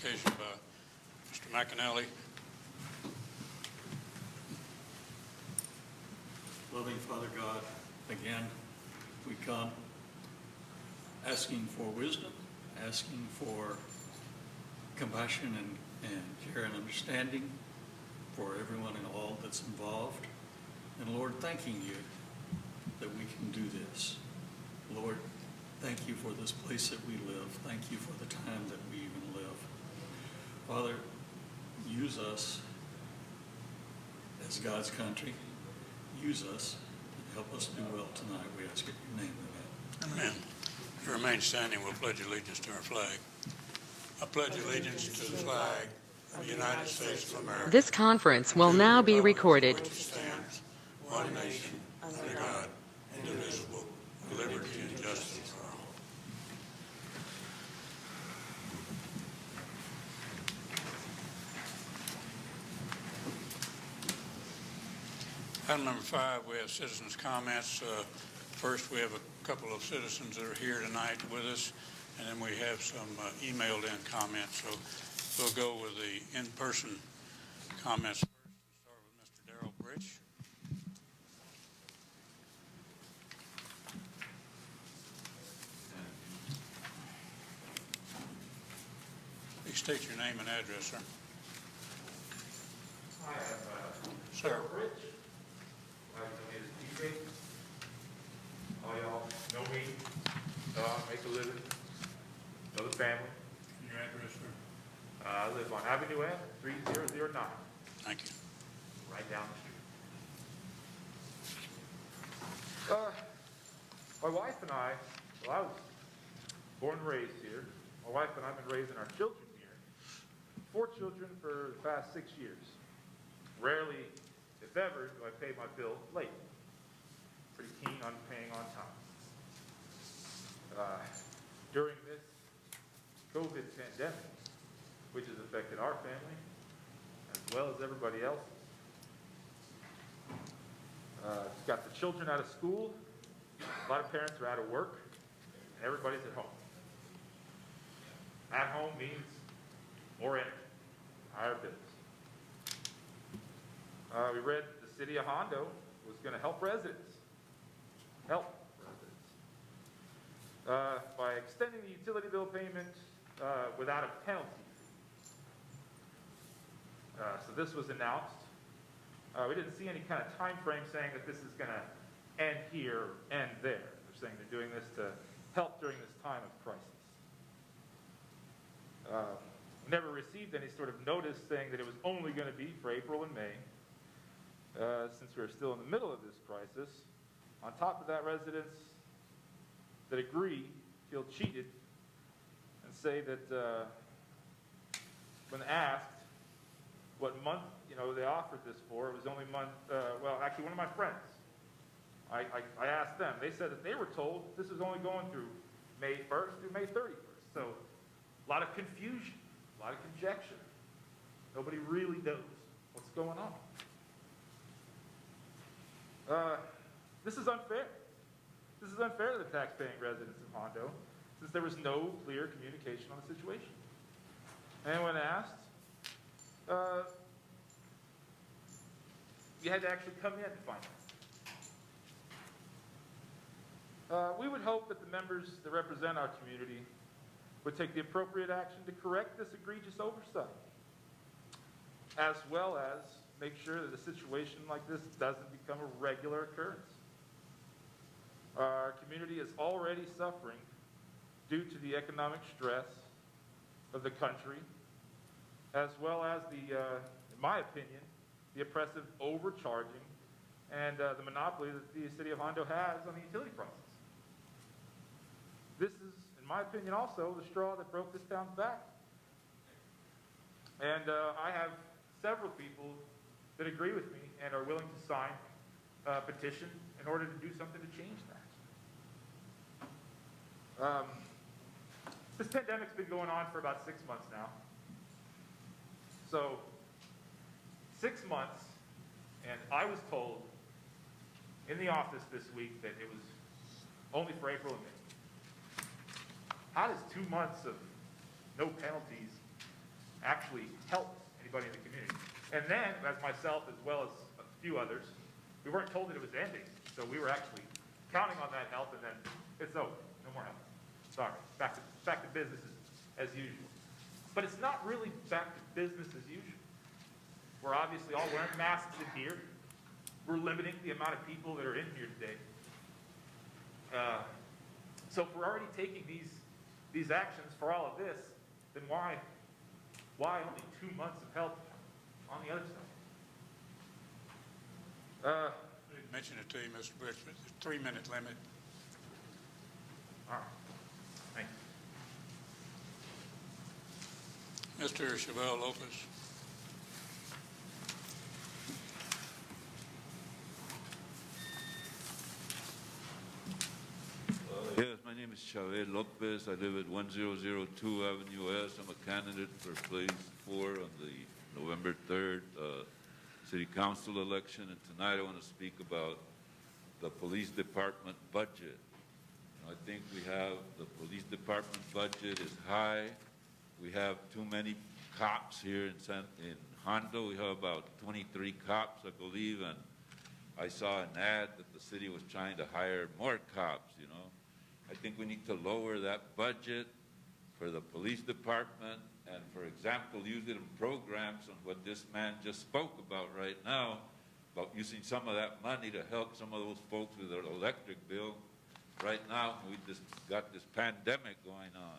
invocation by Mr. McAnally. Loving Father God, again, we come asking for wisdom, asking for compassion and care and understanding for everyone and all that's involved. And Lord, thanking you that we can do this. Lord, thank you for this place that we live. Thank you for the time that we even live. Father, use us as God's country. Use us and help us do well tonight. We ask it in your name. Amen. Amen. You remain standing. We'll pledge allegiance to our flag. I pledge allegiance to the flag of the United States of America. This conference will now be recorded. Which stands one nation under God, indivisible, with liberty and justice for all. Item number 5, we have citizens' comments. First, we have a couple of citizens that are here tonight with us, and then we have some emailed in comments. So we'll go with the in-person comments first. We'll start with Mr. Darrell Bridge. Please state your name and address, sir. Hi, Sir. Darrell Bridge. My name is DJ. All y'all know me. Make a living. Know the family. And your address, sir. I live on Avenue N, 3009, Thank you. right down the street. My wife and I, well, I was born and raised here. My wife and I have been raising our children here. 4 children for the past 6 years. Rarely, if ever, do I pay my bill late. Pretty keen on paying on time. During this COVID pandemic, which has affected our family as well as everybody else's, it's got the children out of school. A lot of parents are out of work, and everybody's at home. At home means more energy, higher bills. We read the city of Hondo was going to help residents. By extending the utility bill payment without a penalty. So this was announced. We didn't see any kind of time frame saying that this is going to end here, end there. They're saying they're doing this to help during this time of crisis. We never received any sort of notice saying that it was only going to be for April and May. Since we're still in the middle of this crisis, on top of that, residents that agree feel cheated and say that when asked what month they offered this for, it was only month. Well, actually, one of my friends, I asked them. They said that they were told this is only going through May 1st through May 31st. So a lot of confusion, a lot of conjecture. Nobody really knows what's going on. This is unfair. This is unfair to the tax-paying residents of Hondo, since there was no clear communication on the situation. And when asked, you had to actually come in to find out. We would hope that the members that represent our community would take the appropriate action to correct this egregious oversight, as well as make sure that a situation like this doesn't become a regular occurrence. Our community is already suffering due to the economic stress of the country, as well as the, in my opinion, the oppressive overcharging and the monopoly that the city of Hondo has on the utility prices. This is, in my opinion, also the straw that broke this town's back. And I have several people that agree with me and are willing to sign a petition in order to do something to change that. This pandemic's been going on for about 6 months now. So 6 months, and I was told in the office this week that it was only for April and May. How does 2 months of no penalties actually helps anybody in the community. And then, as myself as well as a few others, we weren't told that it was ending, so we were actually counting on that help, and then it's over, no more help. Sorry, back to business as usual. But it's not really back to business as usual. We're obviously all wearing masks in here. We're limiting the amount of people that are in here today. So if we're already taking these actions for all of this, then why only 2 months of help on the other side? Mention it to you, Mr. Bush, the 3-minute limit. All right, thank you. Mr. Chevelle Lopez. Yes, my name is Chavez Lopez. I live at 1002 Avenue S. I'm a candidate for place 4 on the November 3rd City Council election. And tonight I want to speak about the police department budget. I think the police department budget is high. We have too many cops here in Hondo. We have about 23 cops, I believe, and I saw an ad that the city was trying to hire more cops, you know. I think we need to lower that budget for the police department and, for example, use it in programs on what this man just spoke about right now, about using some of that money to help some of those folks with their electric bill. Right now, we just got this pandemic going on.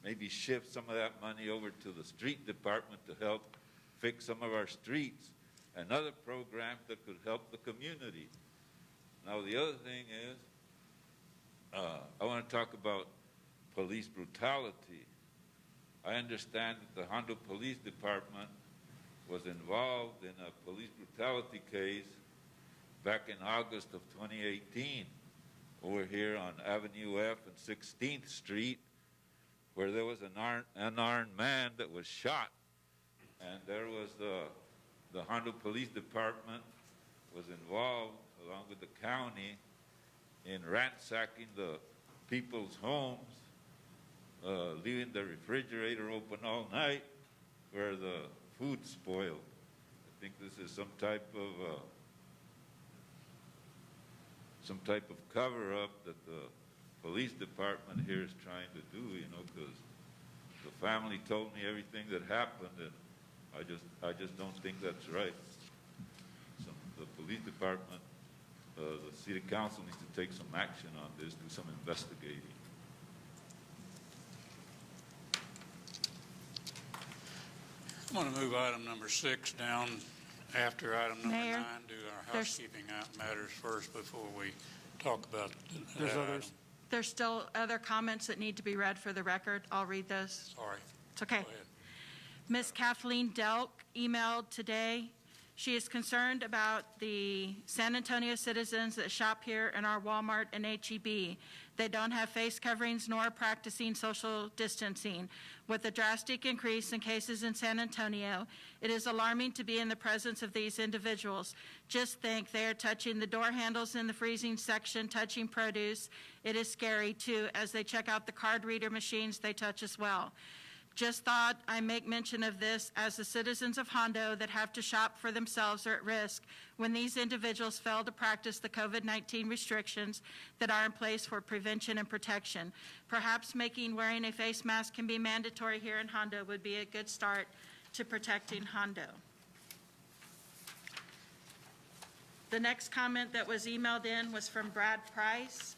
Maybe shift some of that money over to the street department to help fix some of our streets and other programs that could help the community. Now, the other thing is, I want to talk about police brutality. I understand that the Hondo Police Department was involved in a police brutality case back in August of 2018 over here on Avenue F and 16th Street, where there was an unarmed man that was shot. And there was the Hondo Police Department was involved, along with the county, in ransacking the people's homes, leaving the refrigerator open all night where the food spoiled. I think this is some type of cover-up that the police department here is trying to do, you know, because the family told me everything that happened, and I just don't think that's right. So the police department, the city council needs to take some action on this, do some investigating. I'm going to move item number 6 down after item number Mayor, 9. Do our housekeeping matters first before we talk about There's that others. item. There's still other comments that need to be read for the record. I'll read those. Sorry. It's okay. Go ahead. Ms. Kathleen Delk emailed today. She is concerned about the San Antonio citizens that shop here in our Walmart and H-E-B. They don't have face coverings nor practicing social distancing. With a drastic increase in cases in San Antonio, it is alarming to be in the presence of these individuals. Just think, they are touching the door handles in the freezing section, touching produce. It is scary, too. As they check out the card reader machines, they touch as well. Just thought I make mention of this, as the citizens of Hondo that have to shop for themselves are at risk when these individuals fail to practice the COVID-19 restrictions that are in place for prevention and protection. Perhaps making wearing a face mask can be mandatory here in Hondo would be a good start to protecting Hondo. The next comment that was emailed in was from Brad Price.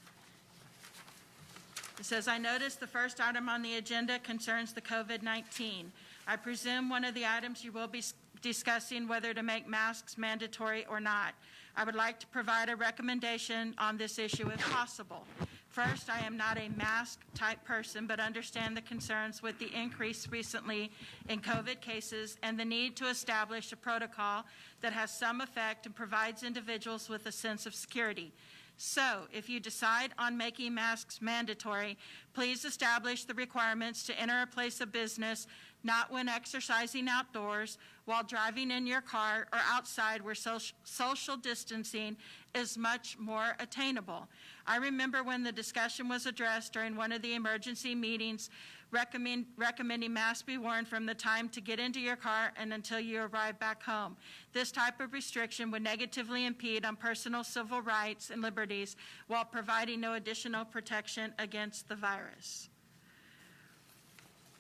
It says, I noticed the first item on the agenda concerns the COVID-19. I presume one of the items you will be discussing whether to make masks mandatory or not. I would like to provide a recommendation on this issue if possible. First, I am not a mask-type person, but understand the concerns with the increase recently in COVID cases and the need to establish a protocol that has some effect and provides individuals with a sense of security. So, if you decide on making masks mandatory, please establish the requirements to enter a place of business, not when exercising outdoors, while driving in your car, or outside where social distancing is much more attainable. I remember when the discussion was addressed during one of the emergency meetings recommending masks be worn from the time to get into your car and until you arrive back home. This type of restriction would negatively impede on personal civil rights and liberties while providing no additional protection against the virus.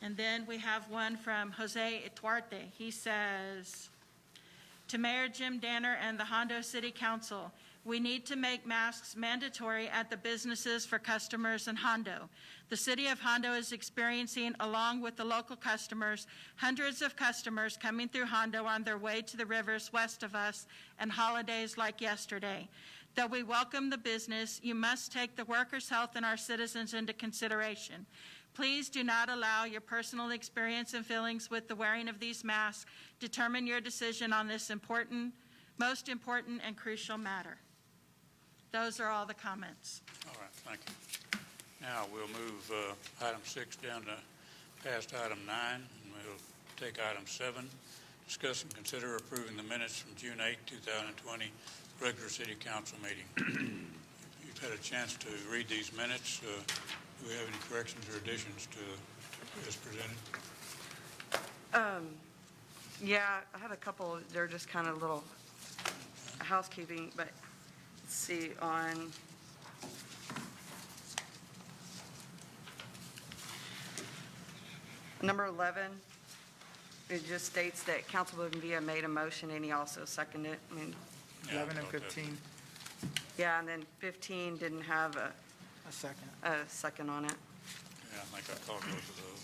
And then we have one from Jose Ituarte. He says, to Mayor Jim Danner and the Hondo City Council, we need to make masks mandatory at the businesses for customers in Hondo. The city of Hondo is experiencing, along with the local customers, hundreds of customers coming through Hondo on their way to the rivers west of us and holidays like yesterday. Though we welcome the business, you must take the workers' health and our citizens into consideration. Please do not allow your personal experience and feelings with the wearing of these masks determine your decision on this most important and crucial matter. Those are all the comments. All right, thank you. Now, we'll move item 6 down to past item 9, and we'll take item 7, discuss and consider approving the minutes from June 8, 2020, regular city council meeting. You've had a chance to read these minutes. Do we have any corrections or additions to as presented? Yeah, I have a couple. They're just kind of little housekeeping, but let's see, on number 11, it just states that Councilman Villa made a motion and he also seconded it. I mean, Yeah, I 11 and thought that. 15, yeah, and then 15 didn't have a second. a second on it. Yeah, I think I caught both of those.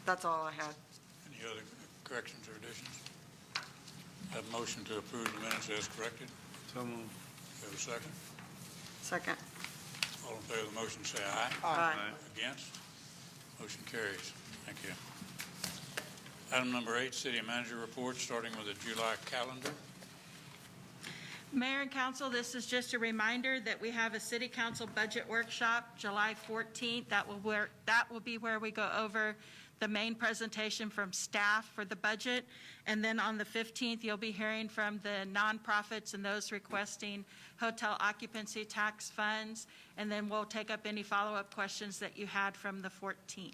That's all I had. Any other corrections or additions? Have a motion to approve the minutes as corrected. So moved. Have a second? Second. All in favor of the motion, say aye. Aye. Against? Motion carries. Thank you. Item number 8, city manager report, starting with the July calendar. Mayor and council, this is just a reminder that we have a city council budget workshop July 14th. That will be where we go over the main presentation from staff for the budget. And then on the 15th, you'll be hearing from the nonprofits and those requesting hotel occupancy tax funds. And then we'll take up any follow-up questions that you had from the 14th.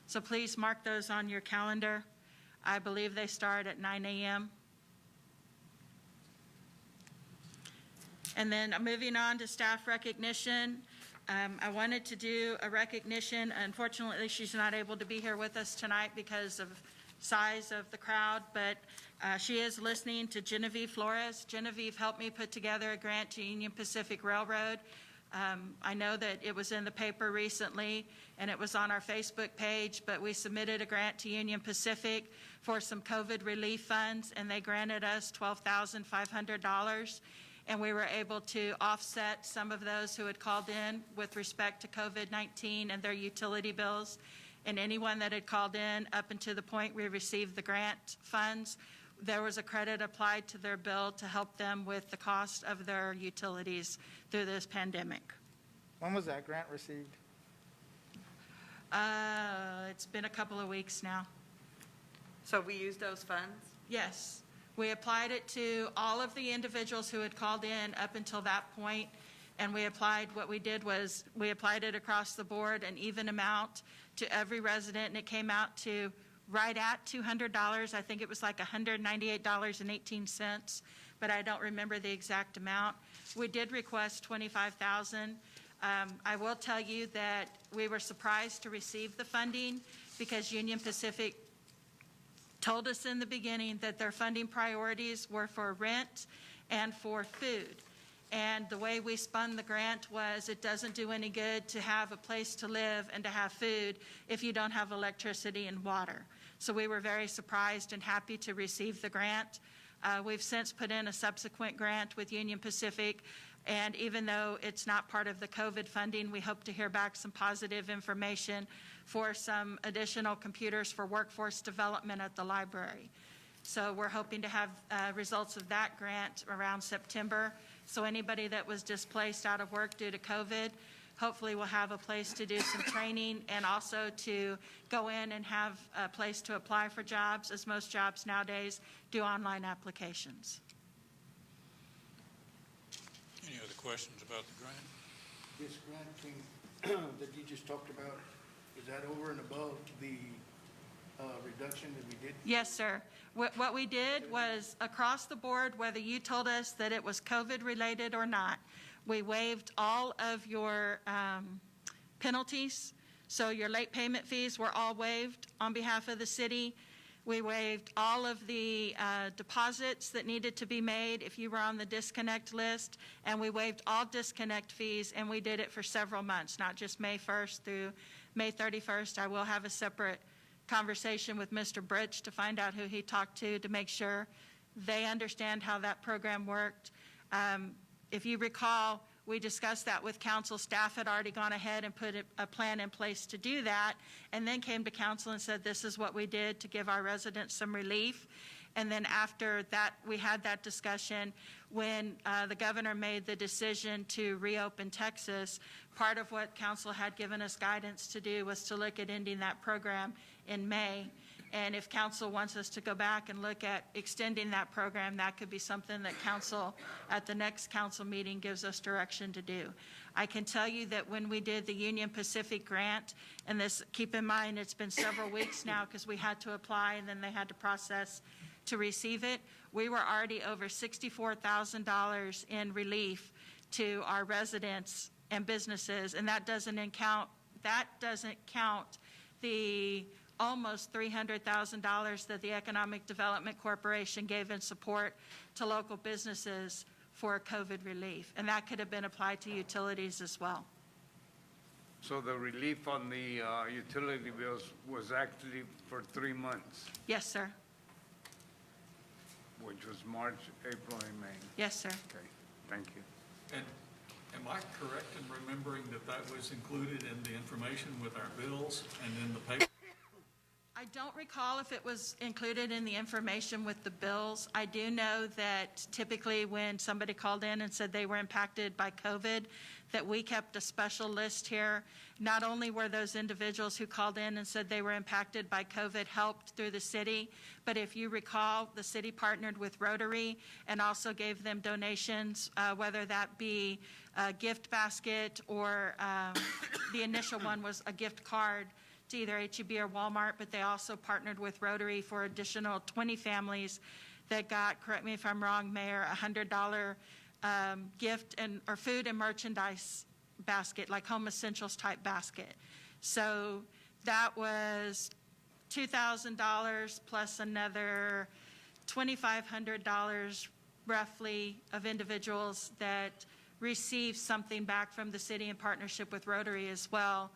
So please mark those on your calendar. I believe they start at 9 a.m. And then moving on to staff recognition, I wanted to do a recognition. Unfortunately, she's not able to be here with us tonight because of size of the crowd, but she is listening to Genevieve Flores. Genevieve helped me put together a grant to Union Pacific Railroad. I know that it was in the paper recently and it was on our Facebook page, but we submitted a grant to Union Pacific for some COVID relief funds, and they granted us $12,500. And we were able to offset some of those who had called in with respect to COVID-19 and their utility bills. And anyone that had called in up until the point we received the grant funds, there was a credit applied to their bill to help them with the cost of their utilities through this pandemic. When was that grant received? It's been a couple of weeks now. So we used those funds? Yes. We applied it to all of the individuals who had called in up until that point, and what we did was we applied it across the board, an even amount to every resident, and it came out to right at $200. I think it was like $198.18, but I don't remember the exact amount. We did request $25,000. I will tell you that we were surprised to receive the funding because Union Pacific told us in the beginning that their funding priorities were for rent and for food. And the way we spun the grant was it doesn't do any good to have a place to live and to have food if you don't have electricity and water. So we were very surprised and happy to receive the grant. We've since put in a subsequent grant with Union Pacific, and even though it's not part of the COVID funding, we hope to hear back some positive information for some additional computers for workforce development at the library. So we're hoping to have results of that grant around September. So anybody that was displaced out of work due to COVID, hopefully will have a place to do some training and also to go in and have a place to apply for jobs, as most jobs nowadays do online applications. Any other questions about the grant? This grant thing that you just talked about, is that over and above the reduction that we did? Yes, sir. What we did was across the board, whether you told us that it was COVID-related or not, we waived all of your penalties. So your late payment fees were all waived on behalf of the city. We waived all of the deposits that needed to be made if you were on the disconnect list, and we waived all disconnect fees, and we did it for several months, not just May 1st through May 31st. I will have a separate conversation with Mr. Bridge to find out who he talked to make sure they understand how that program worked. If you recall, we discussed that with council. Staff had already gone ahead and put a plan in place to do that, and then came to council and said, this is what we did to give our residents some relief. And then after that, we had that discussion when the governor made the decision to reopen Texas. Part of what council had given us guidance to do was to look at ending that program in May. And if council wants us to go back and look at extending that program, that could be something that council, at the next council meeting, gives us direction to do. I can tell you that when we did the Union Pacific grant, and this, keep in mind, it's been several weeks now because we had to apply and then they had to process to receive it, we were already over $64,000 in relief to our residents and businesses, and that doesn't count the almost $300,000 that the Economic Development Corporation gave in support to local businesses for COVID relief, and that could have been applied to utilities as well. So the relief on the utility bills was actually for 3 months, Yes, sir. which was March, April, and May. Yes, sir. Okay, thank you. And am I correct in remembering that that was included in the information with our bills and in the paper? I don't recall if it was included in the information with the bills. I do know that typically when somebody called in and said they were impacted by COVID, that we kept a special list here. Not only were those individuals who called in and said they were impacted by COVID helped through the city, but if you recall, the city partnered with Rotary and also gave them donations, whether that be a gift basket or the initial one was a gift card to either H-E-B or Walmart, but they also partnered with Rotary for additional 20 families that got, correct me if I'm wrong, Mayor, $100 gift or food and merchandise basket, like home essentials type basket. So that was $2,000 plus another $2,500 roughly of individuals that received something back from the city in partnership with Rotary as well.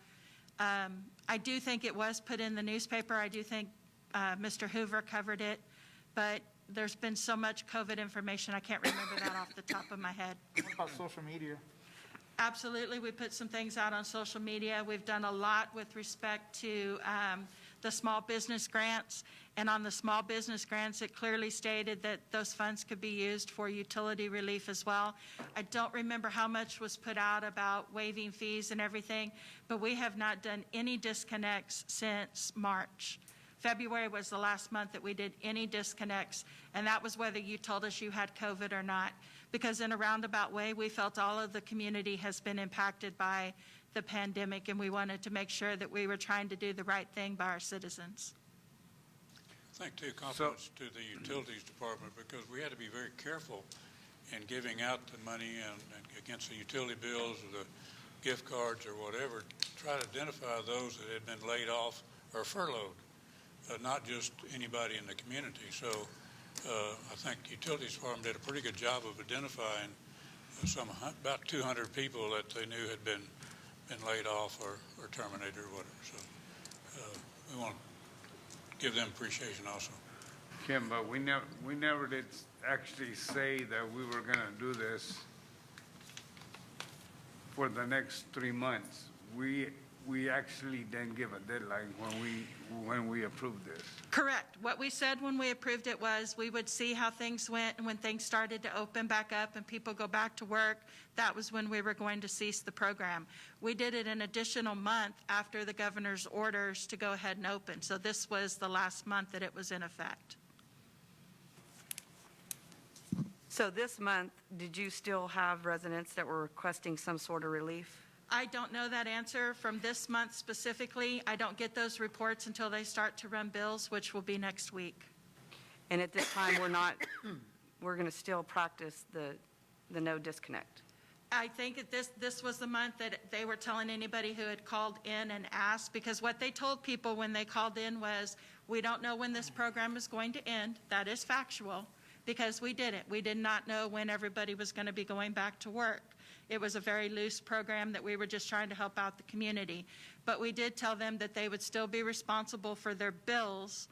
I do think it was put in the newspaper. I do think Mr. Hoover covered it, but there's been so much COVID information, I can't remember that off the top of my head. What about social media? Absolutely, we put some things out on social media. We've done a lot with respect to the small business grants, and on the small business grants, it clearly stated that those funds could be used for utility relief as well. I don't remember how much was put out about waiving fees and everything, but we have not done any disconnects since March. February was the last month that we did any disconnects, and that was whether you told us you had COVID or not, because in a roundabout way, we felt all of the community has been impacted by the pandemic, and we wanted to make sure that we were trying to do the right thing by our citizens. I think, too, compliments to the utilities department, because we had to be very careful in giving out the money and against the utility bills or the gift cards or whatever, try to identify those that had been laid off or furloughed, not just anybody in the community. So I think the utilities department did a pretty good job of identifying about 200 people that they knew had been laid off or terminated or whatever. So we want to give them appreciation also. Kim, but we never did actually say that we were going to do this for the next 3 months. We actually didn't give a deadline when we approved this. Correct. What we said when we approved it was we would see how things went, and when things started to open back up and people go back to work, that was when we were going to cease the program. We did it an additional month after the governor's orders to go ahead and open. So this was the last month that it was in effect. So this month, did you still have residents that were requesting some sort of relief? I don't know that answer from this month specifically. I don't get those reports until they start to run bills, which will be next week. And at this time, we're going to still practice the no disconnect. I think that this was the month that they were telling anybody who had called in and asked, because what they told people when they called in was, we don't know when this program is going to end. That is factual, because we didn't. We did not know when everybody was going to be going back to work. It was a very loose program that we were just trying to help out the community. But we did tell them that they would still be responsible for their bills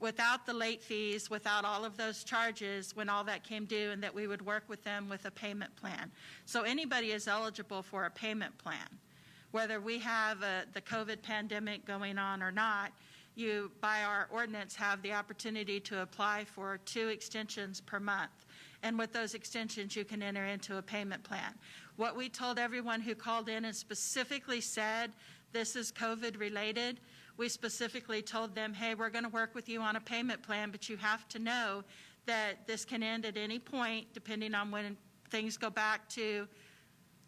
without the late fees, without all of those charges when all that came due, and that we would work with them with a payment plan. So anybody is eligible for a payment plan. Whether we have the COVID pandemic going on or not, you, by our ordinance, have the opportunity to apply for 2 extensions per month. And with those extensions, you can enter into a payment plan. What we told everyone who called in and specifically said, this is COVID related, we specifically told them, hey, we're going to work with you on a payment plan, but you have to know that this can end at any point, depending on when things go back to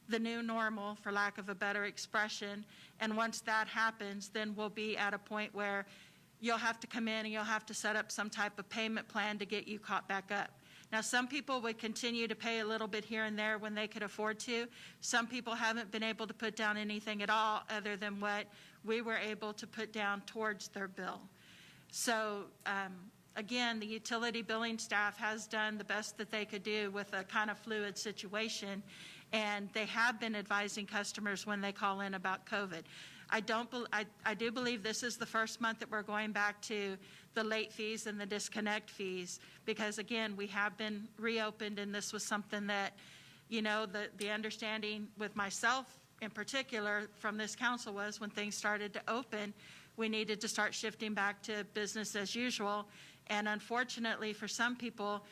the new normal, for lack of a better expression. And once that happens, then we'll be at a point where you'll have to come in and you'll have to set up some type of payment plan to get you caught back up. Now, some people would continue to pay a little bit here and there when they could afford to. Some people haven't been able to put down anything at all other than what we were able to put down towards their bill. So, again, the utility billing staff has done the best that they could do with a kind of fluid situation, and they have been advising customers when they call in about COVID. I do believe this is the first month that we're going back to the late fees and the disconnect fees, because again, we have been reopened, and this was something that, you know, the understanding with myself in particular from this council was, when things started to open, we needed to start shifting back to business as usual. And unfortunately for some people,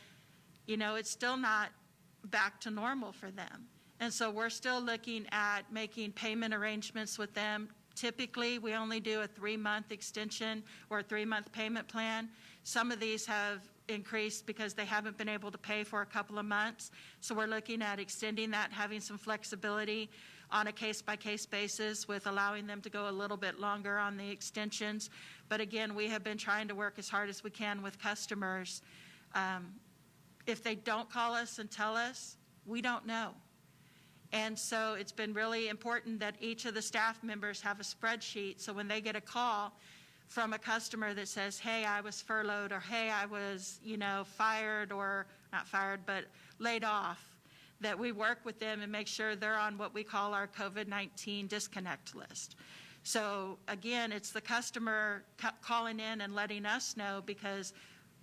you know, it's still not back to normal for them. And so we're still looking at making payment arrangements with them. Typically, we only do a 3-month extension or a 3-month payment plan. Some of these have increased because they haven't been able to pay for a couple of months. So we're looking at extending that, having some flexibility on a case-by-case basis with allowing them to go a little bit longer on the extensions. But again, we have been trying to work as hard as we can with customers. If they don't call us and tell us, we don't know. And so it's been really important that each of the staff members have a spreadsheet, so when they get a call from a customer that says, hey, I was furloughed, or hey, I was, you know, fired, or not fired, but laid off, that we work with them and make sure they're on what we call our COVID-19 disconnect list. So again, it's the customer calling in and letting us know, because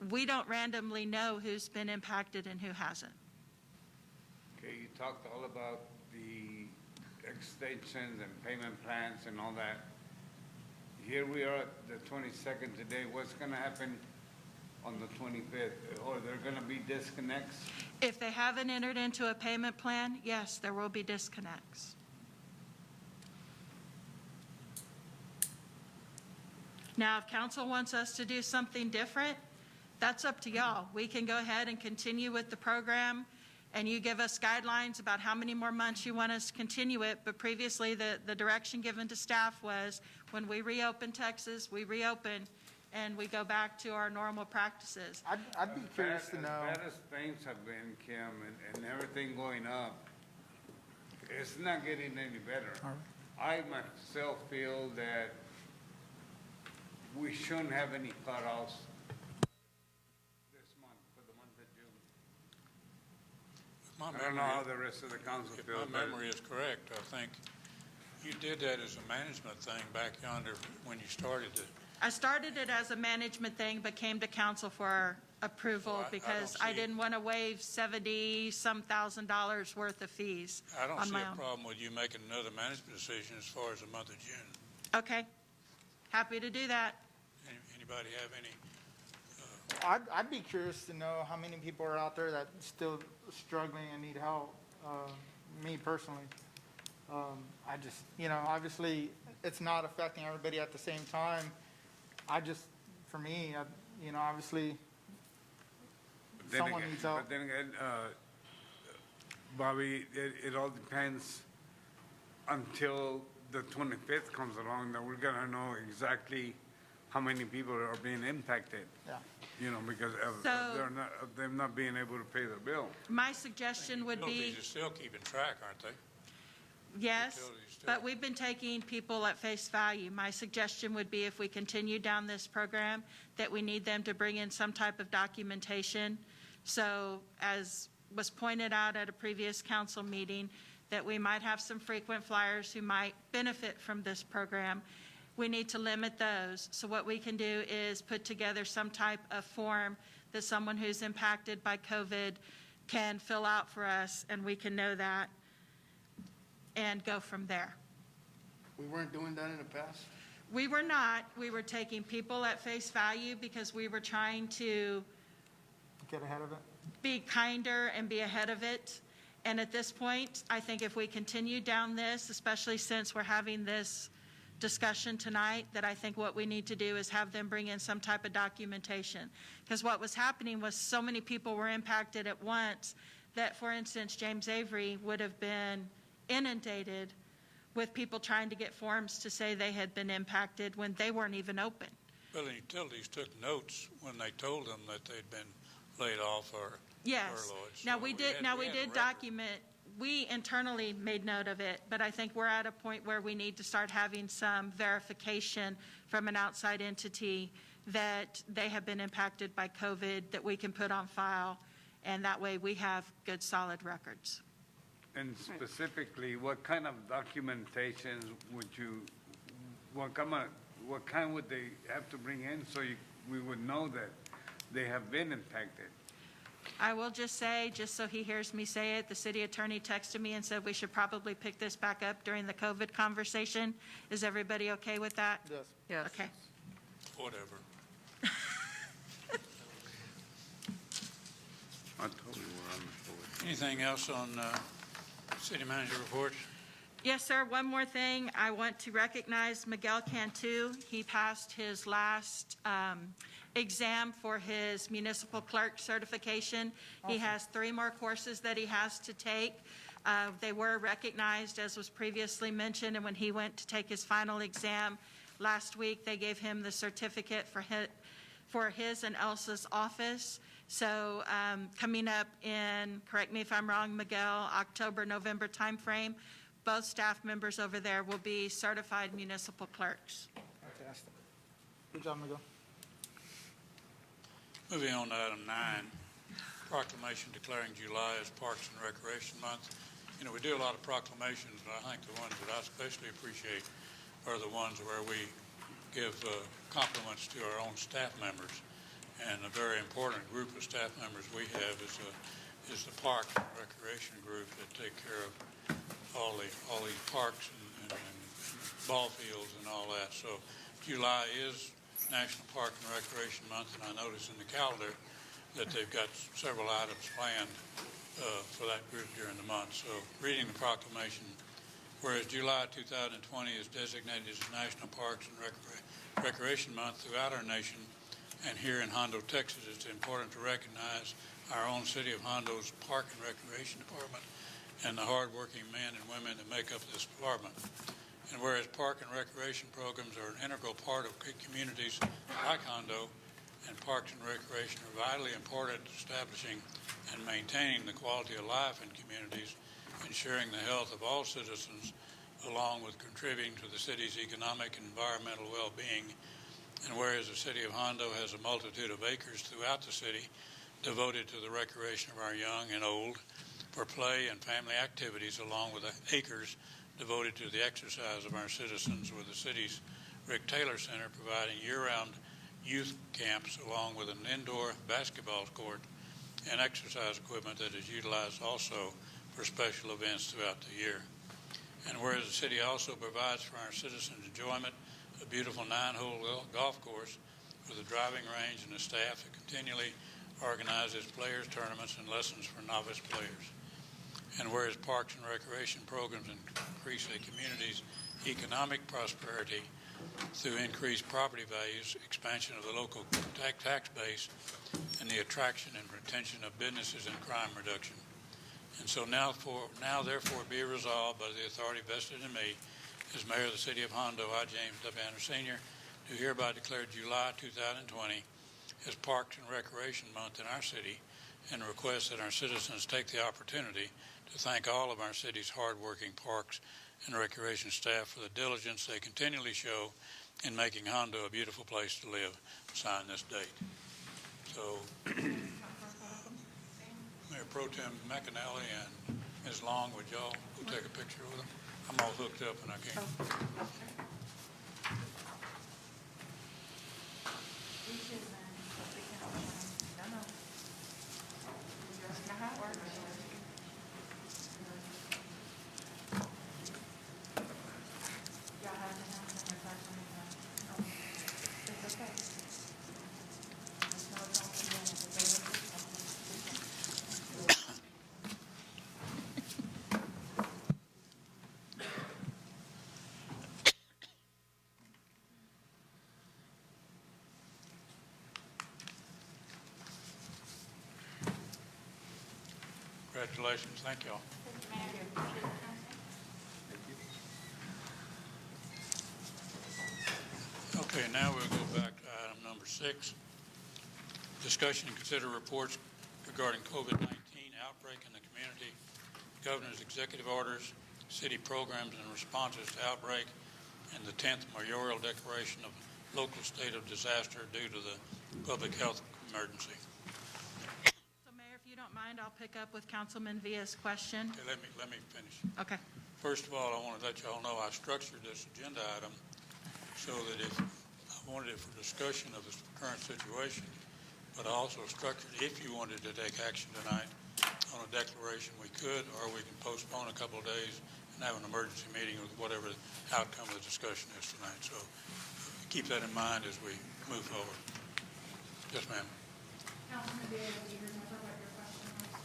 we don't randomly know who's been impacted and who hasn't. Okay, you talked all about the extensions and payment plans and all that. Here we are at the 22nd today. What's going to happen on the 25th? Or there going to be disconnects? If they haven't entered into a payment plan, yes, there will be disconnects. Now, if council wants us to do something different, that's up to y'all. We can go ahead and continue with the program, and you give us guidelines about how many more months you want us to continue it. But previously, the direction given to staff was, when we reopen Texas, we reopen and we go back to our normal practices. I'd be curious to know. As bad as things have been, Kim, and everything going up, it's not getting any better. I myself feel that we shouldn't have any cutoffs this month, for the month of June. My I don't know how the rest of the council If feels. my memory is correct, I think you did that as a management thing back yonder when you started it. I started it as a management thing, but came to council for approval Well, I because don't I see- didn't want to waive $70-some thousand worth of fees I don't on see my a own. problem with you making another management decision as far as the month of June. Okay, happy to do that. Anybody have any? I'd be curious to know how many people are out there that still struggling and need help. Me personally, I just, you know, obviously it's not affecting everybody at the same time. For me, you know, obviously someone needs help. But then again, Bobby, it all depends until the 25th comes along that we're gonna know exactly how many people are being impacted. Yeah. You know, because of So- them not being able to pay their bill. My suggestion would be, Utilities are still keeping track, aren't they? yes, utilities too. but we've been taking people at face value. My suggestion would be if we continue down this program, that we need them to bring in some type of documentation. So as was pointed out at a previous council meeting, that we might have some frequent flyers who might benefit from this program. We need to limit those. So what we can do is put together some type of form that someone who's impacted by COVID can fill out for us, and we can know that and go from there. We weren't doing that in the past? We were not. We were taking people at face value because we were trying to Get ahead of it. be kinder and be ahead of it. And at this point, I think if we continue down this, especially since we're having this discussion tonight, that I think what we need to do is have them bring in some type of documentation. Because what was happening was so many people were impacted at once that, for instance, James Avery would have been inundated with people trying to get forms to say they had been impacted when they weren't even open. Well, the utilities took notes when they told them that they'd been laid off or Yes. furloughed. Now, So we had- did had a record. document, we internally made note of it, but I think we're at a point where we need to start having some verification from an outside entity that they have been impacted by COVID that we can put on file, and that way we have good, solid records. And specifically, what kind of documentations would you, what kind would they have to bring in so we would know that they have been impacted? I will just say, just so he hears me say it, the city attorney texted me and said we should probably pick this back up during the COVID conversation. Is everybody okay with that? Yes. Yes. Okay. Whatever. I told you we're on the board. Anything else on city manager reports? Yes, sir. One more thing. I want to recognize Miguel Cantu. He passed his last exam for his municipal clerk certification. He has 3 more courses that he has to take. They were recognized, as was previously mentioned, and when he went to take his final exam last week, they gave him the certificate for his and Elsa's office. So coming up in, correct me if I'm wrong, Miguel, October, November timeframe, both staff members over there will be certified municipal clerks. Fantastic. Good job, Miguel. Moving on to item 9, proclamation declaring July as Parks and Recreation Month. You know, we do a lot of proclamations, but I think the ones that I especially appreciate are the ones where we give compliments to our own staff members. And a very important group of staff members we have is the Park and Recreation group that take care of all these parks and ball fields and all that. So July is National Park and Recreation Month, and I notice in the calendar that they've got several items planned for that group during the month. So reading the proclamation, whereas July 2020 is designated as National Parks and Recreation Month throughout our nation, and here in Hondo, Texas, it's important to recognize our own city of Hondo's Park and Recreation Department and the hardworking men and women that make up this department. And whereas park and recreation programs are an integral part of communities like Hondo, and parks and recreation are vitally important to establishing and maintaining the quality of life in communities, ensuring the health of all citizens, along with contributing to the city's economic and environmental well-being. And whereas the city of Hondo has a multitude of acres throughout the city devoted to the recreation of our young and old, for play and family activities, along with acres devoted to the exercise of our citizens, with the city's Rick Taylor Center providing year-round youth camps, along with an indoor basketball court and exercise equipment that is utilized also for special events throughout the year. And whereas the city also provides for our citizens' enjoyment a beautiful 9-hole golf course with a driving range and a staff that continually organizes players' tournaments and lessons for novice players. And whereas parks and recreation programs increase a community's economic prosperity through increased property values, expansion of the local tax base, and the attraction and retention of businesses and crime reduction. And so now therefore be resolved by the authority vested in me as mayor of the city of Hondo, I, James W. Anderson Sr., do hereby declare July 2020 as Parks and Recreation Month in our city, and request that our citizens take the opportunity to thank all of our city's hardworking parks and recreation staff for the diligence they continually show in making Hondo a beautiful place to live. Sign this date. So, Mayor Pro Tem McAnally and Ms. Long, would y'all go take a picture with them? I'm all hooked up and I can't. Congratulations. Thank y'all. Okay, now we'll go back to item number 6. Discussion and consider reports regarding COVID-19 outbreak in the community, governor's executive orders, city programs and responses to outbreak, and the 10th Mayoral Declaration of local state of disaster due to the public health emergency. If you don't mind, I'll pick up with Councilman Villa's question. Okay, let me finish. Okay. First of all, I want to let y'all know I structured this agenda item so that if I wanted it for discussion of the current situation, but I also structured if you wanted to take action tonight on a declaration, we could, or we can postpone a couple of days and have an emergency meeting with whatever the outcome of the discussion is tonight. So keep that in mind as we move forward. Yes, ma'am. Councilman Villa, do you remember what your question was?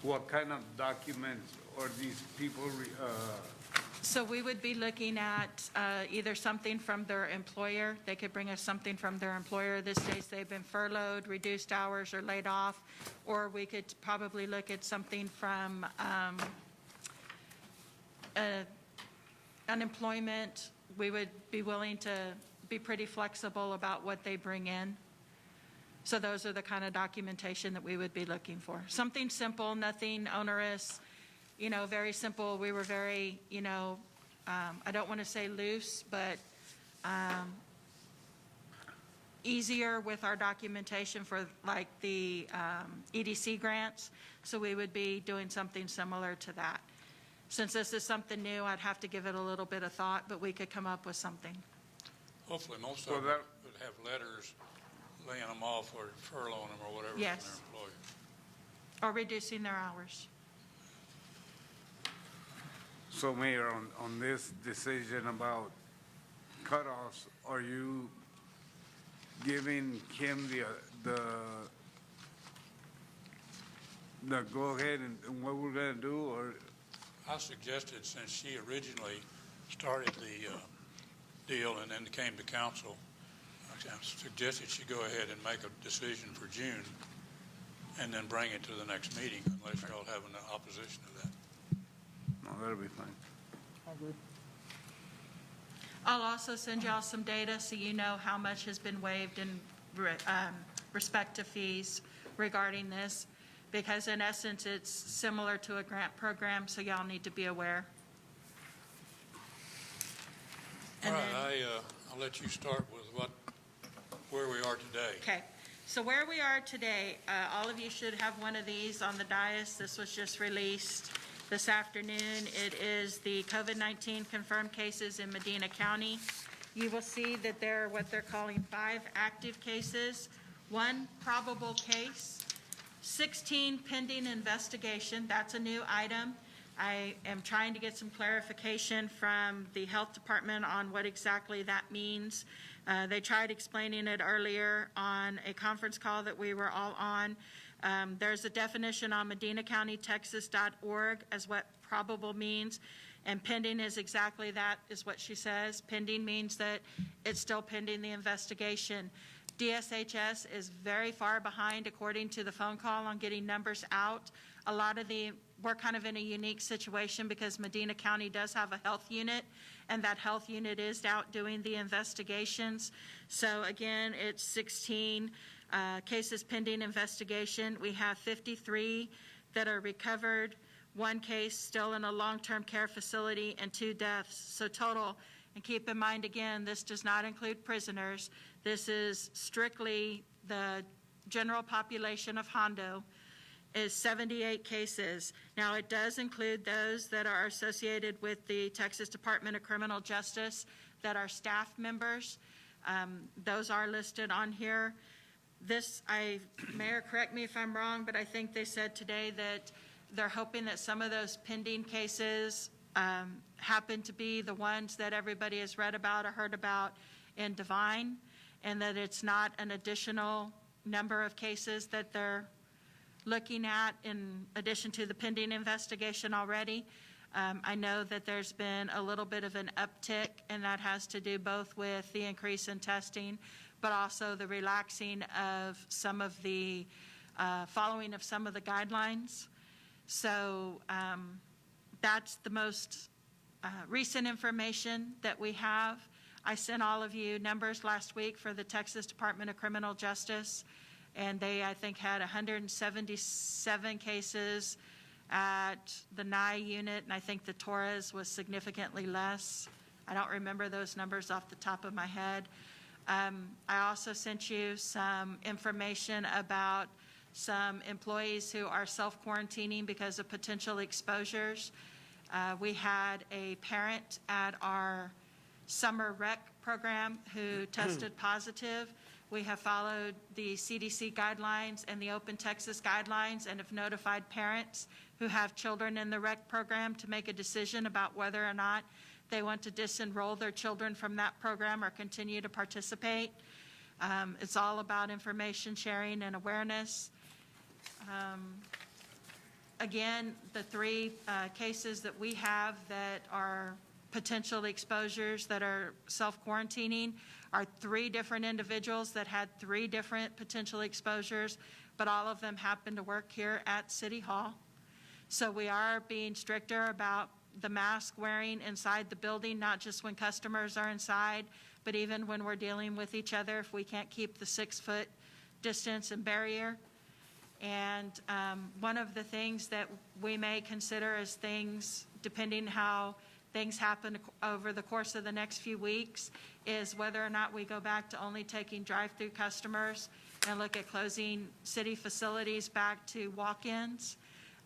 What kind of documents are these people, So we would be looking at either something from their employer. They could bring us something from their employer. This days they've been furloughed, reduced hours, or laid off. Or we could probably look at something from unemployment. We would be willing to be pretty flexible about what they bring in. So those are the kind of documentation that we would be looking for. Something simple, nothing onerous, very simple. We were very, I don't want to say loose, but easier with our documentation for like the EDC grants. So we would be doing something similar to that. Since this is something new, I'd have to give it a little bit of thought, but we could come up with something. Hopefully most of them would have letters laying them off or furloughing them or whatever Yes. from their employer. Or reducing their hours. so Mayor, on this decision about cutoffs, are you giving Kim the go ahead and what we're gonna do, or? I suggested, since she originally started the deal and then came to council, I suggested she go ahead and make a decision for June and then bring it to the next meeting unless y'all have an opposition to that. No, that'll be fine. I agree. I'll also send y'all some data so you know how much has been waived in respect to fees regarding this, because in essence, it's similar to a grant program, so y'all need to be aware. All And right, then- I'll let you start with where we are today. Okay, so where we are today, all of you should have one of these on the dais. This was just released this afternoon. It is the COVID-19 confirmed cases in Medina County. You will see that there are what they're calling 5 active cases, 1 probable case, 16 pending investigation. That's a new item. I am trying to get some clarification from the health department on what exactly that means. They tried explaining it earlier on a conference call that we were all on. There's a definition on medinacountytexas.org as what probable means, and pending is exactly that, is what she says. Pending means that it's still pending the investigation. DSHS is very far behind, according to the phone call, on getting numbers out. We're kind of in a unique situation because Medina County does have a health unit, and that health unit is out doing the investigations. So again, it's 16 cases pending investigation. We have 53 that are recovered, 1 case still in a long-term care facility, and 2 deaths. So total, and keep in mind again, this does not include prisoners. This is strictly the general population of Hondo, is 78 cases. Now, it does include those that are associated with the Texas Department of Criminal Justice that are staff members. Those are listed on here. Mayor, correct me if I'm wrong, but I think they said today that they're hoping that some of those pending cases happen to be the ones that everybody has read about or heard about in Divine, and that it's not an additional number of cases that they're looking at in addition to the pending investigation already. I know that there's been a little bit of an uptick, and that has to do both with the increase in testing, but also the relaxing of some of the following of some of the guidelines. So that's the most recent information that we have. I sent all of you numbers last week for the Texas Department of Criminal Justice, and they, I think, had 177 cases at the Nye unit, and I think the Torres was significantly less. I don't remember those numbers off the top of my head. I also sent you some information about some employees who are self-quarantining because of potential exposures. We had a parent at our summer rec program who tested positive. We have followed the CDC guidelines and the Open Texas guidelines and have notified parents who have children in the rec program to make a decision about whether or not they want to disenroll their children from that program or continue to participate. It's all about information sharing and awareness. Again, the 3 cases that we have that are potential exposures that are self-quarantining are 3 different individuals that had 3 different potential exposures, but all of them happen to work here at City Hall. So we are being stricter about the mask wearing inside the building, not just when customers are inside, but even when we're dealing with each other if we can't keep the 6-foot distance and barrier. And one of the things that we may consider as things, depending how things happen over the course of the next few weeks, is whether or not we go back to only taking drive-through customers and look at closing city facilities back to walk-ins.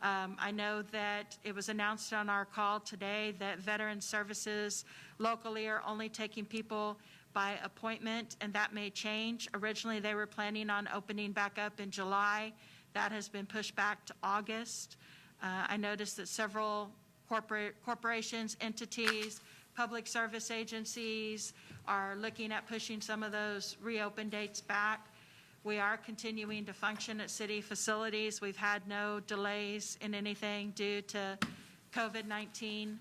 I know that it was announced on our call today that Veteran Services locally are only taking people by appointment, and that may change. Originally, they were planning on opening back up in July. That has been pushed back to August. I noticed that several corporations, entities, public service agencies are looking at pushing some of those reopen dates back. We are continuing to function at city facilities. We've had no delays in anything due to COVID-19.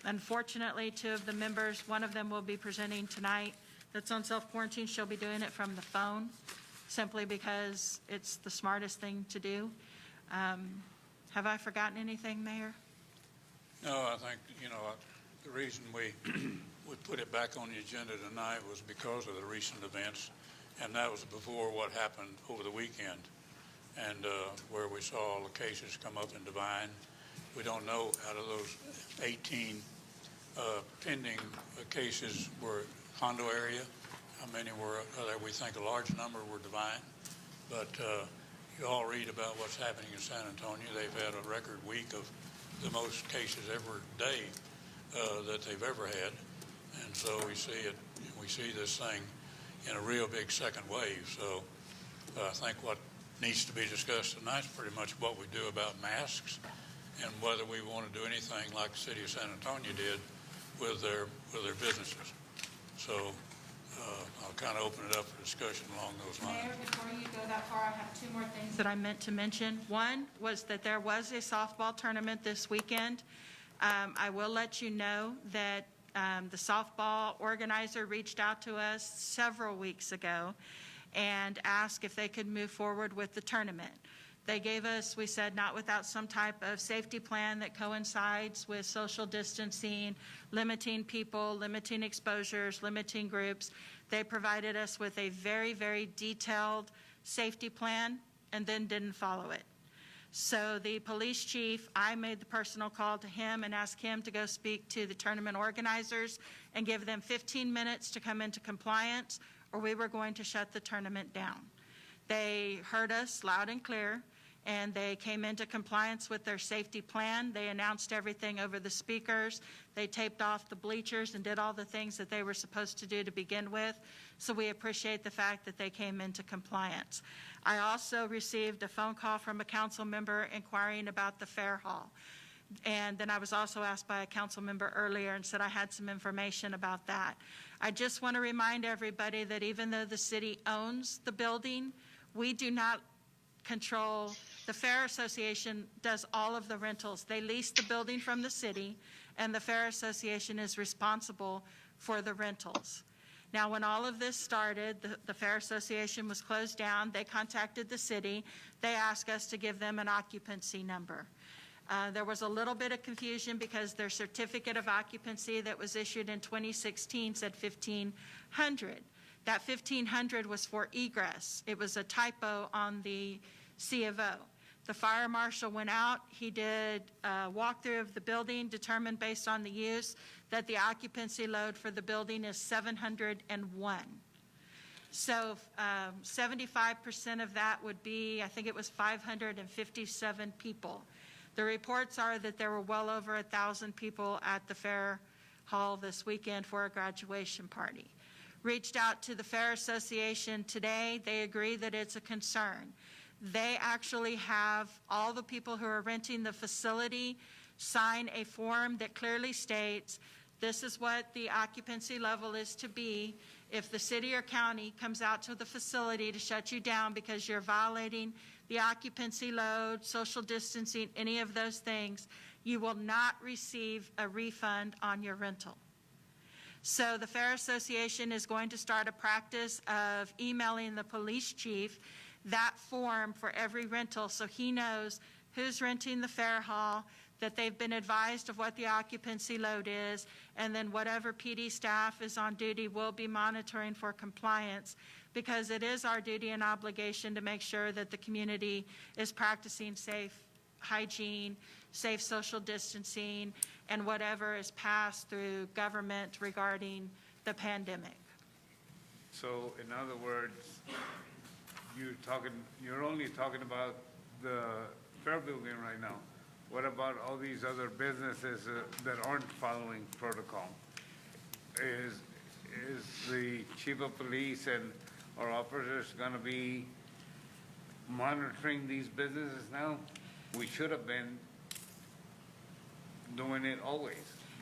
Unfortunately, 2 of the members, one of them will be presenting tonight, that's on self-quarantine. She'll be doing it from the phone, simply because it's the smartest thing to do. Have I forgotten anything, Mayor? No, I think, the reason we put it back on the agenda tonight was because of the recent events, and that was before what happened over the weekend, and where we saw all the cases come up in Divine. We don't know out of those 18 pending cases were Hondo area, how many were there. We think a large number were Divine, but you all read about what's happening in San Antonio. They've had a record week of the most cases every day that they've ever had, and so we see this thing in a real big second wave. So I think what needs to be discussed tonight is pretty much what we do about masks and whether we want to do anything like the city of San Antonio did with their businesses. So I'll kind of open it up for discussion along those lines. Mayor, before you go that far, I have 2 more things that I meant to mention. One was that there was a softball tournament this weekend. I will let you know that the softball organizer reached out to us several weeks ago and asked if they could move forward with the tournament. They gave us, we said, not without some type of safety plan that coincides with social distancing, limiting people, limiting exposures, limiting groups. They provided us with a very, very detailed safety plan and then didn't follow it. So the police chief, I made the personal call to him and asked him to go speak to the tournament organizers and give them 15 minutes to come into compliance, or we were going to shut the tournament down. They heard us loud and clear, and they came into compliance with their safety plan. They announced everything over the speakers. They taped off the bleachers and did all the things that they were supposed to do to begin with. So we appreciate the fact that they came into compliance. I also received a phone call from a council member inquiring about the fair hall. And then I was also asked by a council member earlier and said I had some information about that. I just want to remind everybody that even though the city owns the building, we do not control. The Fair Association does all of the rentals. They lease the building from the city, and the Fair Association is responsible for the rentals. Now, when all of this started, the Fair Association was closed down. They contacted the city. They asked us to give them an occupancy number. There was a little bit of confusion because their certificate of occupancy that was issued in 2016 said 1,500. That 1,500 was for egress. It was a typo on the C of O. The fire marshal went out. He did a walkthrough of the building, determined based on the use that the occupancy load for the building is 701. So 75% of that would be, I think it was 557 people. The reports are that there were well over 1,000 people at the Fair Hall this weekend for a graduation party. Reached out to the Fair Association today. They agree that it's a concern. They actually have all the people who are renting the facility sign a form that clearly states this is what the occupancy level is to be. If the city or county comes out to the facility to shut you down because you're violating the occupancy load, social distancing, any of those things, you will not receive a refund on your rental. So the Fair Association is going to start a practice of emailing the police chief that form for every rental so he knows who's renting the fair hall, that they've been advised of what the occupancy load is, and then whatever PD staff is on duty will be monitoring for compliance, because it is our duty and obligation to make sure that the community is practicing safe hygiene, safe social distancing, and whatever is passed through government regarding the pandemic. So in other words, you're only talking about the fair building right now. What about all these other businesses that aren't following protocol? Is the chief of police and our officers going to be monitoring these businesses now? We should have been doing it always.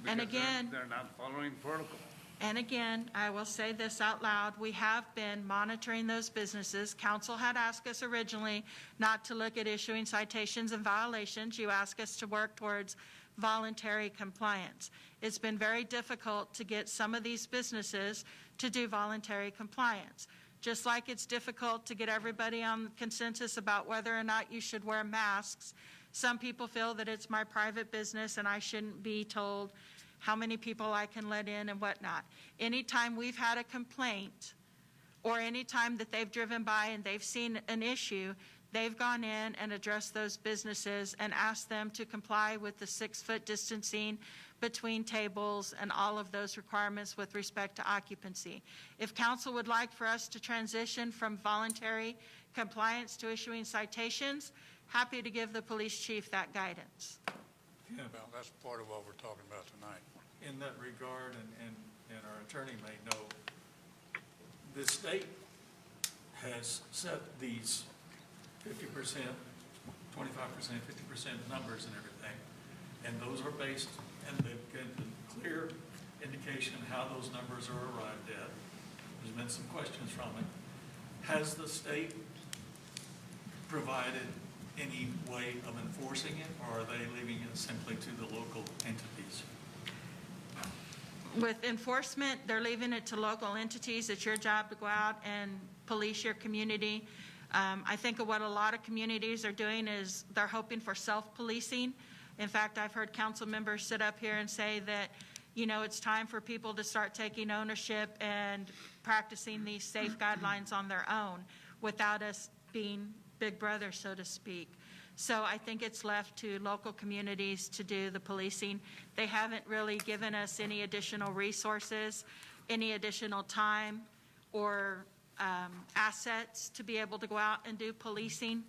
And because again, they're not following protocol. and again, I will say this out loud, we have been monitoring those businesses. Council had asked us originally not to look at issuing citations and violations. You asked us to work towards voluntary compliance. It's been very difficult to get some of these businesses to do voluntary compliance. Just like it's difficult to get everybody on consensus about whether or not you should wear masks, some people feel that it's my private business and I shouldn't be told how many people I can let in and whatnot. Anytime we've had a complaint, or anytime that they've driven by and they've seen an issue, they've gone in and addressed those businesses and asked them to comply with the 6-foot distancing between tables and all of those requirements with respect to occupancy. If council would like for us to transition from voluntary compliance to issuing citations, happy to give the police chief that guidance. Well, that's part of what we're talking about tonight. In that regard, and our attorney may know, the state has set these 50%, 25%, 50% numbers and everything, and those are based, and they've given clear indication how those numbers are arrived at. There's been some questions from it. Has the state provided any way of enforcing it, or are they leaving it simply to the local entities? With enforcement, they're leaving it to local entities. It's your job to go out and police your community. I think what a lot of communities are doing is they're hoping for self-policing. In fact, I've heard council members sit up here and say that, you know, it's time for people to start taking ownership and practicing these safe guidelines on their own without us being big brother, so to speak. So I think it's left to local communities to do the policing. They haven't really given us any additional resources, any additional time, or assets to be able to go out and do policing.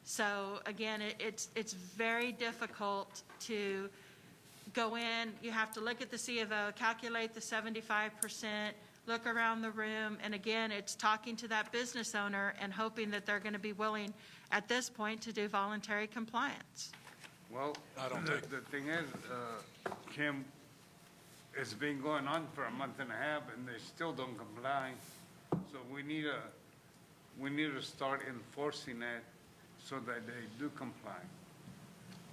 So again, it's very difficult to go in. You have to look at the C of O, calculate the 75%, look around the room, and again, it's talking to that business owner and hoping that they're going to be willing at this point to do voluntary compliance. Well, I don't the thing is, Kim, it's been going on for a month and a half and they still don't comply. So we need to start enforcing that so that they do comply.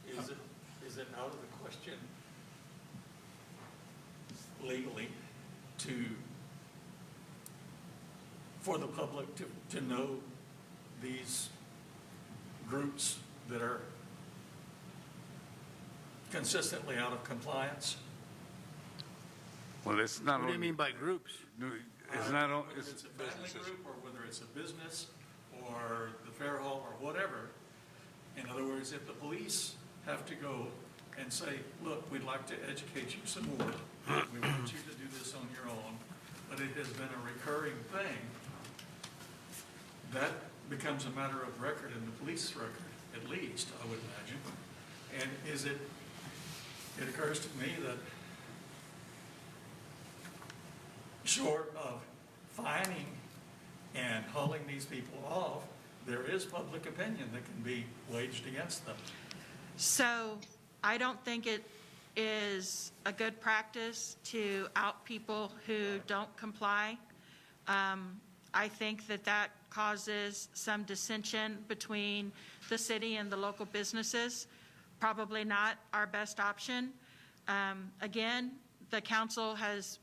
Is it out of the question legally for the public to know these groups that are consistently out of compliance? Well, it's not. What do you mean by groups? It's not. Whether it's a family group or whether it's a business or the fair hall or whatever. In other words, if the police have to go and say, look, we'd like to educate you some more. We want you to do this on your own, but it has been a recurring thing. That becomes a matter of record in the police record, at least, I would imagine. And it occurs to me that short of fining and hauling these people off, there is public opinion that can be waged against them. So I don't think it is a good practice to out people who don't comply. I think that causes some dissension between the city and the local businesses. Probably not our best option. Again, the council has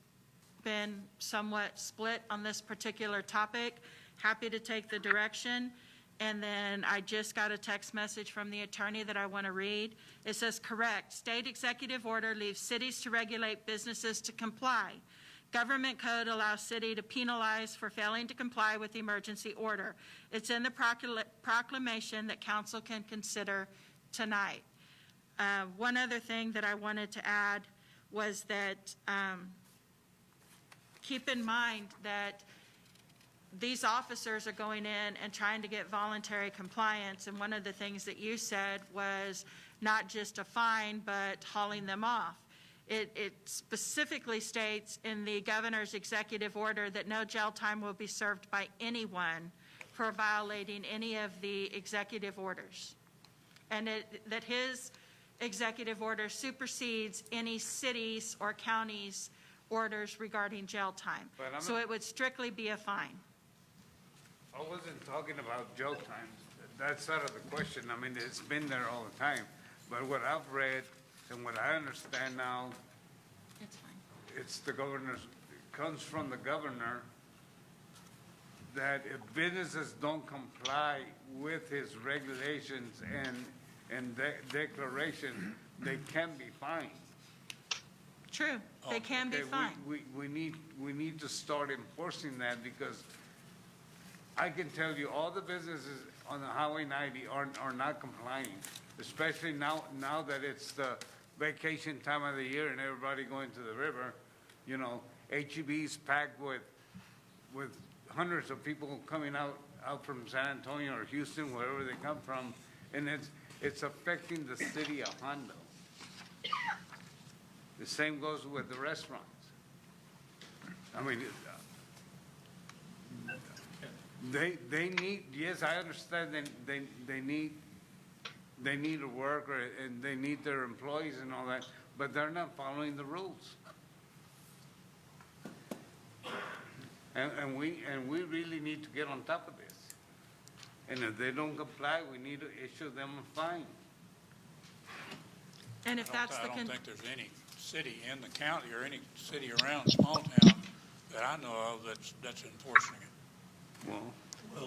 been somewhat split on this particular topic. Happy to take the direction. And then I just got a text message from the attorney that I want to read. It says, correct, state executive order leaves cities to regulate businesses to comply. Government code allows city to penalize for failing to comply with the emergency order. It's in the proclamation that council can consider tonight. One other thing that I wanted to add was that keep in mind that these officers are going in and trying to get voluntary compliance, and one of the things that you said was not just a fine, but hauling them off. It specifically states in the governor's executive order that no jail time will be served by anyone for violating any of the executive orders, and that his executive order supersedes any cities or counties' orders regarding jail time. So it would strictly be a fine. I wasn't talking about jail times. That's out of the question. I mean, it's been there all the time. But what I've read and what I understand now, It's fine. it's the governor's, it comes from the governor that if businesses don't comply with his regulations and declaration, they can be fined. True, they can be Okay, fined. we need to start enforcing that, because I can tell you all the businesses on the Highway 90 are not complying, especially now that it's the vacation time of the year and everybody going to the river. You know, HEB's packed with hundreds of people coming out from San Antonio or Houston, wherever they come from, and it's affecting the city of Hondo. The same goes with the restaurants. I mean, they need, yes, I understand they need to work and they need their employees and all that, but they're not following the rules. And we really need to get on top of this. And if they don't comply, we need to issue them a fine. And if that's I the, don't think there's any city in the county or any city around small town that I know of that's enforcing it. Well,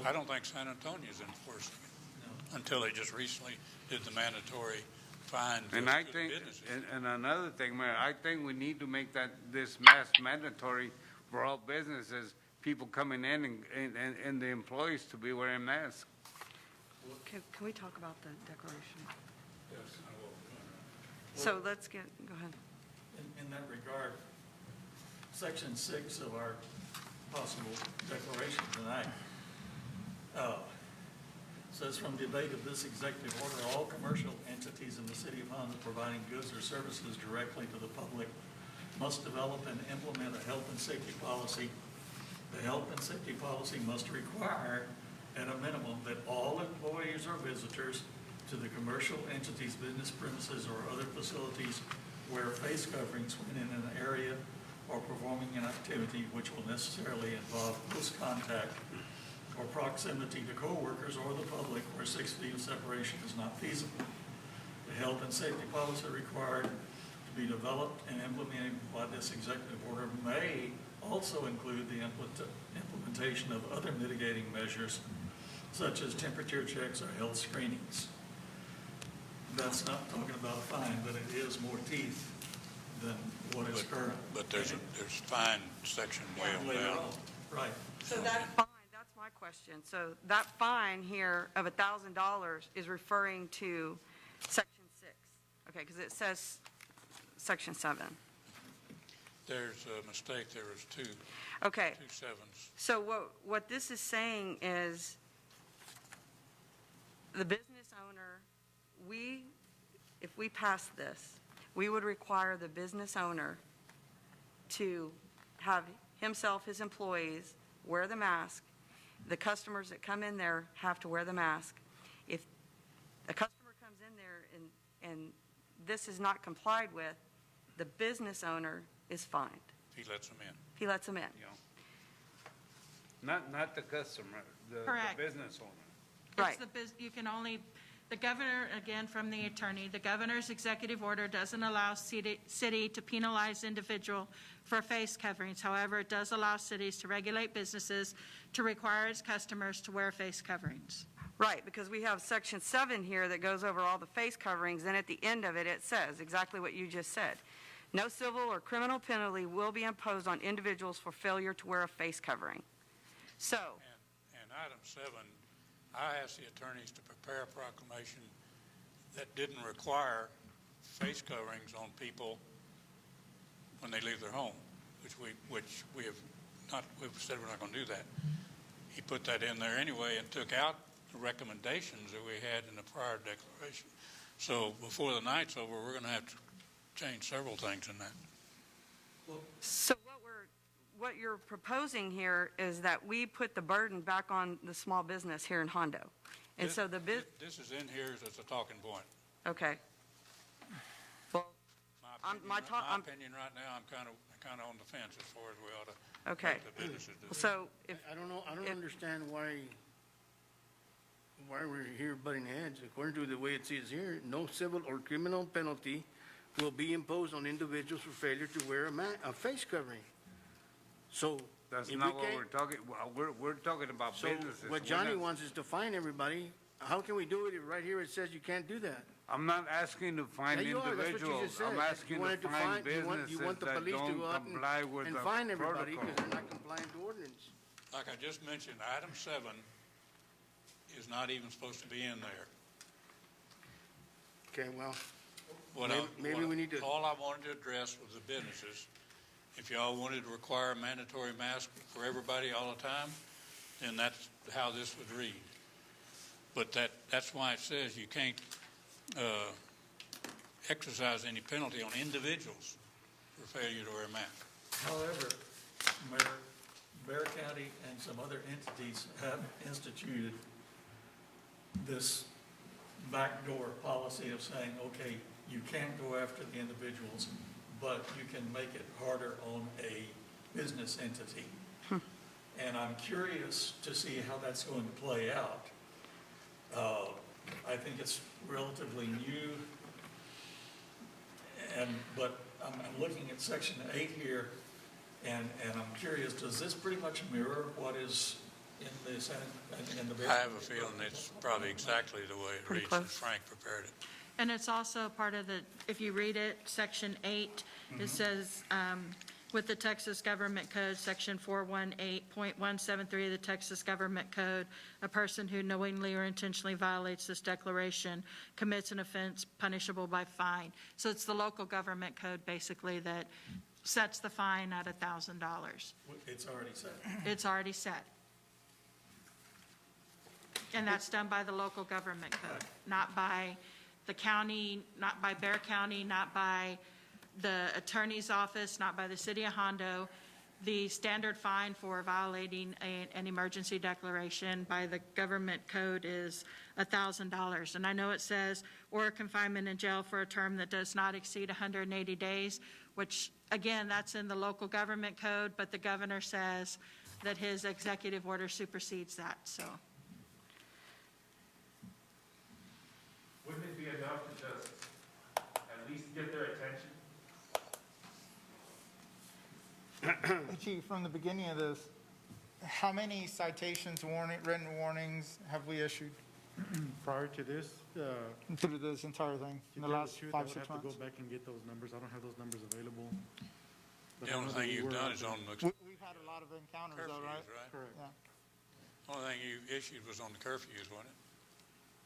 I don't think San Antonio's enforcing it until they just recently did the mandatory fine to and I the think, businesses. and another thing, Mayor, I think we need to make this mandatory for all businesses, people coming in and the employees to be wearing masks. Can we talk about the declaration? Yes, I will. So let's go ahead. In that regard, section 6 of our possible declaration tonight says, from debate of this executive order, all commercial entities in the city of Honda providing goods or services directly to the public must develop and implement a health and safety policy. The health and safety policy must require, at a minimum, that all employees or visitors to the commercial entity's business premises or other facilities wear face coverings when in an area or performing an activity which will necessarily involve close contact or proximity to coworkers or the public where 6 feet of separation is not feasible. The health and safety policy required to be developed and implemented by this executive order may also include the implementation of other mitigating measures such as temperature checks or health screenings. That's not talking about a fine, but it is more teeth than what is current. But there's fine section way on Later down. on, right. So that fine, that's my question. So that fine here of $1,000 is referring to section 6. Okay, because it says section 7. There's a mistake, there was two Okay, sevens. so what this is saying is the business owner, if we pass this, we would require the business owner to have himself, his employees, wear the mask. The customers that come in there have to wear the mask. If a customer comes in there and this is not complied with, the business owner is fined. He lets them in. He lets them in. You know, not the customer, the Correct. business owner. Right. You can only, the governor, again, from the attorney, the governor's executive order doesn't allow city to penalize individual for face coverings. However, it does allow cities to regulate businesses to require its customers to wear face coverings. Right, because we have section 7 here that goes over all the face coverings, and at the end of it, it says exactly what you just said. No civil or criminal penalty will be imposed on individuals for failure to wear a face covering. So, And item 7, I asked the attorneys to prepare a proclamation that didn't require face coverings on people when they leave their home, which we have not, we've said we're not going to do that. He put that in there anyway and took out the recommendations that we had in the prior declaration. So before the night's over, we're going to have to change several things in that. so what you're proposing here is that we put the burden back on the small business here in Hondo. And so This is in here as a talking point. okay. Well, My opinion right now, I'm kind of on the fence as far as we ought to okay. let the businesses do. So if, I don't know, I don't if- understand why we're here butting heads. According to the way it says here, no civil or criminal penalty will be imposed on individuals for failure to wear a face covering. So. That's if not we what can't- we're talking, we're talking about So businesses. what We're Johnny not- wants is to fine everybody. How can we do it if right here it says you can't do that? I'm not asking to find Yeah, you are. That's what you individuals. just said. I'm You asking to wanted to find you want businesses the that police to don't go out comply with and the fine everybody protocol. because they're not complying to ordinance. Like I just mentioned, item 7 is not even supposed to be in there. Okay, well, What Maybe we need to- All I wanted to address was the businesses. If y'all wanted to require a mandatory mask for everybody all the time, then that's how this would read. But that's why it says you can't exercise any penalty on individuals for failure to wear a mask. However, Bear County and some other entities have instituted this backdoor policy of saying, okay, you can't go after the individuals, but you can make it harder on a business entity. And I'm curious to see how that's going to play out. I think it's relatively new, but I'm looking at section 8 here, and I'm curious, does this pretty much mirror what is in the Senate, in the bill? I have a feeling it's probably exactly the way it Pretty reads as close. Frank prepared it. And it's also part of the, if you read it, Section 8, it says, with the Texas Government Code, Section 418.173 of the Texas Government Code, a person who knowingly or intentionally violates this declaration commits an offense punishable by fine. So it's the local government code, basically, that sets the fine at $1,000. It's already said. It's already set. And that's done by the local government code, not by the county, not by Bear County, not by the attorney's office, not by the city of Hondo. The standard fine for violating an emergency declaration by the government code is $1,000. And I know it says, or confinement in jail for a term that does not exceed 180 days, which, again, that's in the local government code, but the governor says that his executive order supersedes that, so. Wouldn't it be enough to just at least get their attention? Chief, from the beginning of this, how many citations, written warnings have we issued Prior to this, through this entire thing in the last 5, 6 I would have to months? go back and get those numbers. I don't have those numbers available. But The I only know that thing we you've were done out is there. on the We've had a lot of encounters though, curfews, right? right? Correct. Yeah. Only thing you issued was on the curfews, wasn't it?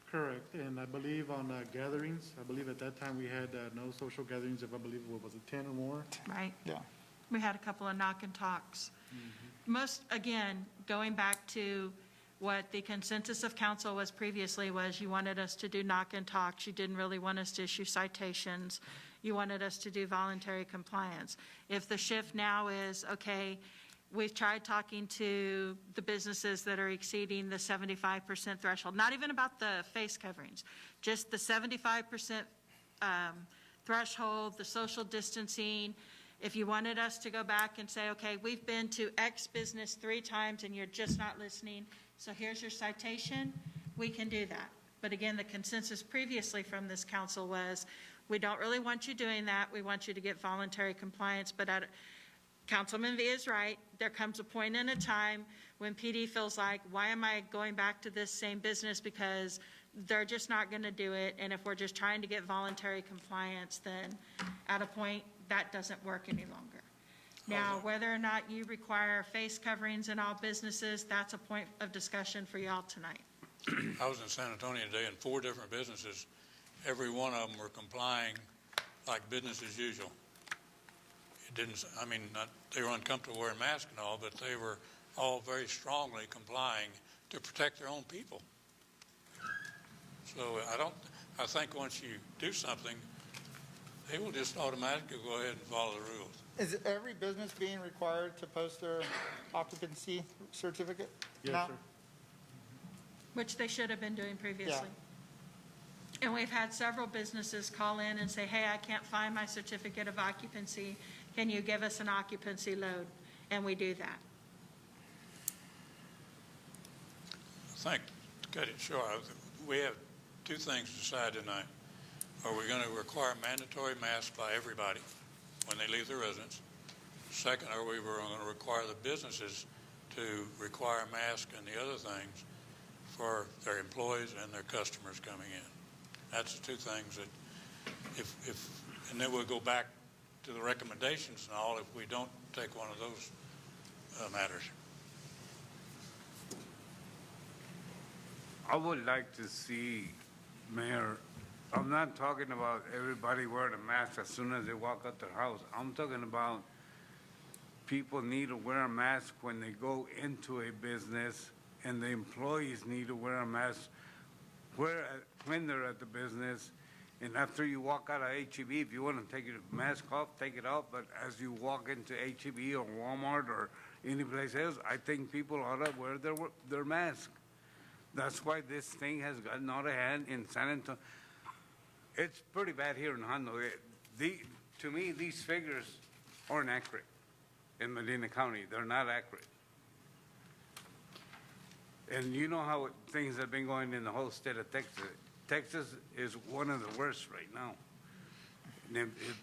Correct, and I believe on gatherings, I believe at that time we had no social gatherings, if I believe, what was it, 10 or more? Right? Yeah. We had a couple of knock and talks. Most, again, going back to what the consensus of council was previously, was you wanted us to do knock and talks. You didn't really want us to issue citations. You wanted us to do voluntary compliance. If the shift now is, okay, we've tried talking to the businesses that are exceeding the 75% threshold, not even about the face coverings, just the 75% threshold, the social distancing. If you wanted us to go back and say, okay, we've been to X business 3 times and you're just not listening, so here's your citation, we can do that. But again, the consensus previously from this council was, we don't really want you doing that. We want you to get voluntary compliance. But Councilman V is right. There comes a point in a time when PD feels like, why am I going back to this same business? Because they're just not going to do it. And if we're just trying to get voluntary compliance, then at a point, that doesn't work any longer. Now, whether or not you require face coverings in all businesses, that's a point of discussion for y'all tonight. I was in San Antonio today, and 4 different businesses, every one of them were complying like business as usual. It didn't, I mean, they were uncomfortable wearing masks and all, but they were all very strongly complying to protect their own people. So I think once you do something, they will just automatically go ahead and follow the rules. Is every business being required to post their occupancy certificate? Yes, now? sir. Which they should have been doing previously. And we've had several businesses call in and say, hey, I can't find my certificate of occupancy. Can you give us an occupancy load? And we do that. I think, to cut it short, we have 2 things to decide tonight. Are we going to require mandatory masks by everybody when they leave their residence? Second, are we going to require the businesses to require masks and the other things for their employees and their customers coming in? That's the 2 things that, and then we'll go back to the recommendations and all if we don't take one of those matters. I would like to see, Mayor, I'm not talking about everybody wearing a mask as soon as they walk out their house. I'm talking about people need to wear a mask when they go into a business, and the employees need to wear a mask when they're at the business. And after you walk out of HEB, if you want to take your mask off, take it off. But as you walk into HEB or Walmart or any place else, I think people ought to wear their mask. That's why this thing has gotten out of hand in San Antonio. It's pretty bad here in Hondo. To me, these figures aren't accurate in Medina County. They're not accurate. And you know how things have been going in the whole state of Texas. Texas is one of the worst right now.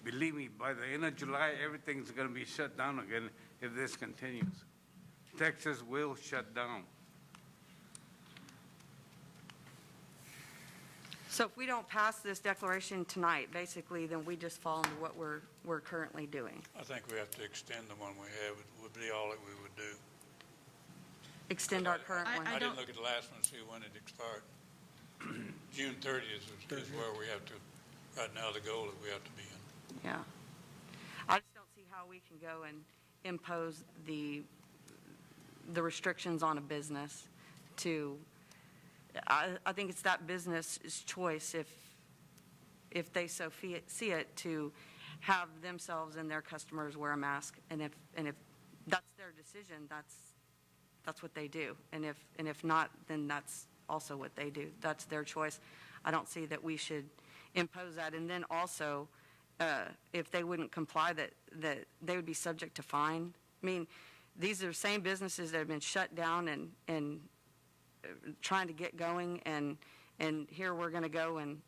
Believe me, by the end of July, everything's gonna be shut down again if this continues. Texas will shut down. So if we don't pass this declaration tonight, basically, then we just fall into what we're currently doing. I think we have to extend the one we have, would be all that we would do. Extend our current one. I don't- didn't look at the last one to see when it expired. June 30th is where we have to, right now, the goal that we have to be in. Yeah. I just don't see how we can go and impose the restrictions on a business to, I think it's that business's choice if they so see it to have themselves and their customers wear a mask. And if that's their decision, that's what they do. And if not, then that's also what they do. That's their choice. I don't see that we should impose that. And then also, if they wouldn't comply, that they would be subject to fine. I mean, these are the same businesses that have been shut down and trying to get going, and here we're going to go and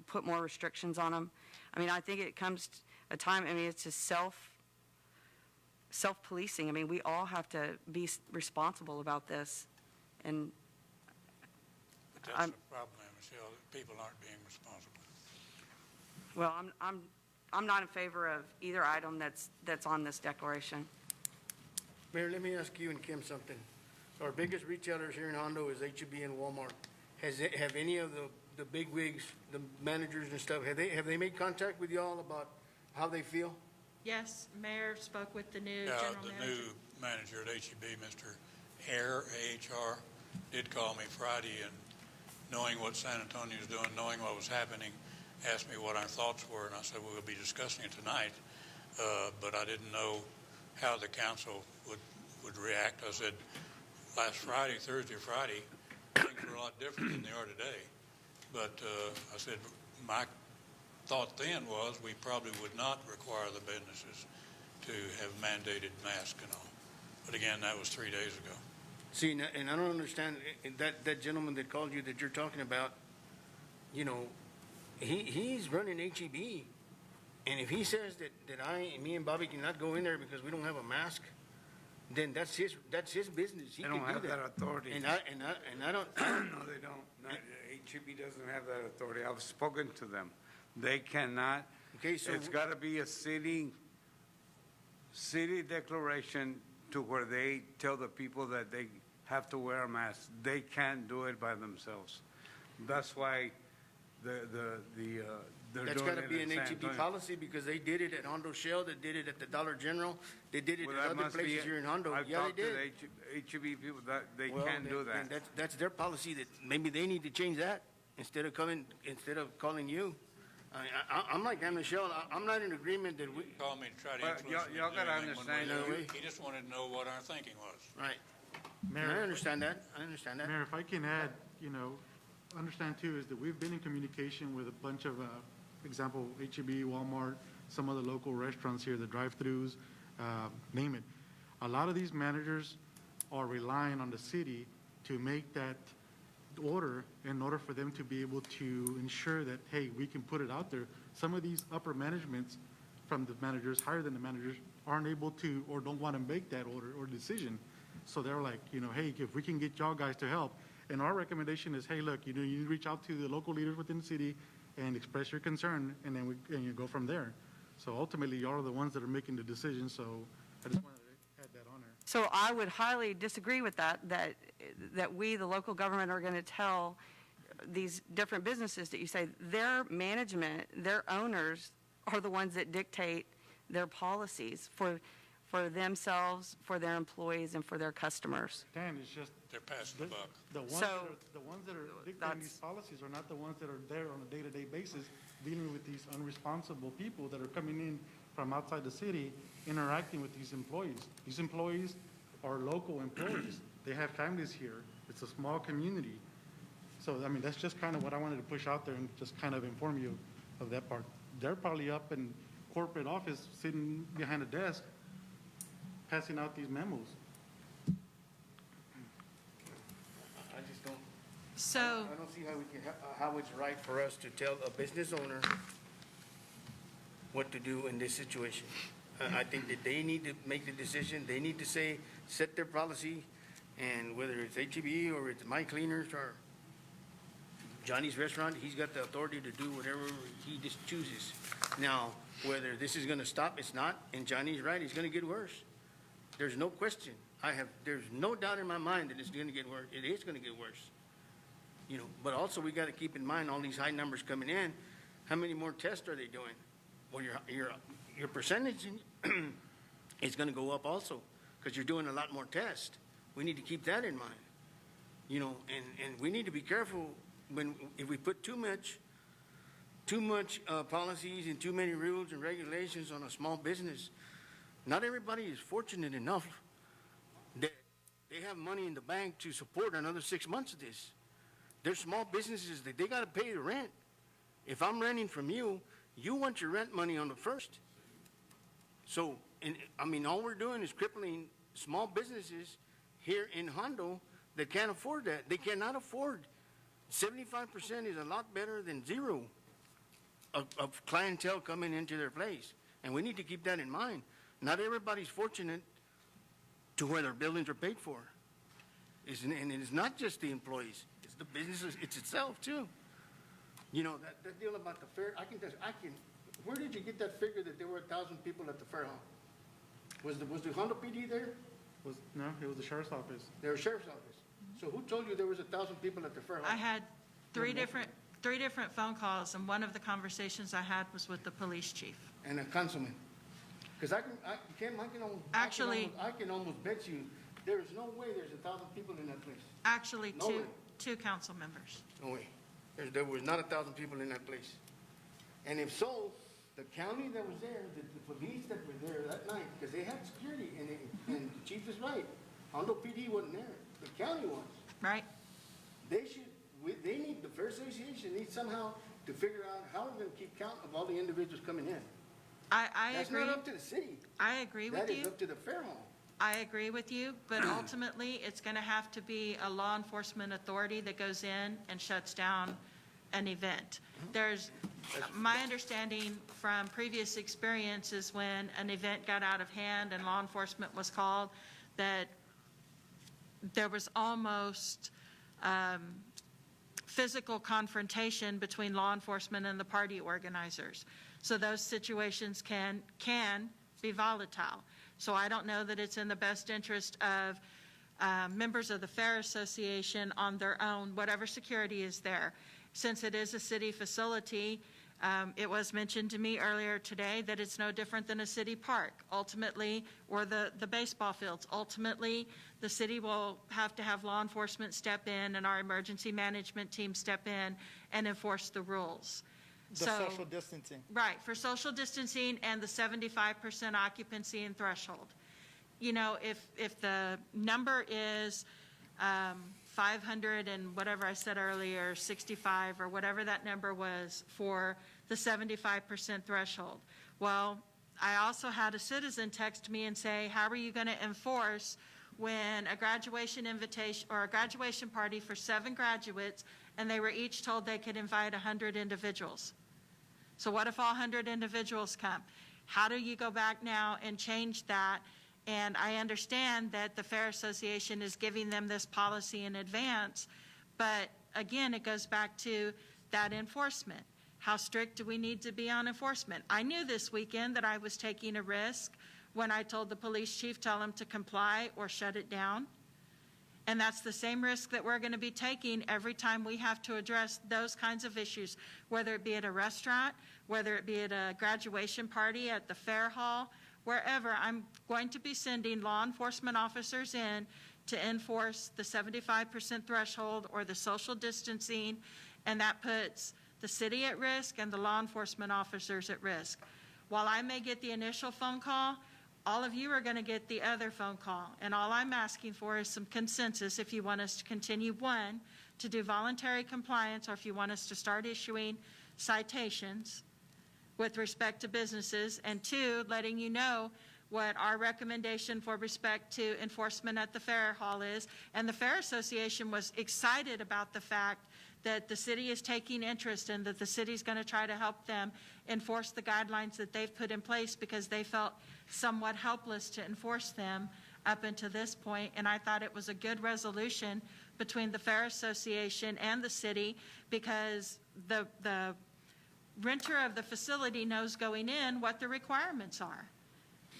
put more restrictions on them. I mean, I think it comes to a time, I mean, it's just self-policing. I mean, we all have to be responsible about this. And But that's the problem, Michelle, that people aren't being responsible. well, I'm not in favor of either item that's on this declaration. Mayor, let me ask you and Kim something. Our biggest retailers here in Hondo is H-E-B and Walmart. Have any of the big wigs, the managers and stuff, have they made contact with y'all about how they feel? Yes, Mayor spoke with the new Yeah, general the manager. new manager at H-E-B, Mr. Hare, A-H-R, did call me Friday, and knowing what San Antonio was doing, knowing what was happening, asked me what our thoughts were, and I said, we'll be discussing it tonight, but I didn't know how the council would react. I said, last Friday, Thursday or Friday, things were a lot different than they are today. But I said, my thought then was we probably would not require the businesses to have mandated masks and all. But again, that was 3 days ago. See, and I don't understand, that gentleman that called you that you're talking about, you know, he's running H-E-B. And if he says that me and Bobby cannot go in there because we don't have a mask, then that's his business. He They can don't do have that authority. And I don't. No, they don't. H-E-B doesn't have that authority. I've spoken to them. They cannot. Okay, so It's got to be a city declaration to where they tell the people that they have to wear a mask. They can't do it by themselves. That's why they're that's doing got to it be in an San H-E-B Antonio. policy because they did it at Hondo Shell, they did it at the Dollar General, they did it Well, at that other must be places it. here in Hondo. I've Yeah, they talked to did. the H-E-B people that they Well, can't do then that. that's their policy. That maybe they need to change that instead of calling you. I'm like Ann Michelle. I'm not in agreement that we. Called me to try to Well, influence me y'all to do gotta anything one way understand or the that other. He just wanted to know what our thinking was. Right. I Mayor, understand that. I understand that. Mayor, if I can add, understand too, is that we've been in communication with a bunch of, example, H-E-B, Walmart, some other local restaurants here, the drive-throughs, name it. A lot of these managers are relying on the city to make that order in order for them to be able to ensure that, hey, we can put it out there. Some of these upper managements from the managers, higher than the managers, aren't able to or don't want to make that order or decision. So they're like, hey, if we can get y'all guys to help. And our recommendation is, hey, look, you need to reach out to the local leaders within the city and express your concern, and then you go from there. So ultimately, y'all are the ones that are making the decision, so I just wanted to add that on there. So I would highly disagree with that we, the local government, are going to tell these different businesses that you say, their management, their owners are the ones that dictate their policies for themselves, for their employees, and for their customers. Dan, it's just. They're passing the buck. The ones that are dictating these policies are not the ones that are there on a day-to-day basis dealing with these unresponsible people that are coming in from outside the city, interacting with these employees. These employees are local employees. They have families here. It's a small community. So, I mean, that's just kind of what I wanted to push out there and just kind of inform you of that part. They're probably up in corporate office, sitting behind a desk, passing out these memos. I just don't. So, I don't see how how it's right for us to tell a business owner what to do in this situation. I think that they need to make the decision. They need to set their policy, and whether it's H-E-B or it's My Cleaners or Johnny's Restaurant, he's got the authority to do whatever he just chooses. Now, whether this is gonna stop, it's not, and Johnny's right, it's gonna get worse. There's no question. There's no doubt in my mind that it's gonna get worse. It is gonna get worse. You know, but also we gotta keep in mind all these high numbers coming in. How many more tests are they doing? Well, your percentage is gonna go up also, because you're doing a lot more tests. We need to keep that in mind. You know, and we need to be careful if we put too much policies and too many rules and regulations on a small business. Not everybody is fortunate enough that they have money in the bank to support another 6 months of this. There's small businesses that they got to pay the rent. If I'm renting from you, you want your rent money on the first. So, all we're doing is crippling small businesses here in Hondo that can't afford that. They cannot afford. 75% is a lot better than zero of clientele coming into their place. And we need to keep that in mind. Not everybody's fortunate to where their buildings are paid for. And it's not just the employees. It's the businesses, it's itself too. You know, that deal about the fair, where did you get that figure that there were 1,000 people at the fair hall? Was the Hondo PD there? No, it was the sheriff's office. There was sheriff's office. So who told you there was 1,000 people at the fair hall? I had three different phone calls, and one of the conversations I had was with the police chief. And a councilman. Because I can almost bet you there is no way there's 1,000 people in that place. Actually, No way. two council members. No way. There was not 1,000 people in that place. And if so, the county that was there, the police that were there that night, because they had security, and the chief is right. Hondo PD wasn't there. The county was. Right? The Fair Association needs somehow to figure out how we're going to keep count of all the individuals coming in. I That's agree. not up to the city. I agree with That you. is up to the fair hall. I agree with you, but ultimately, it's going to have to be a law enforcement authority that goes in and shuts down an event. My understanding from previous experiences when an event got out of hand and law enforcement was called, that there was almost physical confrontation between law enforcement and the party organizers. So those situations can be volatile. So I don't know that it's in the best interest of members of the Fair Association on their own, whatever security is there. Since it is a city facility, it was mentioned to me earlier today that it's no different than a city park, ultimately, or the baseball fields. Ultimately, the city will have to have law enforcement step in and our emergency management team step in and enforce the rules. The social distancing. Right, for social distancing and the 75% occupancy and threshold. You know, if the number is 500 and whatever I said earlier, 65 or whatever that number was for the 75% threshold. Well, I also had a citizen text me and say, how are you going to enforce when a graduation invitation or a graduation party for 7 graduates and they were each told they could invite 100 individuals? So what if all 100 individuals come? How do you go back now and change that? And I understand that the Fair Association is giving them this policy in advance, but again, it goes back to that enforcement. How strict do we need to be on enforcement? I knew this weekend that I was taking a risk when I told the police chief, tell him to comply or shut it down. And that's the same risk that we're going to be taking every time we have to address those kinds of issues, whether it be at a restaurant, whether it be at a graduation party, at the fair hall, wherever. I'm going to be sending law enforcement officers in to enforce the 75% threshold or the social distancing, and that puts the city at risk and the law enforcement officers at risk. While I may get the initial phone call, all of you are going to get the other phone call, and all I'm asking for is some consensus if you want us to continue, 1, to do voluntary compliance, or if you want us to start issuing citations with respect to businesses, and 2, letting you know what our recommendation for respect to enforcement at the fair hall is. And the Fair Association was excited about the fact that the city is taking interest and that the city's going to try to help them enforce the guidelines that they've put in place because they felt somewhat helpless to enforce them up until this point. And I thought it was a good resolution between the Fair Association and the city because the renter of the facility knows going in what the requirements are.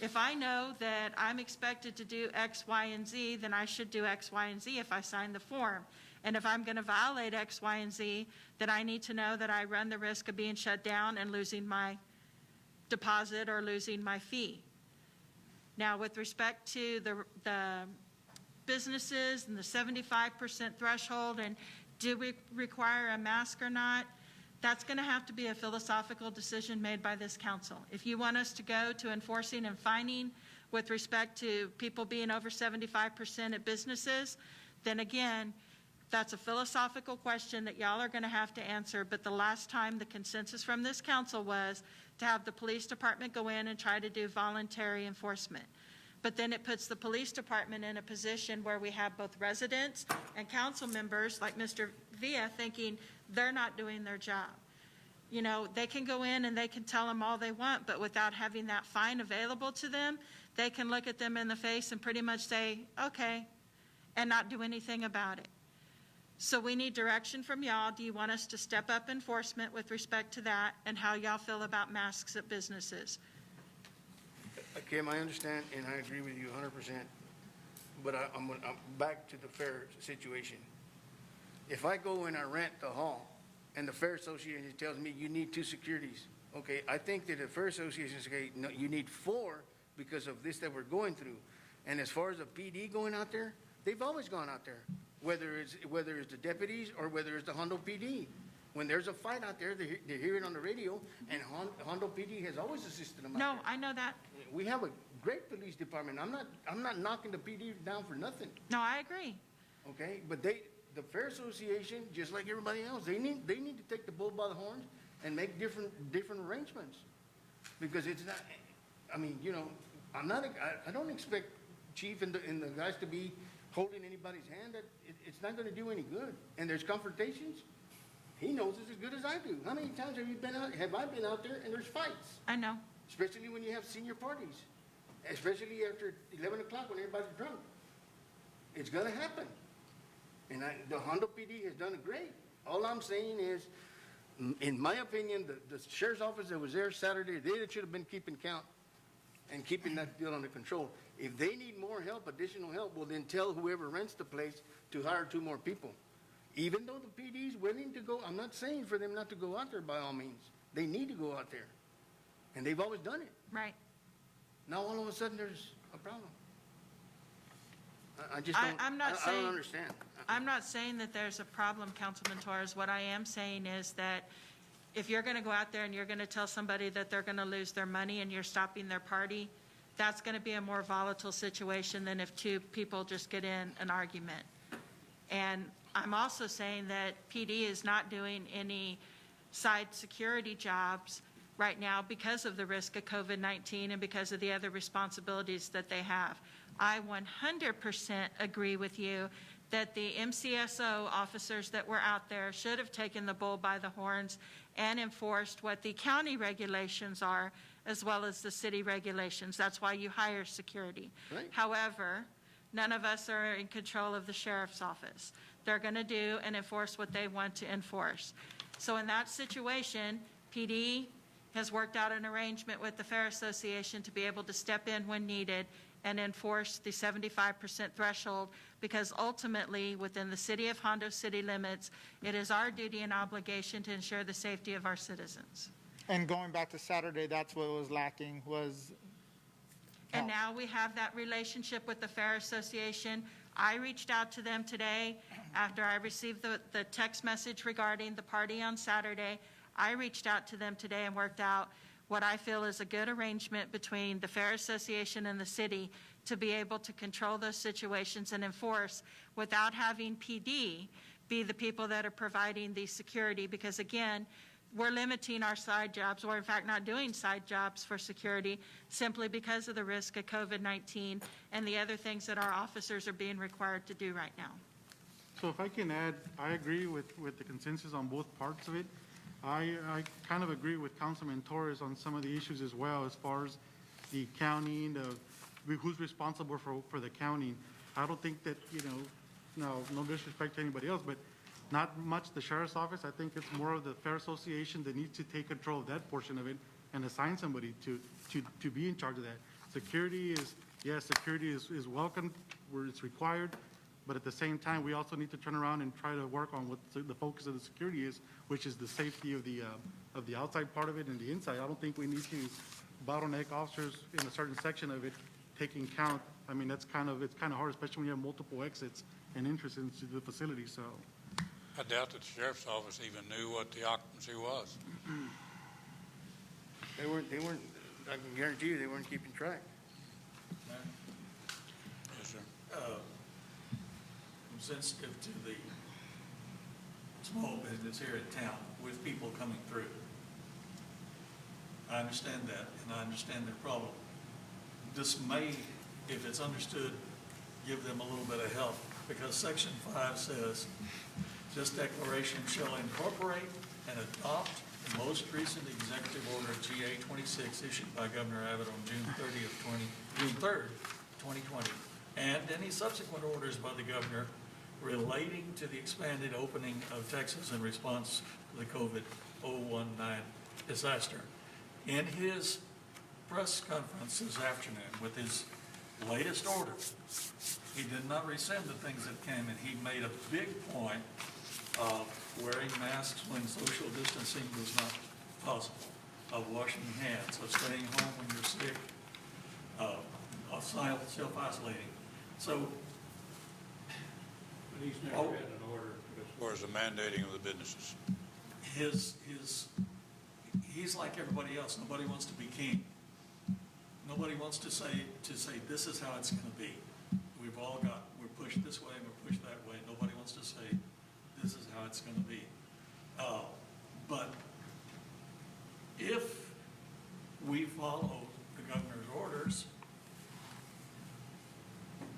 If I know that I'm expected to do X, Y, and Z, then I should do X, Y, and Z if I sign the form. And if I'm going to violate X, Y, and Z, then I need to know that I run the risk of being shut down and losing my deposit or losing my fee. Now, with respect to the businesses and the 75% threshold and do we require a mask or not, that's going to have to be a philosophical decision made by this council. If you want us to go to enforcing and fining with respect to people being over 75% at businesses, then again, that's a philosophical question that y'all are going to have to answer. But the last time the consensus from this council was to have the police department go in and try to do voluntary enforcement. But then it puts the police department in a position where we have both residents and council members like Mr. Villa thinking they're not doing their job. You know, they can go in and they can tell them all they want, but without having that fine available to them, they can look at them in the face and pretty much say, okay, and not do anything about it. So we need direction from y'all. Do you want us to step up enforcement with respect to that and how y'all feel about masks at businesses? Kim, I understand and I agree with you 100%, but I'm back to the fair situation. If I go and I rent the hall and the Fair Association tells me you need 2 securities, okay, I think that the Fair Association says, okay, no, you need 4 because of this that we're going through. And as far as the PD going out there, they've always gone out there, whether it's the deputies or whether it's the Hondo PD. When there's a fight out there, they hear it on the radio, and Hondo PD has always assisted them out No, there. I know that. We have a great police department. I'm not knocking the PD down for nothing, No, I agree. okay? But the Fair Association, just like everybody else, they need to take the bull by the horns and make different arrangements, because it's not. I mean, you know, I don't expect Chief and the guys to be holding anybody's hand. That it's not going to do any good. And there's confrontations. He knows this as good as I do. How many times have I been out there and there's fights? I know. Especially when you have senior parties, especially after 11 o'clock when everybody's drunk. It's going to happen. And the Hondo PD has done it great. All I'm saying is, in my opinion, the sheriff's office that was there Saturday, they should have been keeping count and keeping that deal under control. If they need more help, additional help, well, then tell whoever rents the place to hire 2 more people. Even though the PD is willing to go, I'm not saying for them not to go out there by all means. They need to go out there. And they've always done it. Right. Now all of a sudden there's a problem. I just don't, I'm not I saying, don't understand. I'm not saying that there's a problem, Councilman Torres. What I am saying is that if you're going to go out there and you're going to tell somebody that they're going to lose their money and you're stopping their party, that's going to be a more volatile situation than if 2 people just get in an argument. And I'm also saying that PD is not doing any side security jobs right now because of the risk of COVID-19 and because of the other responsibilities that they have. I 100% agree with you that the MCSO officers that were out there should have taken the bull by the horns and enforced what the county regulations are as well as the city regulations. That's why you hire security. Right. However, none of us are in control of the sheriff's office. They're going to do and enforce what they want to enforce. So in that situation, PD has worked out an arrangement with the Fair Association to be able to step in when needed and enforce the 75% threshold, because ultimately, within the city of Hondo city limits, it is our duty and obligation to ensure the safety of our citizens. And going back to Saturday, that's what was lacking, was And help. now we have that relationship with the Fair Association. I reached out to them today after I received the text message regarding the party on Saturday. I reached out to them today and worked out what I feel is a good arrangement between the Fair Association and the city to be able to control those situations and enforce without having PD be the people that are providing the security. Because again, we're limiting our side jobs, or in fact not doing side jobs for security, simply because of the risk of COVID-19 and the other things that our officers are being required to do right now. So if I can add, I agree with the consensus on both parts of it. I kind of agree with Councilman Torres on some of the issues as well, as far as the counting, who's responsible for the counting. I don't think that, no disrespect to anybody else, but not much the sheriff's office. I think it's more of the Fair Association that needs to take control of that portion of it and assign somebody to be in charge of that. Security is welcome where it's required, but at the same time, we also need to turn around and try to work on what the focus of the security is, which is the safety of the outside part of it and the inside. I don't think we need to bottleneck officers in a certain section of it taking count. I mean, it's kind of hard, especially when you have multiple exits and entrances into the facility, so. I doubt that the sheriff's office even knew what the occupancy was. They weren't, I can guarantee you, they weren't keeping track. Yes, sir. I'm sensitive to the small business here in town with people coming through. I understand that, and I understand their problem. This may, if it's understood, give them a little bit of help, because Section 5 says, this declaration shall incorporate and adopt the most recent executive order, GA 26, issued by Governor Abbott on June 3rd, 2020, and any subsequent orders by the governor relating to the expanded opening of Texas in response to the COVID-019 disaster. In his press conference this afternoon with his latest order, he did not rescind the things that came, and he made a big point of wearing masks when social distancing was not possible, of washing hands, of staying home when you're sick, of self-isolating. So, But he's never had an order as far as the mandating of the businesses. he's like everybody else. Nobody wants to be king. Nobody wants to say this is how it's going to be. We're pushed this way, we're pushed that way. Nobody wants to say this is how it's going to be. But if we follow the governor's orders,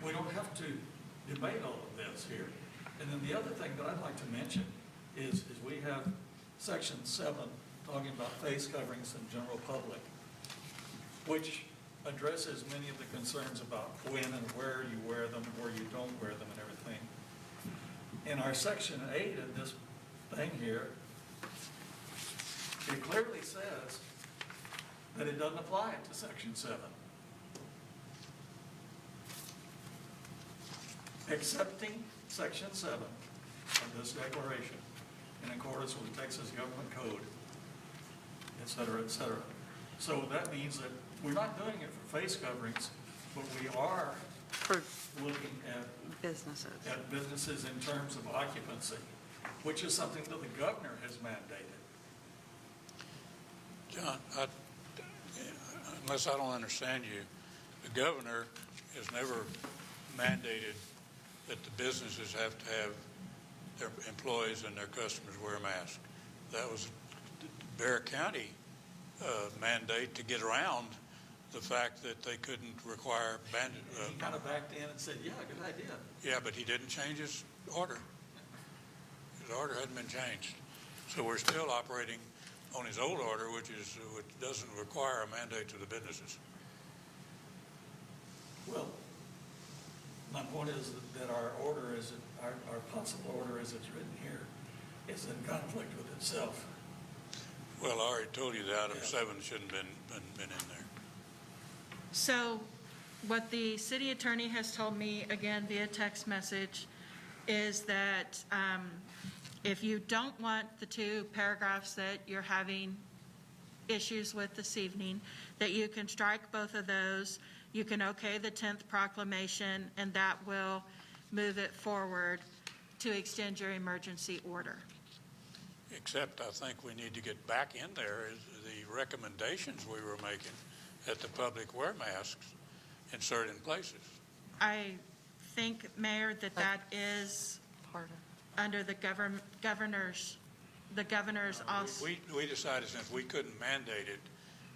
we don't have to debate all of this here. And then the other thing that I'd like to mention is we have Section 7 talking about face coverings in general public, which addresses many of the concerns about when and where you wear them, where you don't wear them, and everything. In our Section 8 of this thing here, it clearly says that it doesn't apply to Section 7. Accepting Section 7 of this declaration in accordance with the Texas Government Code, et cetera, et cetera. So that means that we're not doing it for face coverings, but we are For looking at businesses. in terms of occupancy, which is something that the governor has mandated. John, unless I don't understand you, the governor has never mandated that the businesses have to have their employees and their customers wear a mask. That was the Bexar County mandate to get around the fact that they couldn't require bandit. He kind of backed in and said, yeah, good idea. Yeah, but he didn't change his order. His order hadn't been changed. So we're still operating on his old order, which doesn't require a mandate to the businesses. Well, my point is that our order is, our possible order as it's written here is in conflict with itself. Well, I already told you that item 7 shouldn't have been in there. So what the city attorney has told me, again via text message, is that if you don't want the 2 paragraphs that you're having issues with this evening, that you can strike both of those. You can okay the 10th proclamation, and that will move it forward to extend your emergency order. Except I think we need to get back in there is the recommendations we were making that the public wear masks in certain places. I think, Mayor, that is Part of. under the governor's also. We decided since we couldn't mandate it,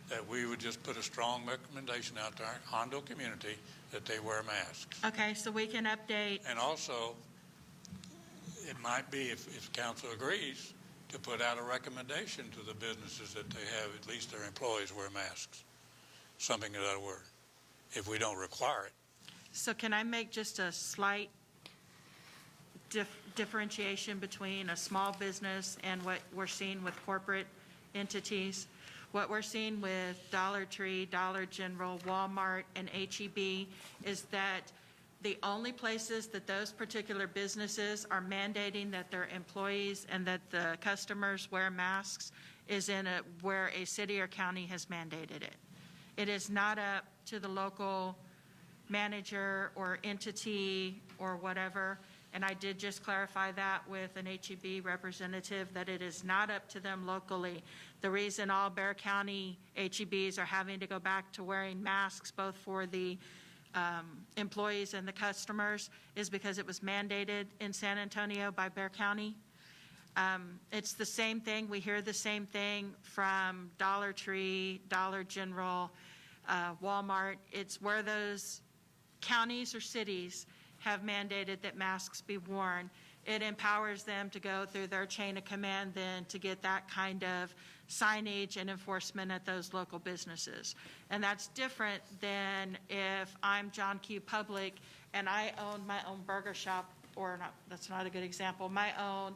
that we would just put a strong recommendation out to our Hondo community that they wear masks. Okay, so we can update. And also, might be, if council agrees, to put out a recommendation to the businesses that they have at least their employees wear masks. Something of that word, if we don't require it. So can I make just a slight differentiation between a small business and what we're seeing with corporate entities? What we're seeing with Dollar Tree, Dollar General, Walmart, and H-E-B is that the only places that those particular businesses are mandating that their employees and that the customers wear masks is where a city or county has mandated it. It is not up to the local manager or entity or whatever. And I did just clarify that with an H-E-B representative, that it is not up to them locally. The reason all Bexar County H-E-Bs are having to go back to wearing masks, both for the employees and the customers, is because it was mandated in San Antonio by Bexar County. It's the same thing. We hear the same thing from Dollar Tree, Dollar General, Walmart. It's where those counties or cities have mandated that masks be worn. It empowers them to go through their chain of command then to get that kind of signage and enforcement at those local businesses. And that's different than if I'm John Q. Public and I own my own burger shop, or not, that's not a good example, my own,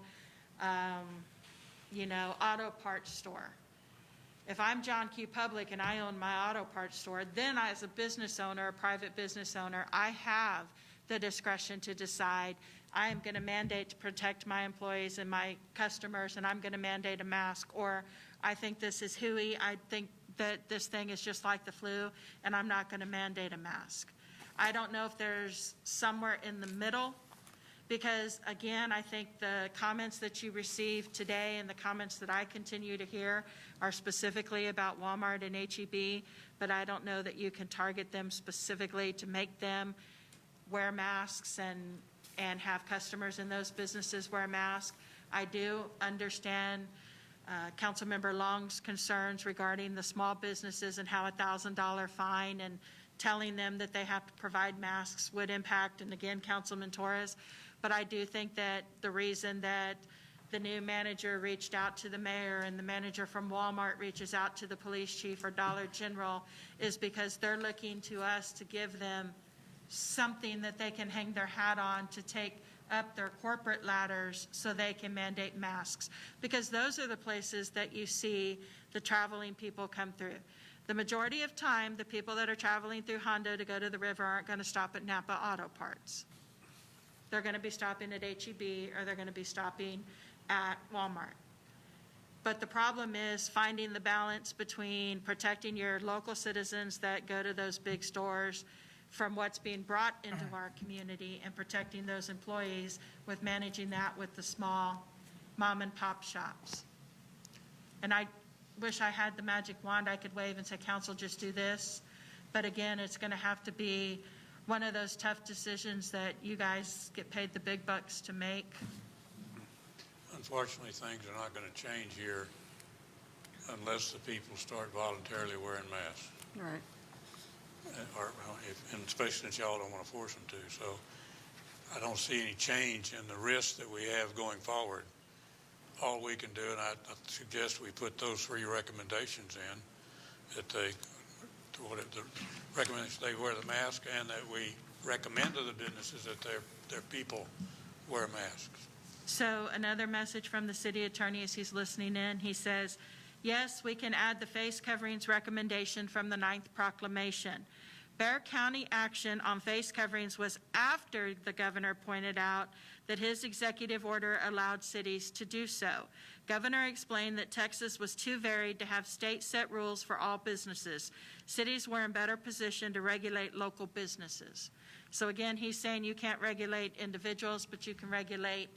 auto parts store. If I'm John Q. Public and I own my auto parts store, then as a business owner, a private business owner, I have the discretion to decide I am going to mandate to protect my employees and my customers, and I'm going to mandate a mask, or I think this is hooey, I think that this thing is just like the flu, and I'm not going to mandate a mask. I don't know if there's somewhere in the middle, because again, I think the comments that you received today and the comments that I continue to hear are specifically about Walmart and H-E-B, but I don't know that you can target them specifically to make them wear masks and have customers in those businesses wear masks. I do understand Councilmember Long's concerns regarding the small businesses and how a $1,000 fine and telling them that they have to provide masks would impact, and again, Councilman Torres. But I do think that the reason that the new manager reached out to the mayor and the manager from Walmart reaches out to the police chief or Dollar General is because they're looking to us to give them something that they can hang their hat on to take up their corporate ladders so they can mandate masks. Because those are the places that you see the traveling people come through. The majority of time, the people that are traveling through Hondo to go to the river aren't going to stop at Napa Auto Parts. They're going to be stopping at H-E-B or they're going to be stopping at Walmart. But the problem is finding the balance between protecting your local citizens that go to those big stores from what's being brought into our community and protecting those employees with managing that with the small mom and pop shops. And I wish I had the magic wand I could wave and say, council, just do this. But again, it's going to have to be one of those tough decisions that you guys get paid the big bucks to make. Unfortunately, things are not going to change here unless the people start voluntarily wearing masks. Right. And especially since y'all don't want to force them to. So I don't see any change in the risk that we have going forward. All we can do, and I suggest we put those 3 recommendations in, that the recommendations they wear the mask, and that we recommend to the businesses that their people wear masks. So another message from the city attorney as he's listening in, he says, yes, we can add the face coverings recommendation from the 9th proclamation. Bexar County action on face coverings was after the governor pointed out that his executive order allowed cities to do so. Governor explained that Texas was too varied to have state-set rules for all businesses. Cities were in better position to regulate local businesses. So again, he's saying you can't regulate individuals, but you can regulate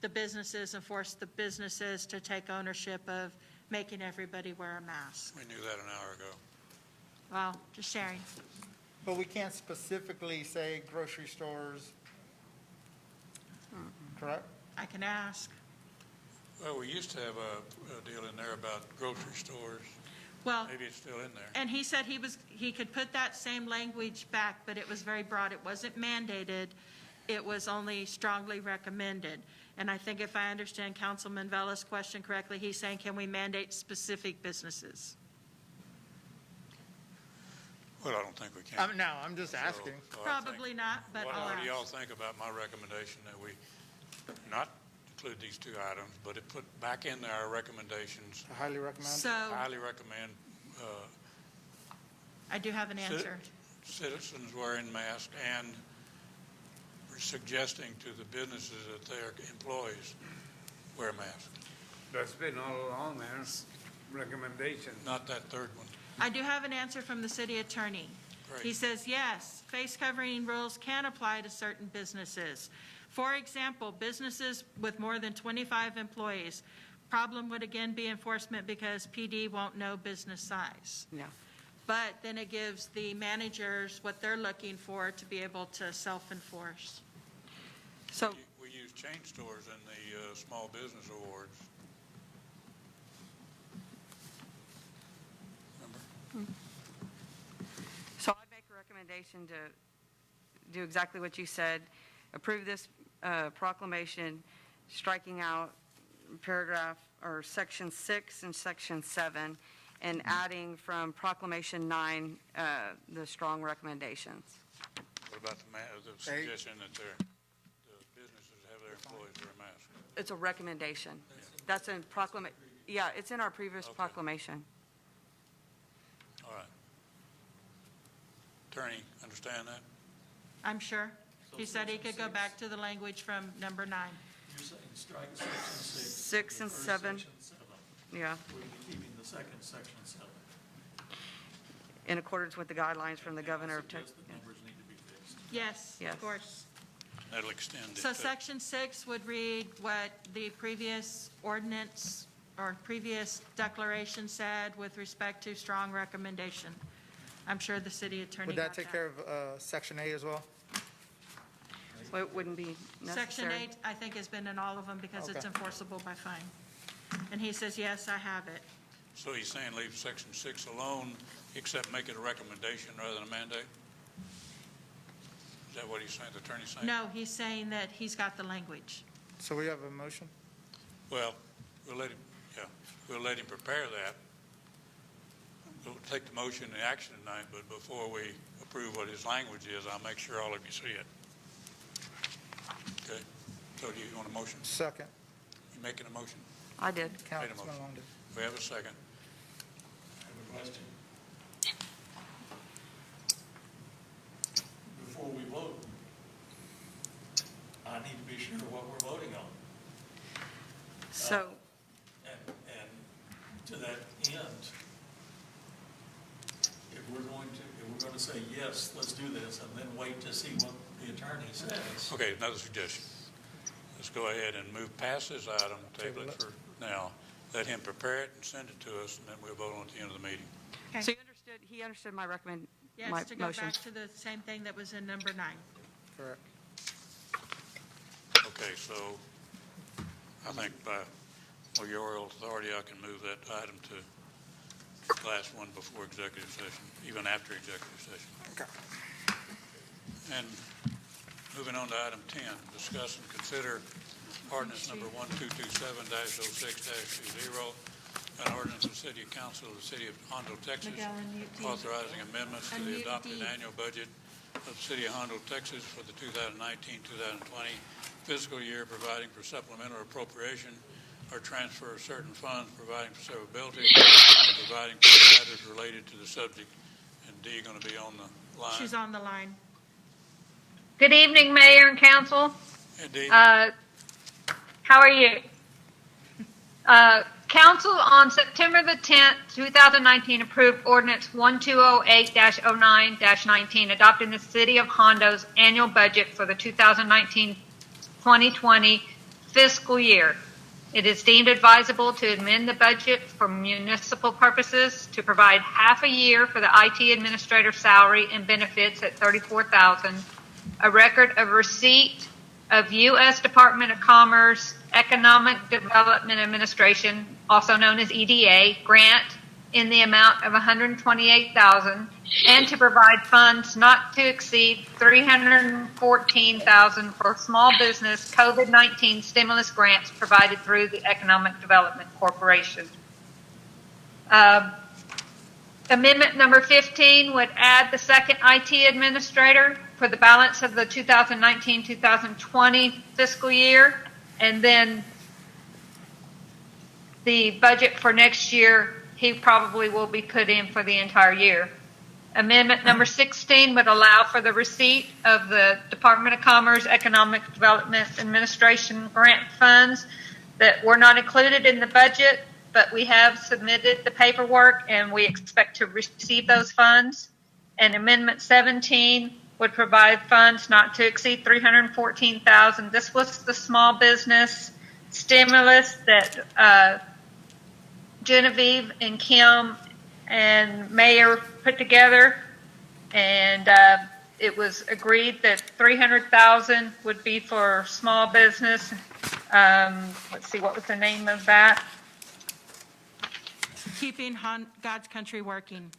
the businesses and force the businesses to take ownership of making everybody wear a mask. We knew that an hour ago. Well, just sharing. But we can't specifically say grocery stores, correct? I can ask. Well, we used to have a deal in there about grocery stores. Well, Maybe it's still in there. and he said he could put that same language back, but it was very broad. It wasn't mandated. it was only strongly recommended. And I think if I understand Councilman Vela's question correctly, he's saying, can we mandate specific businesses? Well, I don't think we can. No, I'm just asking. So I think- Probably not, but I'll What do y'all ask. think about my recommendation that we not include these two items, but it put back in there our recommendations, I highly recommend. So highly recommend I do have an answer. citizens wearing masks and suggesting to the businesses that their employees wear masks. That's been all along there, recommendation. Not that third one. I do have an answer from the city attorney. Great. He says, yes, face covering rules can apply to certain businesses. For example, businesses with more than 25 employees. Problem would again be enforcement because PD won't know business size. No. But then it gives the managers what they're looking for to be able to self-enforce. So, We use chain stores in the small business awards. Remember? so I'd make a recommendation to do exactly what you said. Approve this proclamation, striking out paragraph or section 6 and section 7, and adding from proclamation 9 the strong recommendations. What about the suggestion that the businesses have their employees wear masks? It's a recommendation. That's in yeah, it's in our previous Okay. proclamation. All right. Attorney, understand that? I'm sure. He said he could go back to the language from number 9. You're saying strike section 6. 6 and or 7. Section 7. Yeah, We'll be keeping the second section 7. in accordance with the guidelines from the governor of Texas. Suggest the numbers need to be fixed. Yes, Yes. of course. That'll extend it. So to- section 6 would read what the previous ordinance or previous declaration said with respect to strong recommendation. I'm sure the city attorney Would got that take care of section A as well? Well, it wouldn't be Section necessary. 8, I think, has been in all of them because it's Okay. enforceable by fine. And he says, yes, I have it. So he's saying leave section 6 alone, except make it a recommendation rather than a mandate? Is that what he's saying, the attorney's saying? No, he's saying that he's got the language. So we have a motion? Well, we'll let him prepare that. We'll take the motion and action tonight, but before we approve what his language is, I'll make sure all of you see it. Okay? So do you want a motion? Second. You making a motion? I did. Councilman motion. Londa. We have a second. I have a question. Before we vote, I need to be sure what we're voting on. So, And to that end, if we're going to say, yes, let's do this, and then wait to see what the attorney says. Okay, another suggestion. Let's go ahead and move past this item, table it for now. Let him prepare it and send it to us, and then we'll vote on it at the end of the meeting. Okay. so he understood my my Yes, to go motion. back to the same thing that was in number 9. Correct. Okay, so I think by mayoral authority, I can move that item to last one before executive session, even after executive session. Okay. And moving on to item 10, discuss and consider ordinance number 1227-06-20, an ordinance of the City Council of the City of Hondo, Texas, Miguel, unmute D. authorizing amendments to the Unmute adopted D. annual budget of the City of Hondo, Texas for the 2019-2020 fiscal year, providing for supplemental appropriation or transfer of certain funds, providing for severability, and providing for matters related to the subject. And Dee going to be on the line. She's on the line. Good evening, Mayor and Council. Hey, Dee. How are you? Council on September the 10th, 2019 approved ordinance 1208-09-19, adopting the City of Hondo's annual budget for the 2019-2020 fiscal year. It is deemed advisable to amend the budget for municipal purposes to provide half a year for the IT administrator salary and benefits at $34,000, a record of receipt of U.S. Department of Commerce Economic Development Administration, also known as EDA, grant in the amount of $128,000 and to provide funds not to exceed $314,000 for small business COVID-19 stimulus grants provided through the Economic Development Corporation. Amendment number 15 would add the second IT administrator for the balance of the 2019-2020 fiscal year, and then the budget for next year, he probably will be put in for the entire year. Amendment number 16 would allow for the receipt of the Department of Commerce Economic Development Administration grant funds that were not included in the budget, but we have submitted the paperwork and we expect to receive those funds. And Amendment 17 would provide funds not to exceed $314,000. This was the small business stimulus that Genevieve and Kim and Mayor put together, and it was agreed that $300,000 would be for small business. Let's see, what was the name of that? Keeping God's Country Working.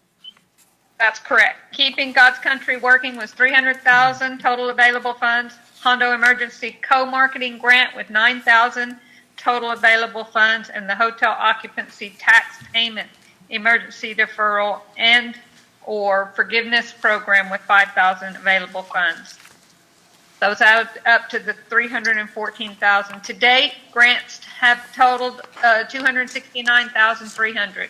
That's correct. Keeping God's Country Working was $300,000 total available funds. Hondo Emergency Co-Marketing Grant with $9,000 total available funds, and the Hotel Occupancy Tax Payment Emergency Deferral and or Forgiveness Program with $5,000 available funds. Those add up to the $314,000. To date, grants have totaled $269,300.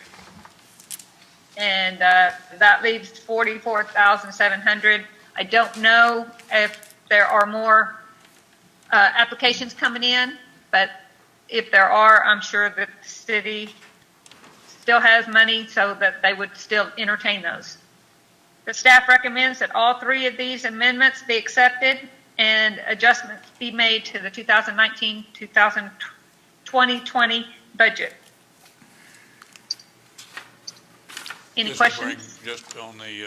And that leaves $44,700. I don't know if there are more applications coming in, but if there are, I'm sure that the city still has money so that they would still entertain those. The staff recommends that all three of these amendments be accepted and adjustments be made to the 2019-2020 budget. Any questions? Just on the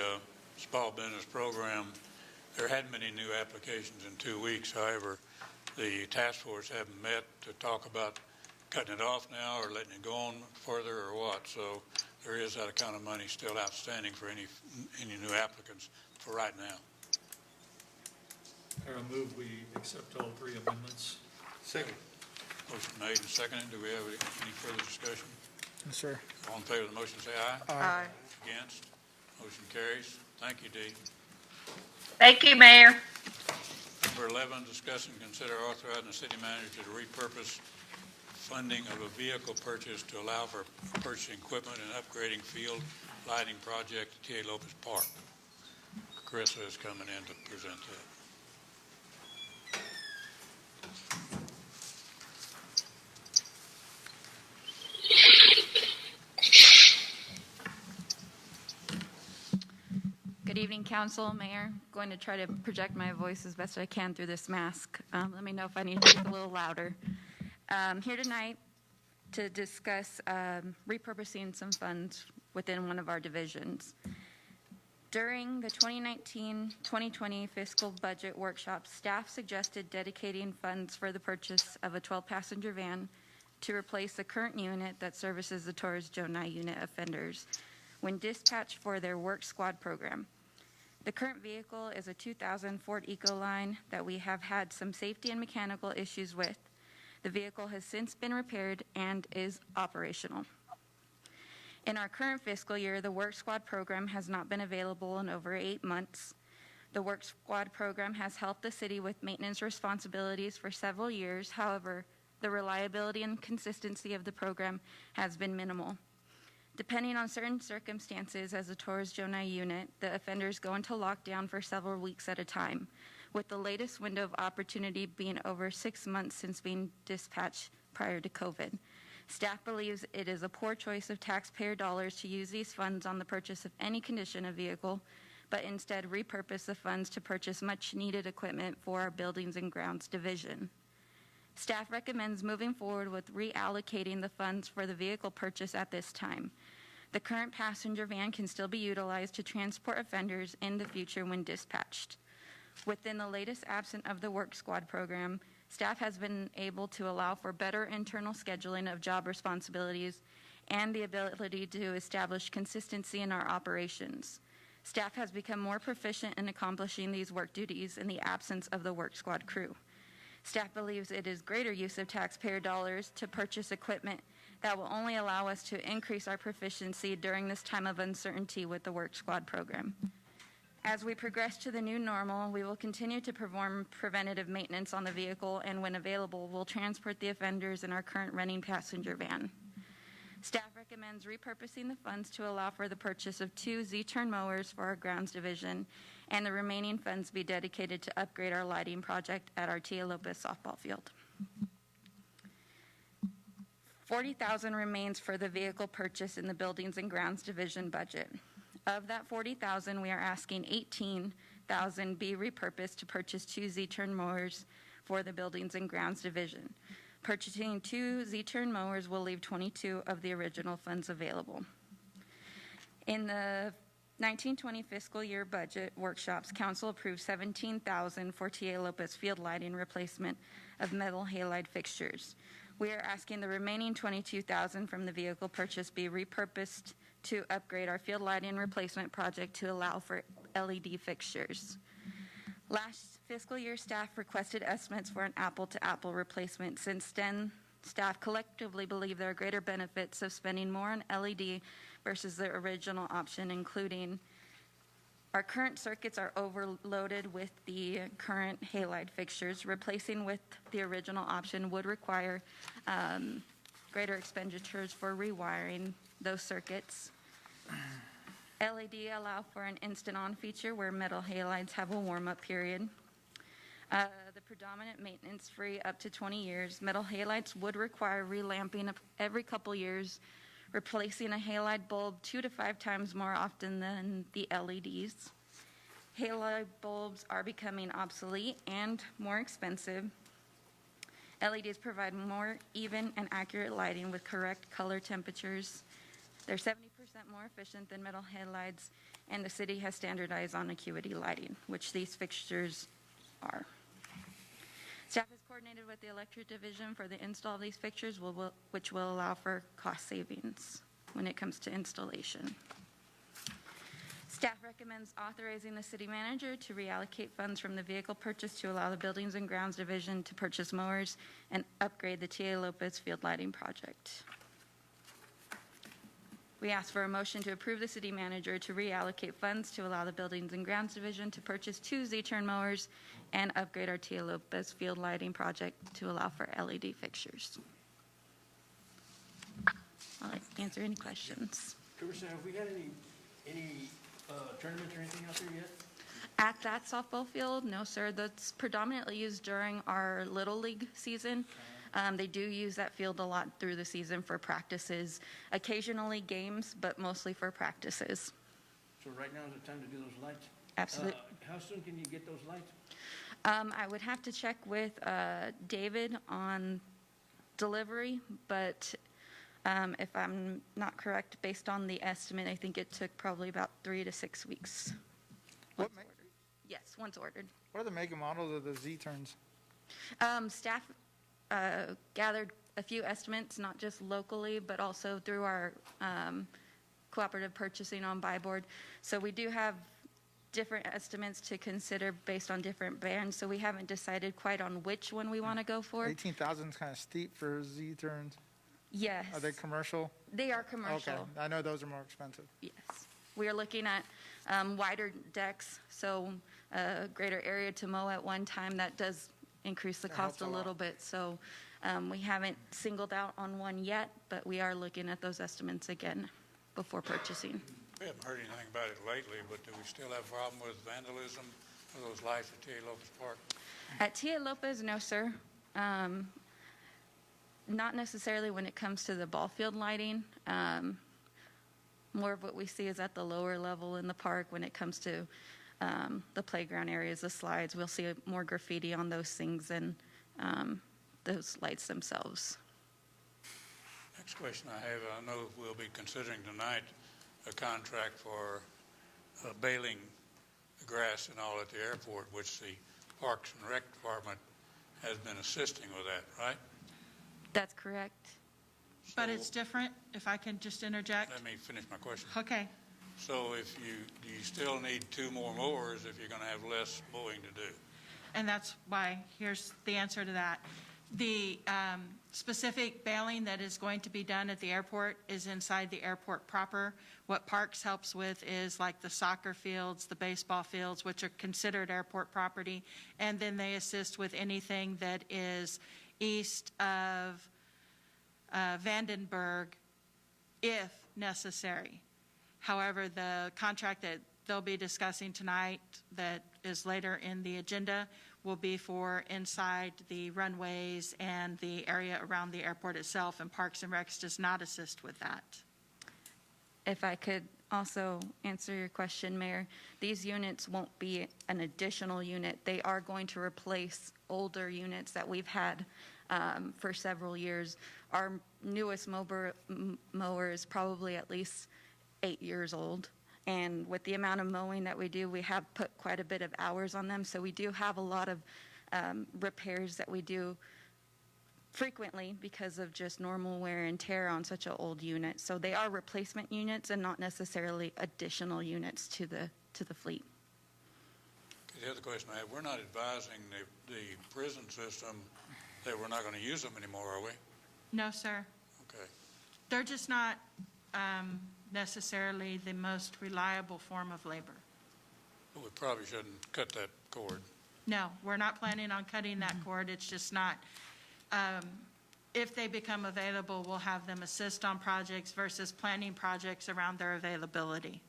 small business program, there hadn't been any new applications in 2 weeks. However, the task force haven't met to talk about cutting it off now or letting it go on further or what. So there is that kind of money still outstanding for any new applicants for right now. I move we accept all three amendments. Second. Motion made and seconded. Do we have any further discussion? Yes, sir. All in favor of the motion, say aye. Aye. Against? Motion carries. Thank you, Dee. Thank you, Mayor. Number 11, discuss and consider authorizing the city manager to repurpose funding of a vehicle purchase to allow for purchasing equipment and upgrading field lighting project at T.A. Lopez Park. Carissa is coming in to present that. Good evening, Council, Mayor. Going to try to project my voice as best I can through this mask. Let me know if I need to speak a little louder. Here tonight to discuss repurposing some funds within one of our divisions. During the 2019-2020 fiscal budget workshop, staff suggested dedicating funds for the purchase of a 12-passenger van to replace the current unit that services the Torres Joe Nye unit offenders when dispatched for their work squad program. The current vehicle is a 2000 Ford Ecoline that we have had some safety and mechanical issues with. The vehicle has since been repaired and is operational. In our current fiscal year, the Work Squad program has not been available in over 8 months. The Work Squad program has helped the city with maintenance responsibilities for several years. However, the reliability and consistency of the program has been minimal. Depending on certain circumstances as a Torres Joe Nye unit, the offenders go into lockdown for several weeks at a time, with the latest window of opportunity being over 6 months since being dispatched prior to COVID. Staff believes it is a poor choice of taxpayer dollars to use these funds on the purchase of any condition of vehicle, but instead repurpose the funds to purchase much-needed equipment for our Buildings and Grounds division. Staff recommends moving forward with reallocating the funds for the vehicle purchase at this time. The current passenger van can still be utilized to transport offenders in the future when dispatched. Within the latest absence of the Work Squad program, staff has been able to allow for better internal scheduling of job responsibilities and the ability to establish consistency in our operations. Staff has become more proficient in accomplishing these work duties in the absence of the work squad crew. Staff believes it is greater use of taxpayer dollars to purchase equipment that will only allow us to increase our proficiency during this time of uncertainty with the work squad program. As we progress to the new normal, we will continue to perform preventative maintenance on the vehicle, and when available, we'll transport the offenders in our current running passenger van. Staff recommends repurposing the funds to allow for the purchase of 2 Z-turn mowers for our grounds division, and the remaining funds be dedicated to upgrade our lighting project at our Tia Lopez softball field. $40,000 remains for the vehicle purchase in the buildings and grounds division budget. Of that $40,000, we are asking $18,000 be repurposed to purchase 2 Z-turn mowers for the buildings and grounds division. Purchasing 2 Z-turn mowers will leave 22 of the original funds available. In the 1920 fiscal year budget workshops, council approved $17,000 for Tia Lopez field lighting replacement of metal halide fixtures. We are asking the remaining $22,000 from the vehicle purchase be repurposed to upgrade our field lighting replacement project to allow for LED fixtures. Last fiscal year, staff requested estimates for an apple-to-apple replacement. Since then, staff collectively believe there are greater benefits of spending more on LED versus the original option, including our current circuits are overloaded with the current halide fixtures. Replacing with the original option would require greater expenditures for rewiring those circuits. LED allow for an instant on feature where metal halides have a warm-up period. The predominant maintenance free up to 20 years. Metal halides would require relamping every couple years, replacing a halide bulb 2 to 5 times more often than the LEDs. Halide bulbs are becoming obsolete and more expensive. LEDs provide more even and accurate lighting with correct color temperatures. They're 70% more efficient than metal halides, and the city has standardized on acuity lighting, which these fixtures are. Staff has coordinated with the electric division for the install of these fixtures, which will allow for cost savings when it comes to installation. Staff recommends authorizing the city manager to reallocate funds from the vehicle purchase to allow the buildings and grounds division to purchase mowers and upgrade the Tia Lopez field lighting project. We ask for a motion to approve the city manager to reallocate funds to allow the buildings and grounds division to purchase 2 Z-turn mowers and upgrade our Tia Lopez field lighting project to allow for LED fixtures. I'll answer any questions. Carissa, have we had any tournaments or anything out there yet? At that softball field, no, sir. That's predominantly used during our Little League season. They do use that field a lot through the season for practices, occasionally games, but mostly for practices. So right now is the time to do those lights? Absolutely. How soon can you get those lights? I would have to check with David on delivery, but if I'm not correct, based on the estimate, I think it took probably about 3 to 6 weeks. Yes, once ordered. What are the make and models of the Z-turns? Staff gathered a few estimates, not just locally, but also through our cooperative purchasing on Buy Board. So we do have different estimates to consider based on different bands, so we haven't decided quite on which one we want to go for. 18,000 is kind of steep for Z-turns. Yes. Are they commercial? They are commercial. Okay, I know those are more expensive. Yes. We are looking at wider decks, so a greater area to mow at one time. That does increase the That cost helps a a lot. little bit. So we haven't singled out on one yet, but we are looking at those estimates again before purchasing. We haven't heard anything about it lately, but do we still have a problem with vandalism of those lights at Tia Lopez Park? At Tia Lopez, no, sir. Not necessarily when it comes to the ball field lighting. More of what we see is at the lower level in the park when it comes to the playground areas, the slides. We'll see more graffiti on those things than those lights themselves. Next question I have, I know we'll be considering tonight a contract for baling the grass and all at the airport, which the Parks and Rec Department has been assisting with that, right? That's correct. But it's different, if I can just interject. Let me finish my question. Okay. So do you still need 2 more mowers if you're going to have less mowing to do? And that's why, here's the answer to that. The specific baling that is going to be done at the airport is inside the airport proper. What Parks helps with is like the soccer fields, the baseball fields, which are considered airport property, and then they assist with anything that is east of Vandenberg, if necessary. However, the contract that they'll be discussing tonight that is later in the agenda will be for inside the runways and the area around the airport itself, and Parks and Recs does not assist with that. If I could also answer your question, Mayor, these units won't be an additional unit. They are going to replace older units that we've had for several years. Our newest mower is probably at least 8 years old. And with the amount of mowing that we do, we have put quite a bit of hours on them. So we do have a lot of repairs that we do frequently because of just normal wear and tear on such an old unit. So they are replacement units and not necessarily additional units to the fleet. The other question I have, we're not advising the prison system that we're not going to use them anymore, are we? No, sir. Okay. They're just not necessarily the most reliable form of labor. But we probably shouldn't cut that cord. No, we're not planning on cutting that cord. It's just not. If they become available, we'll have them assist on projects versus planning projects around their availability.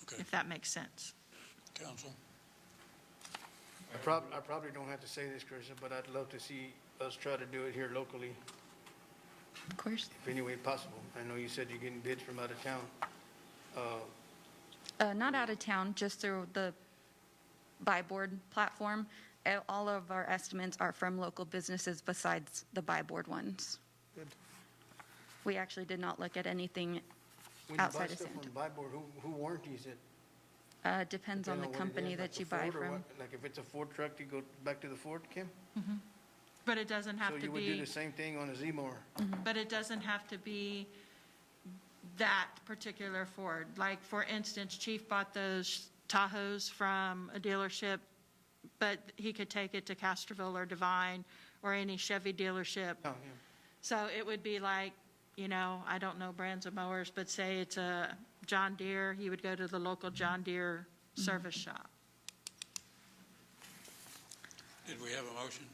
Okay. If that makes sense. Counsel? I probably don't have to say this, Carissa, but I'd love to see us try to do it here locally, Of course. if any way possible. I know you said you're getting bids from out of town. Not out of town, just through the buy board platform. All of our estimates are from local businesses besides the buy board ones. Good. We actually did not look at anything When you buy outside of stuff Santa. from buy board, who warranties it? Depends on the Depending what it company is, like that you a buy Ford or from. what? Like if it's a Ford truck, you go back to the Ford, Kim? But it doesn't So have to you would do be, the same thing on a Z-mower? but it doesn't have to be that particular Ford. Like, for instance, Chief bought those Tahoes from a dealership, but he could take it to Castroville or Divine or any Chevy dealership. Oh, yeah. So it would be like, I don't know brands of mowers, but say it's a John Deere, he would go to the local John Deere service shop. Did we have a motion?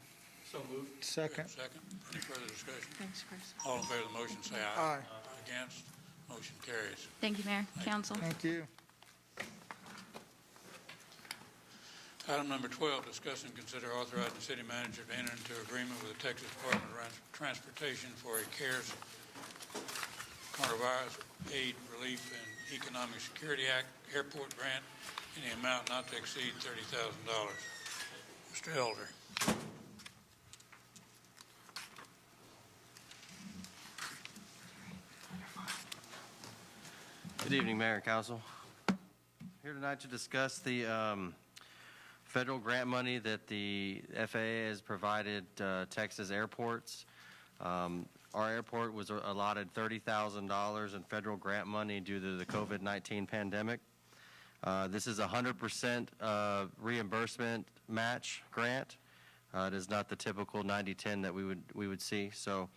So moved. Second. Second. Any further discussion? Thanks, Chris. All in favor of the motion, say aye. Aye. Against? Motion carries. Thank you, Mayor, Council. Thank you. Item number 12, discuss and consider authorizing the city manager to enter into agreement with the Texas Department of Transportation for a CARES Coronavirus Aid Relief and Economic Security Act airport grant in the amount not to exceed $30,000. Mr. Elder. Good evening, Mayor and Council. Here tonight to discuss the federal grant money that the FAA has provided Texas airports. Our airport was allotted $30,000 in federal grant money due to the COVID-19 pandemic. This is a 100% reimbursement match grant. It is not the typical 90-10 that we would see. So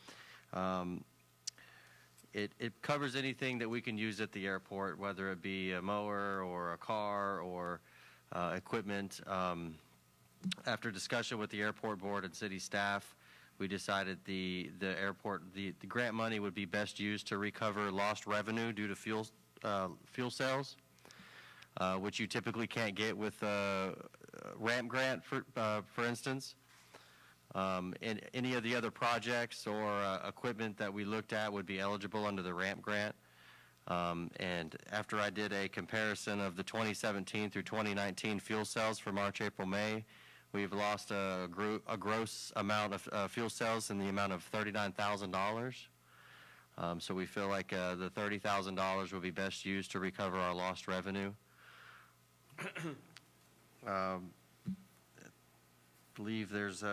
it covers anything that we can use at the airport, whether it be a mower or a car or equipment. After discussion with the airport board and city staff, we decided the grant money would be best used to recover lost revenue due to fuel sales, which you typically can't get with a ramp grant, for instance. And any of the other projects or equipment that we looked at would be eligible under the ramp grant. And after I did a comparison of the 2017 through 2019 fuel sales for March, April, May, we've lost a gross amount of fuel sales in the amount of $39,000. So we feel like the $30,000 will be best used to recover our lost revenue. Believe there's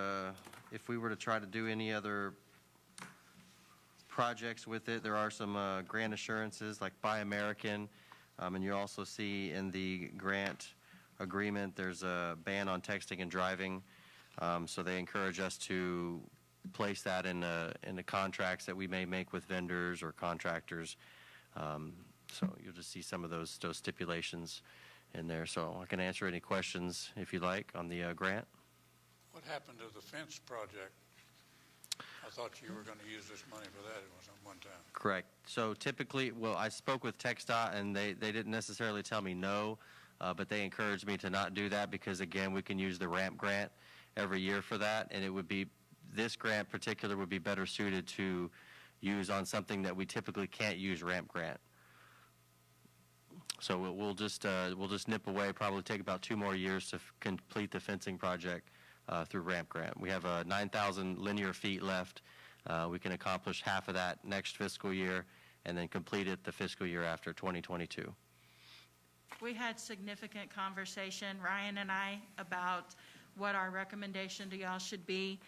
if we were to try to do any other projects with it. There are some grant assurances like Buy American, and you also see in the grant agreement there's a ban on texting and driving. So they encourage us to place that in the contracts that we may make with vendors or contractors. So you'll just see some of those stipulations in there. So I can answer any questions if you like on the grant. What happened to the fence project? I thought you were going to use this money for that at one time. Correct. So typically, well, I spoke with TxDOT, and they didn't necessarily tell me no, but they encouraged me to not do that because, again, we can use the RAMP grant every year for that, and it would be, this grant particular would be better suited to use on something that we typically can't use RAMP grant. So we'll just nip away, probably take about 2 more years to complete the fencing project through RAMP grant. We have 9,000 linear feet left. We can accomplish half of that next fiscal year and then complete it the fiscal year after 2022. We had significant conversation, Ryan and I, about what our recommendation to y'all should be.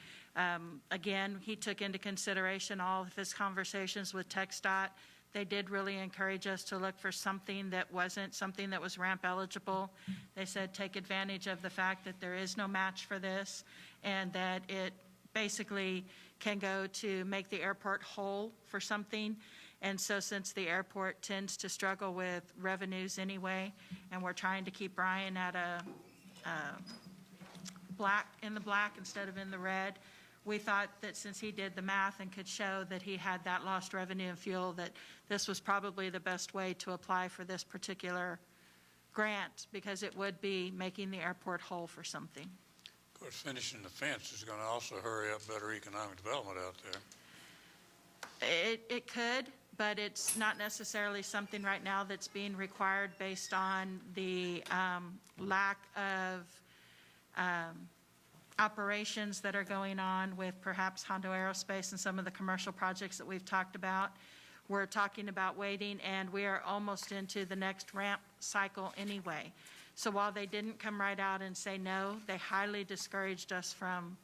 Again, he took into consideration all of his conversations with TxDOT. They did really encourage us to look for something that wasn't something that was ramp eligible. They said take advantage of the fact that there is no match for this and that it basically can go to make the airport whole for something. And so since the airport tends to struggle with revenues anyway, and we're trying to keep Brian at a in the black instead of in the red, we thought that since he did the math and could show that he had that lost revenue and fuel, that this was probably the best way to apply for this particular grant because it would be making the airport whole for something. Of course, finishing the fence is going to also hurry up better economic development out there. It could, but it's not necessarily something right now that's being required based on the lack of operations that are going on with perhaps Hondo Aerospace and some of the commercial projects that we've talked about. We're talking about waiting, and we are almost into the next ramp cycle anyway. So while they didn't come right out and say no, they highly discouraged us from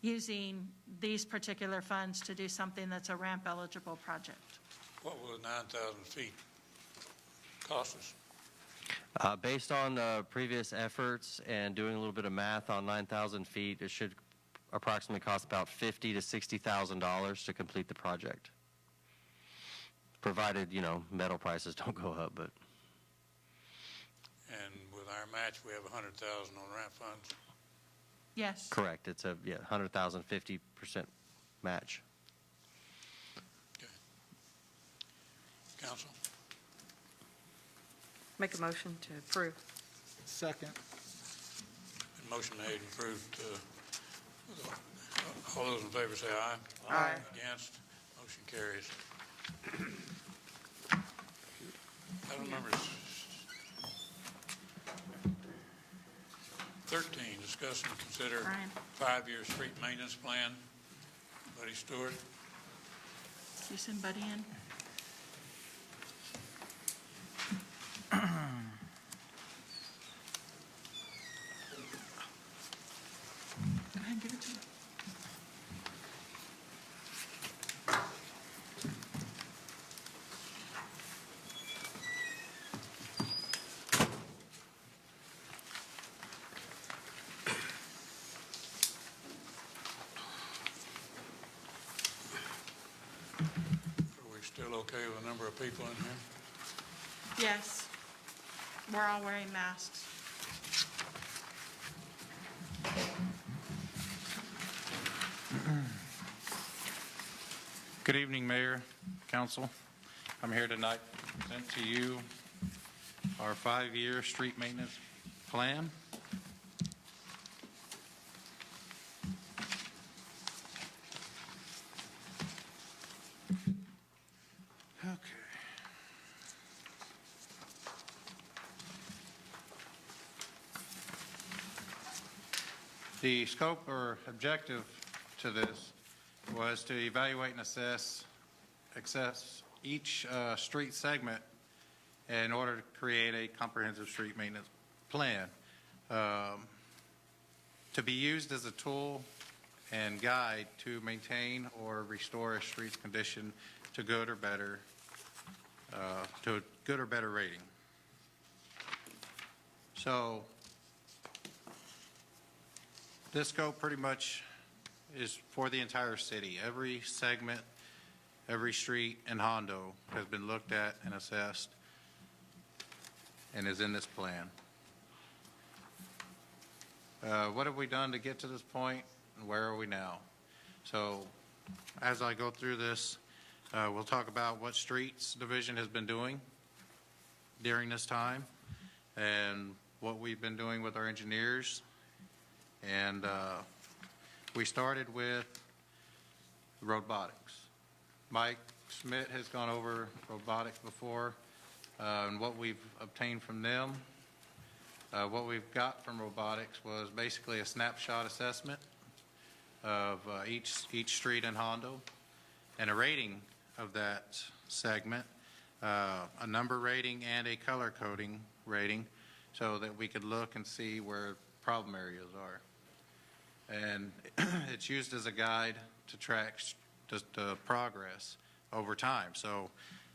using these particular funds to do something that's a ramp eligible project. What will the 9,000 feet cost us? Based on previous efforts and doing a little bit of math on 9,000 feet, it should approximately cost about $50,000 to $60,000 to complete the project, provided metal prices don't go up. But And with our match, we have 100,000 on ramp funds. Yes. Correct. It's a 100,000, 50% match. Okay. Council? Make a motion to approve. Second. Been motion made and approved. All those in favor say aye. Aye. Against? Motion carries. Item number 13, discuss and consider Brian. 5-year street maintenance plan. Buddy Stewart. You send Buddy in? Go ahead and give it to him. Are we still okay with the number of people in here? Yes. We're all wearing masks. Good evening, Mayor, Council. I'm here tonight to present to you our 5-year street maintenance plan. Okay. The scope or objective to this was to evaluate and assess each street segment in order to create a comprehensive street maintenance plan to be used as a tool and guide to maintain or restore a street's condition to good or better, to a good or better rating. So this scope pretty much is for the entire city. Every segment, every street in Hondo has been looked at and assessed and is in this plan. What have we done to get to this point, and where are we now? So as I go through this, we'll talk about what streets division has been doing during this time and what we've been doing with our engineers. And we started with robotics. Mike Schmidt has gone over robotics before and what we've obtained from them. What we've got from robotics was basically a snapshot assessment of each street in Hondo and a rating of that segment, a number rating and a color coding rating, so that we could look and see where problem areas are. And it's used as a guide to track the progress over time. So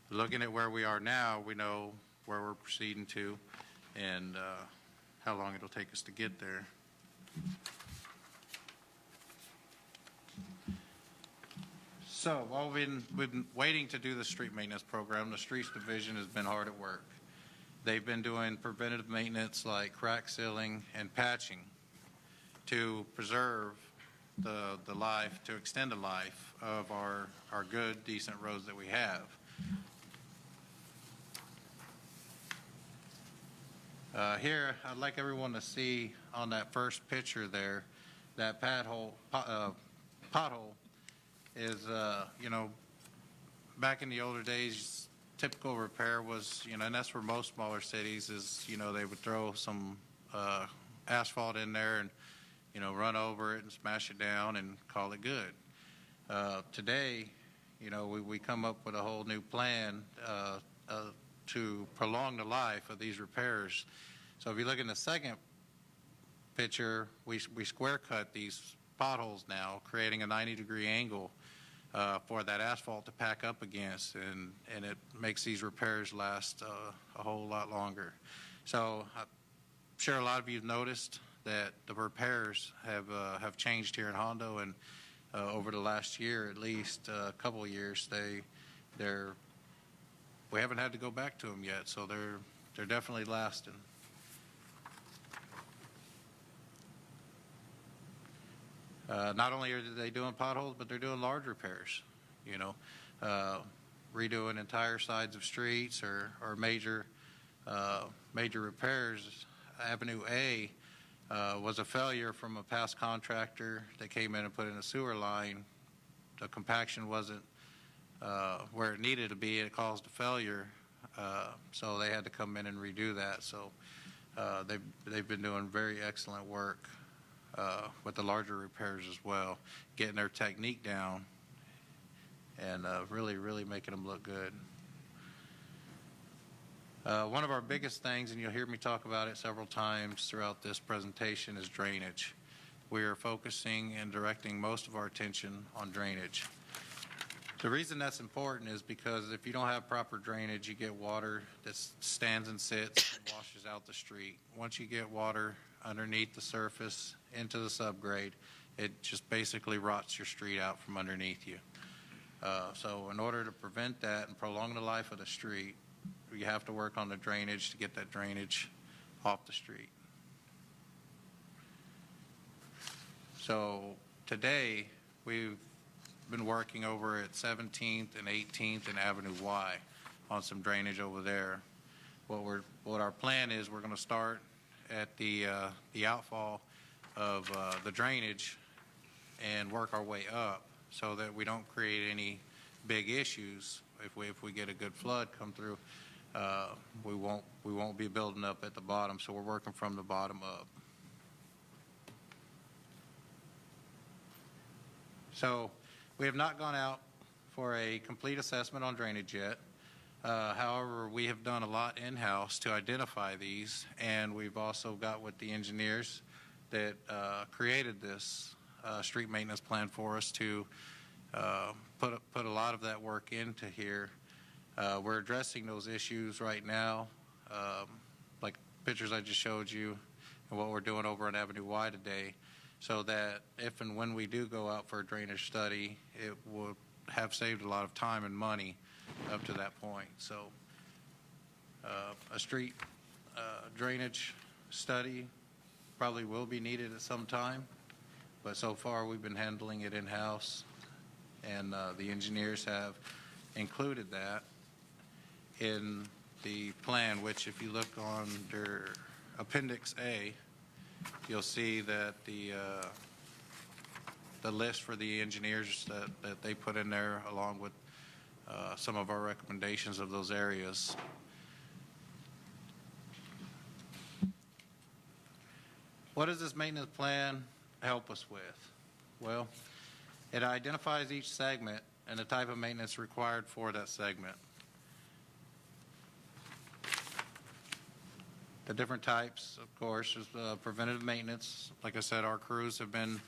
looking at where we are now, we know where we're proceeding to and how long it'll take us to get there. So while we've been waiting to do the street maintenance program, the streets division has been hard at work. They've been doing preventative maintenance like crack sealing and patching to preserve the life, to extend the life of our good, decent roads that we have. Here, I'd like everyone to see on that first picture there, that pothole is, back in the older days, typical repair was, and that's where most smaller cities is, they would throw some asphalt in there and, run over it and smash it down and call it good. Today, we come up with a whole new plan to prolong the life of these repairs. So if you look in the second picture, we square cut these potholes now, creating a 90-degree angle for that asphalt to pack up against, and it makes these repairs last a whole lot longer. So I'm sure a lot of you have noticed that the repairs have changed here in Hondo, and over the last year, at least a couple of years, we haven't had to go back to them yet, so they're definitely lasting. Not only are they doing potholes, but they're doing large repairs, redoing entire sides of streets or major repairs. Avenue A was a failure from a past contractor that came in and put in a sewer line. The compaction wasn't where it needed to be. It caused a failure, so they had to come in and redo that. So they've been doing very excellent work with the larger repairs as well, getting their technique down and really making them look good. One of our biggest things, and you'll hear me talk about it several times throughout this presentation, is drainage. We are focusing and directing most of our attention on drainage. The reason that's important is because if you don't have proper drainage, you get water that stands and sits and washes out the street. Once you get water underneath the surface into the subgrade, it just basically rots your street out from underneath you. So in order to prevent that and prolong the life of the street, you have to work on the drainage to get that drainage off the street. So today, we've been working over at 17th and 18th and Avenue Y on some drainage over there. What our plan is, we're going to start at the outfall of the drainage and work our way up so that we don't create any big issues. If we get a good flood come through, we won't be building up at the bottom. So we're working from the bottom up. So we have not gone out for a complete assessment on drainage yet. However, we have done a lot in-house to identify these, and we've also got with the engineers that created this street maintenance plan for us to put a lot of that work into here. We're addressing those issues right now, like pictures I just showed you and what we're doing over on Avenue Y today, so that if and when we do go out for a drainage study, it will have saved a lot of time and money up to that point. So a street drainage study probably will be needed at some time, but so far we've been handling it in-house, and the engineers have included that in the plan, which if you look under Appendix A, you'll see that the list for the engineers that they put in there, along with some of our recommendations of those areas. What does this maintenance plan help us with? Well, it identifies each segment and the type of maintenance required for that segment. The different types, of course, is preventative maintenance. Like I said, our crews have been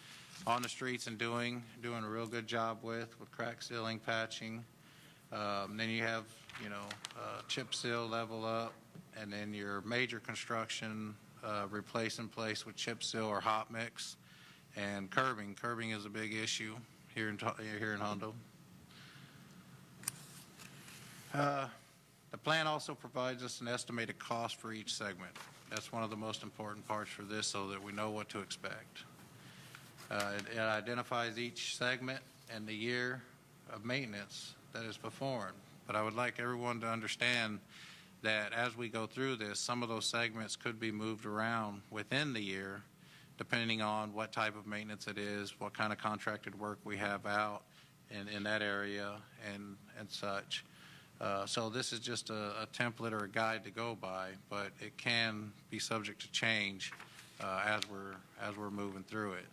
on the streets and doing a real good job with crack sealing, patching. Then you have, chip seal, level up, and then your major construction, replace in place with chip seal or hot mix, and curbing. Curbing is a big issue here in Hondo. The plan also provides us an estimated cost for each segment. That's one of the most important parts for this, so that we know what to expect. It identifies each segment and the year of maintenance that is performed. But I would like everyone to understand that as we go through this, some of those segments could be moved around within the year, depending on what type of maintenance it is, what kind of contracted work we have out in that area, and such. So this is just a template or a guide to go by, but it can be subject to change as we're moving through it.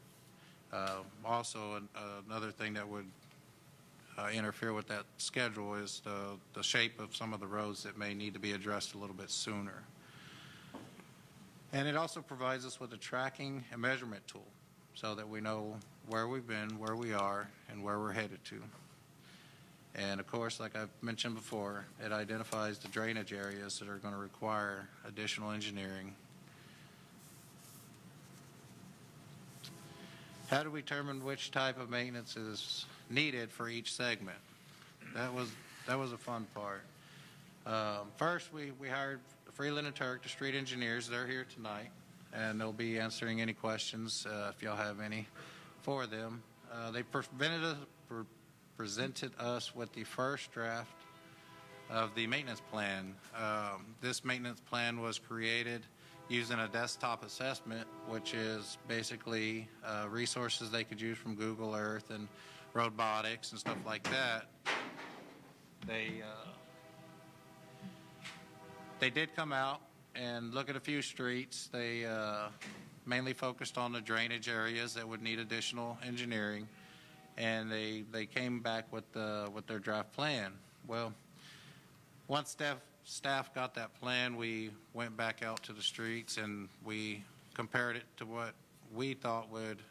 Also, another thing that would interfere with that schedule is the shape of some of the roads that may need to be addressed a little bit sooner. And it also provides us with a tracking and measurement tool so that we know where we've been, where we are, and where we're headed to. And of course, like I've mentioned before, it identifies the drainage areas that are going to require additional engineering. How do we determine which type of maintenance is needed for each segment? That was a fun part. First, we hired Freeland and Turk, the street engineers. They're here tonight, and they'll be answering any questions if y'all have any for them. They presented us with the first draft of the maintenance plan. This maintenance plan was created using a desktop assessment, which is basically resources they could use from Google Earth and robotics and stuff like that. They did come out and look at a few streets. They mainly focused on the drainage areas that would need additional engineering, and they came back with their draft plan. Well, once staff got that plan, we went back out to the streets and we compared it to what we thought would,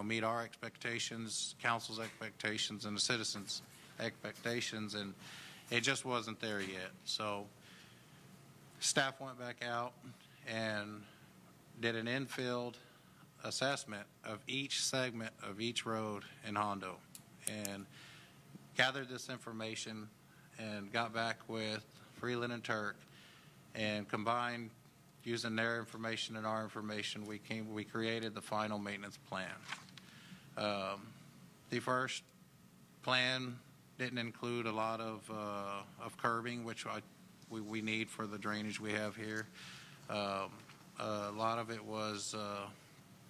meet our expectations, council's expectations, and the citizens' expectations, and it just wasn't there yet. So staff went back out and did an in-field assessment of each segment of each road in Hondo and gathered this information and got back with Freeland and Turk, and combined, using their information and our information, we created the final maintenance plan. The first plan didn't include a lot of curbing, which we need for the drainage we have here. A lot of it was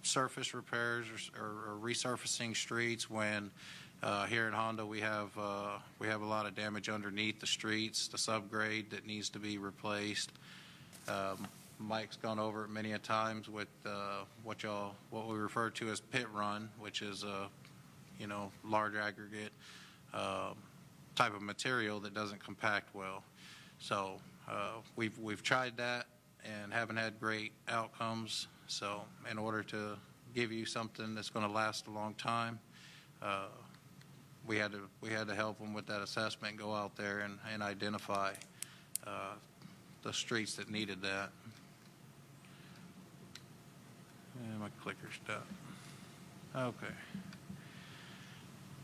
surface repairs or resurfacing streets when here in Hondo we have a lot of damage underneath the streets, the subgrade that needs to be replaced. Mike's gone over it many a times with what we refer to as pit run, which is a large aggregate type of material that doesn't compact well. So we've tried that and haven't had great outcomes. So in order to give you something that's going to last a long time. We had to help them with that assessment, go out there and identify the streets that needed that. And my clicker's done. Okay.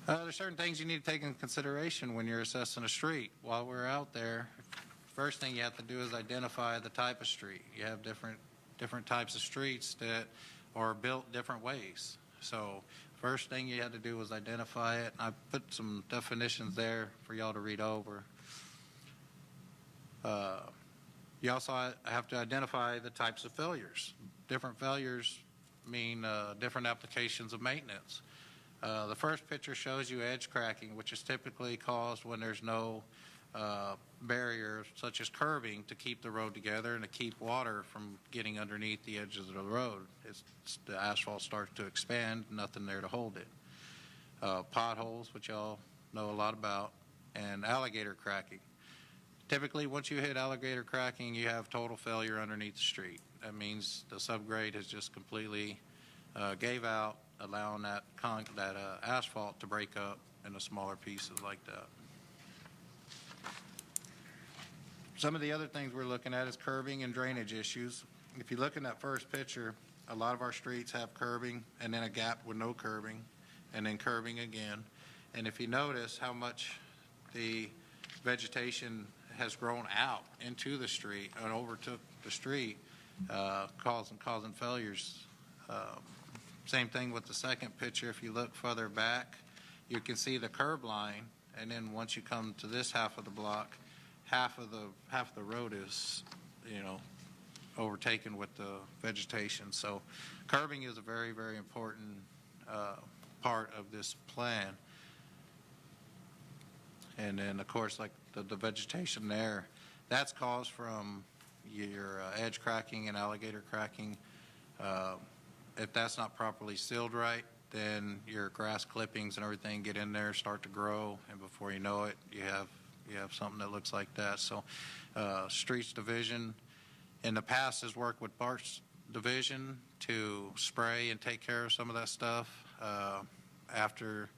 There's certain things you need to take into consideration when you're assessing a street. While we're out there, first thing you have to do is identify the type of street. You have different types of streets that are built different ways. So first thing you had to do was identify it. I put some definitions there for y'all to read over. You also have to identify the types of failures. Different failures mean different applications of maintenance. The first picture shows you edge cracking, which is typically caused when there's no barrier such as curbing to keep the road together and to keep water from getting underneath the edges of the road. The asphalt starts to expand, nothing there to hold it. Potholes, which y'all know a lot about, and alligator cracking. Typically, once you hit alligator cracking, you have total failure underneath the street. That means the subgrade has just completely gave out, allowing that asphalt to break up into smaller pieces like that. Some of the other things we're looking at is curbing and drainage issues. If you look in that first picture, a lot of our streets have curbing and then a gap with no curbing and then curbing again. And if you notice how much the vegetation has grown out into the street and overtook the street, causing failures. Same thing with the second picture. If you look further back, you can see the curb line, and then once you come to this half of the block, half of the road is, overtaken with the vegetation. So curbing is a very, very important part of this plan. And then, of course, like the vegetation there, that's caused from your edge cracking and alligator cracking. If that's not properly sealed right, then your grass clippings and everything get in there, start to grow, and before you know it, you have something that looks like that. So Streets Division in the past has worked with Parks Division to spray and take care of some of that stuff. After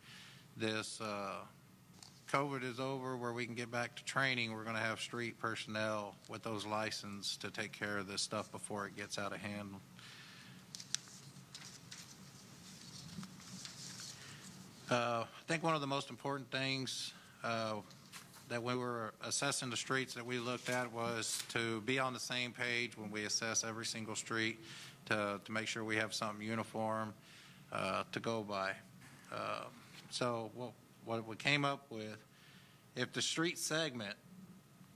this COVID is over, where we can get back to training, we're going to have street personnel with those licenses to take care of this stuff before it gets out of hand. I think one of the most important things that we were assessing the streets that we looked at was to be on the same page when we assess every single street, to make sure we have something uniform to go by. So what we came up with, if the street segment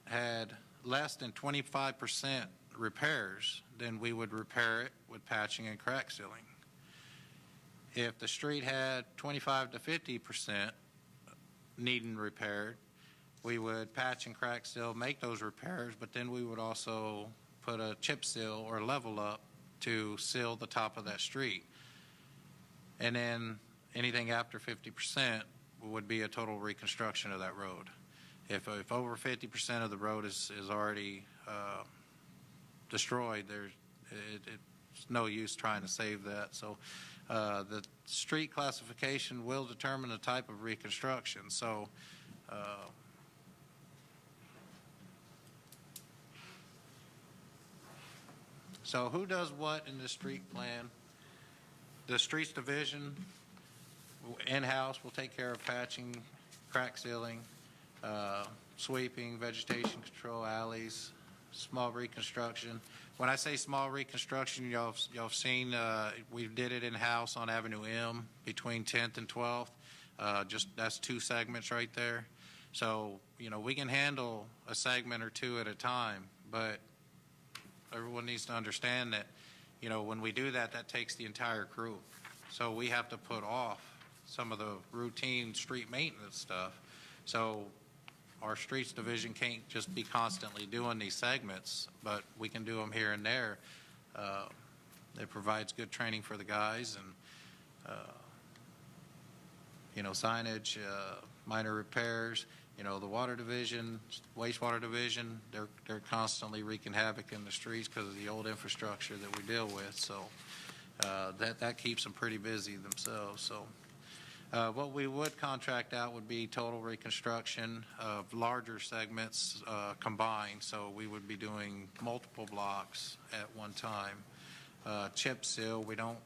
had less than 25% repairs, then we would repair it with patching and crack sealing. If the street had 25 to 50% needing repaired, we would patch and crack seal, make those repairs, but then we would also put a chip seal or level up to seal the top of that street. And then anything after 50% would be a total reconstruction of that road. If over 50% of the road is already destroyed, it's no use trying to save that. So the street classification will determine the type of reconstruction. So so who does what in the street plan? The Streets Division in-house will take care of patching, crack sealing, sweeping, vegetation control, alleys, small reconstruction. When I say small reconstruction, y'all have seen we did it in-house on Avenue M between 10th and 12th. That's 2 segments right there. So, we can handle a segment or 2 at a time, but everyone needs to understand that, when we do that, that takes the entire crew. So we have to put off some of the routine street maintenance stuff. So our Streets Division can't just be constantly doing these segments, but we can do them here and there. It provides good training for the guys, and signage, minor repairs. The Water Division, Wastewater Division, they're constantly wreaking havoc in the streets because of the old infrastructure that we deal with. So That keeps them pretty busy themselves, so. What we would contract out would be total reconstruction of larger segments combined, so we would be doing multiple blocks at one time. Chip seal, we don't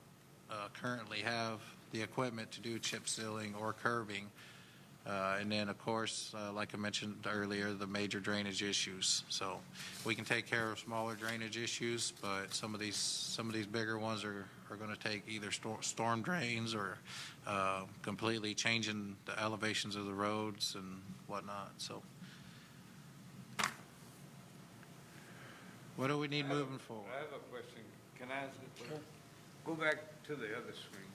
currently have the equipment to do chip sealing or curbing. And then, of course, like I mentioned earlier, the major drainage issues. So we can take care of smaller drainage issues, but some of these bigger ones are going to take either storm drains or completely changing the elevations of the roads and whatnot. So what do we need moving forward? I have a question. Can I ask a question? Go back to the other screen.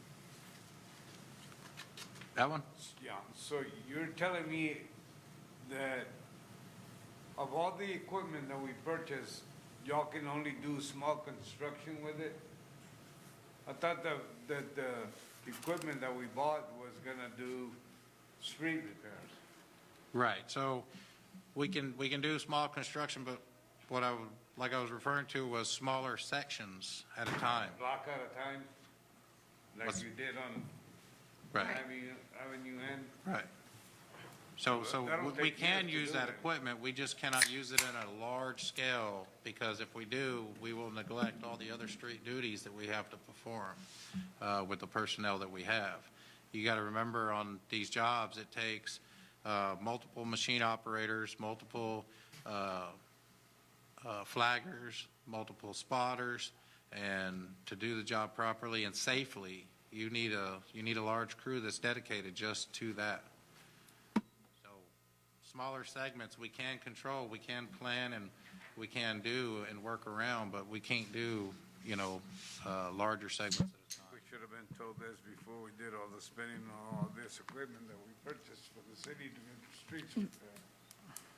That one? Yeah, so you're telling me that of all the equipment that we purchased, y'all can only do small construction with it? I thought that the equipment that we bought was gonna do street repairs. Right. So we can do small construction, but what I was referring to was smaller sections at a time. Block at a time, like What's- you did on Right. Avenue N? Right. So That'll we take can years to use do that that. equipment, we just cannot use it in a large scale, because if we do, we will neglect all the other street duties that we have to perform with the personnel that we have. You got to remember, on these jobs, it takes multiple machine operators, multiple flaggers, multiple spotters, and to do the job properly and safely, you need a large crew that's dedicated just to that. So smaller segments we can control, we can plan, and we can do and work around, but we can't do, larger segments at a time. We should have been told this before we did all the spending on all this equipment that we purchased for the city to get the streets repaired.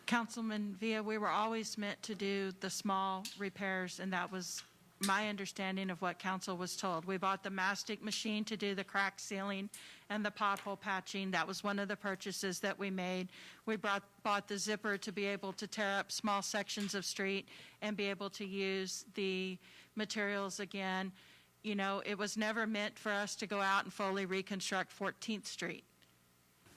Councilman Villa, we were always meant to do the small repairs, and that was my understanding of what council was told. We bought the mastic machine to do the crack sealing and the pothole patching. That was one of the purchases that we made. We bought the zipper to be able to tear up small sections of street and be able to use the materials again. It was never meant for us to go out and fully reconstruct 14th Street.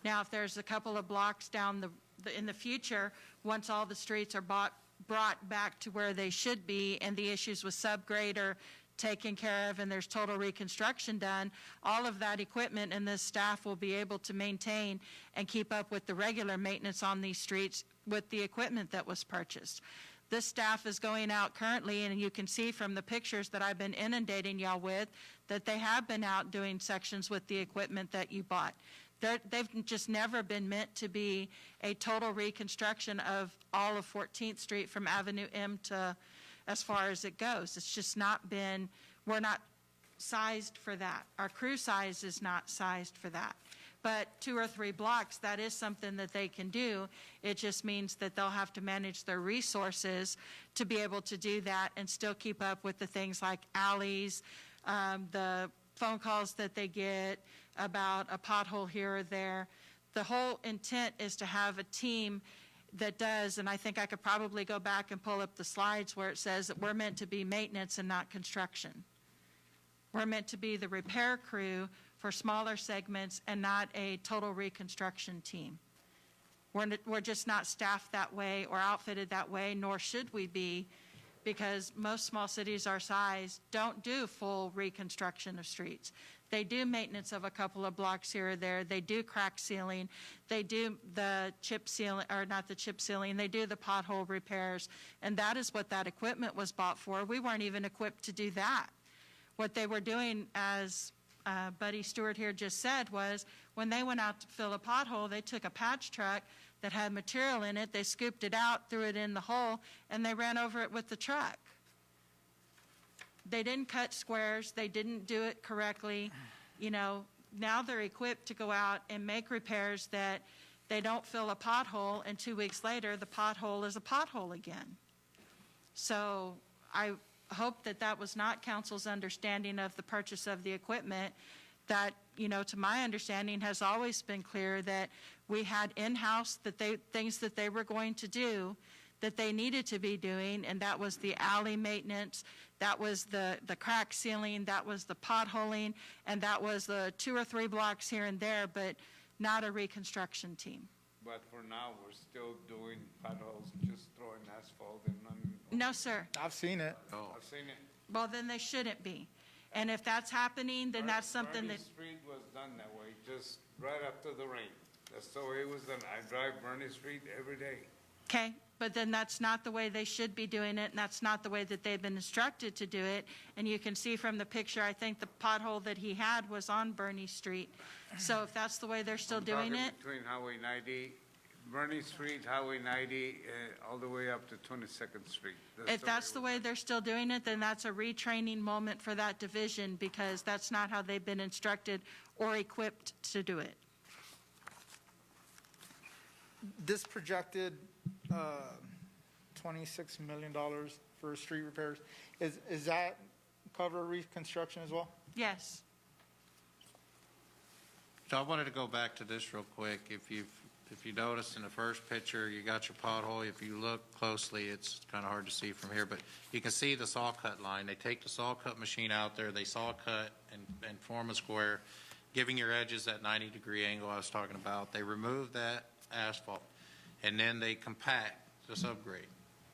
Now, if there's a couple of blocks down in the future, once all the streets are brought back to where they should be and the issues with subgrade are taken care of and there's total reconstruction done, all of that equipment and this staff will be able to maintain and keep up with the regular maintenance on these streets with the equipment that was purchased. This staff is going out currently, and you can see from the pictures that I've been inundating y'all with that they have been out doing sections with the equipment that you bought. They've just never been meant to be a total reconstruction of all of 14th Street from Avenue M to as far as it goes. It's just not been, we're not sized for that. Our crew size is not sized for that. But 2 or 3 blocks, that is something that they can do. It just means that they'll have to manage their resources to be able to do that and still keep up with the things like alleys, the phone calls that they get about a pothole here or there. The whole intent is to have a team that does, and I think I could probably go back and pull up the slides where it says that we're meant to be maintenance and not construction. We're meant to be the repair crew for smaller segments and not a total reconstruction team. We're just not staffed that way or outfitted that way, nor should we be, because most small cities our size don't do full reconstruction of streets. They do maintenance of a couple of blocks here or there. They do crack sealing. They do the chip sealing, or not the chip sealing, they do the pothole repairs. And that is what that equipment was bought for. We weren't even equipped to do that. What they were doing, as Buddy Stewart here just said, was when they went out to fill a pothole, they took a patch truck that had material in it, they scooped it out, threw it in the hole, and they ran over it with the truck. They didn't cut squares, they didn't do it correctly. Now they're equipped to go out and make repairs that they don't fill a pothole, and 2 weeks later, the pothole is a pothole again. So I hope that was not council's understanding of the purchase of the equipment. That, to my understanding, has always been clear that we had in-house things that they were going to do that they needed to be doing, and that was the alley maintenance, that was the crack sealing, that was the potholing, and that was the 2 or 3 blocks here and there, but not a reconstruction team. But for now, we're still doing potholes, just throwing asphalt and none. No, sir. I've seen it. I've seen it. Well, then they shouldn't be. And if that's happening, then that's something Bernie that, Street was done that way, just right after the rain. That's the way it was done. I drive Bernie Street every day. okay, but then that's not the way they should be doing it, and that's not the way that they've been instructed to do it. And you can see from the picture, I think the pothole that he had was on Bernie Street. So if that's the way they're still doing Talking it, Between Highway 90, Bernie Street, Highway 90, all the way up to 22nd Street. if that's the way they're still doing it, then that's a retraining moment for that division, because that's not how they've been instructed or equipped to do it. This projected $26 million for street repairs, is that cover reconstruction as well? Yes. So I wanted to go back to this real quick. If you notice in the first picture, you got your pothole. If you look closely, it's kind of hard to see from here, but you can see the saw cut line. They take the saw cut machine out there, they saw cut and form a square, giving your edges that 90-degree angle I was talking about. They remove that asphalt, and then they compact the subgrade.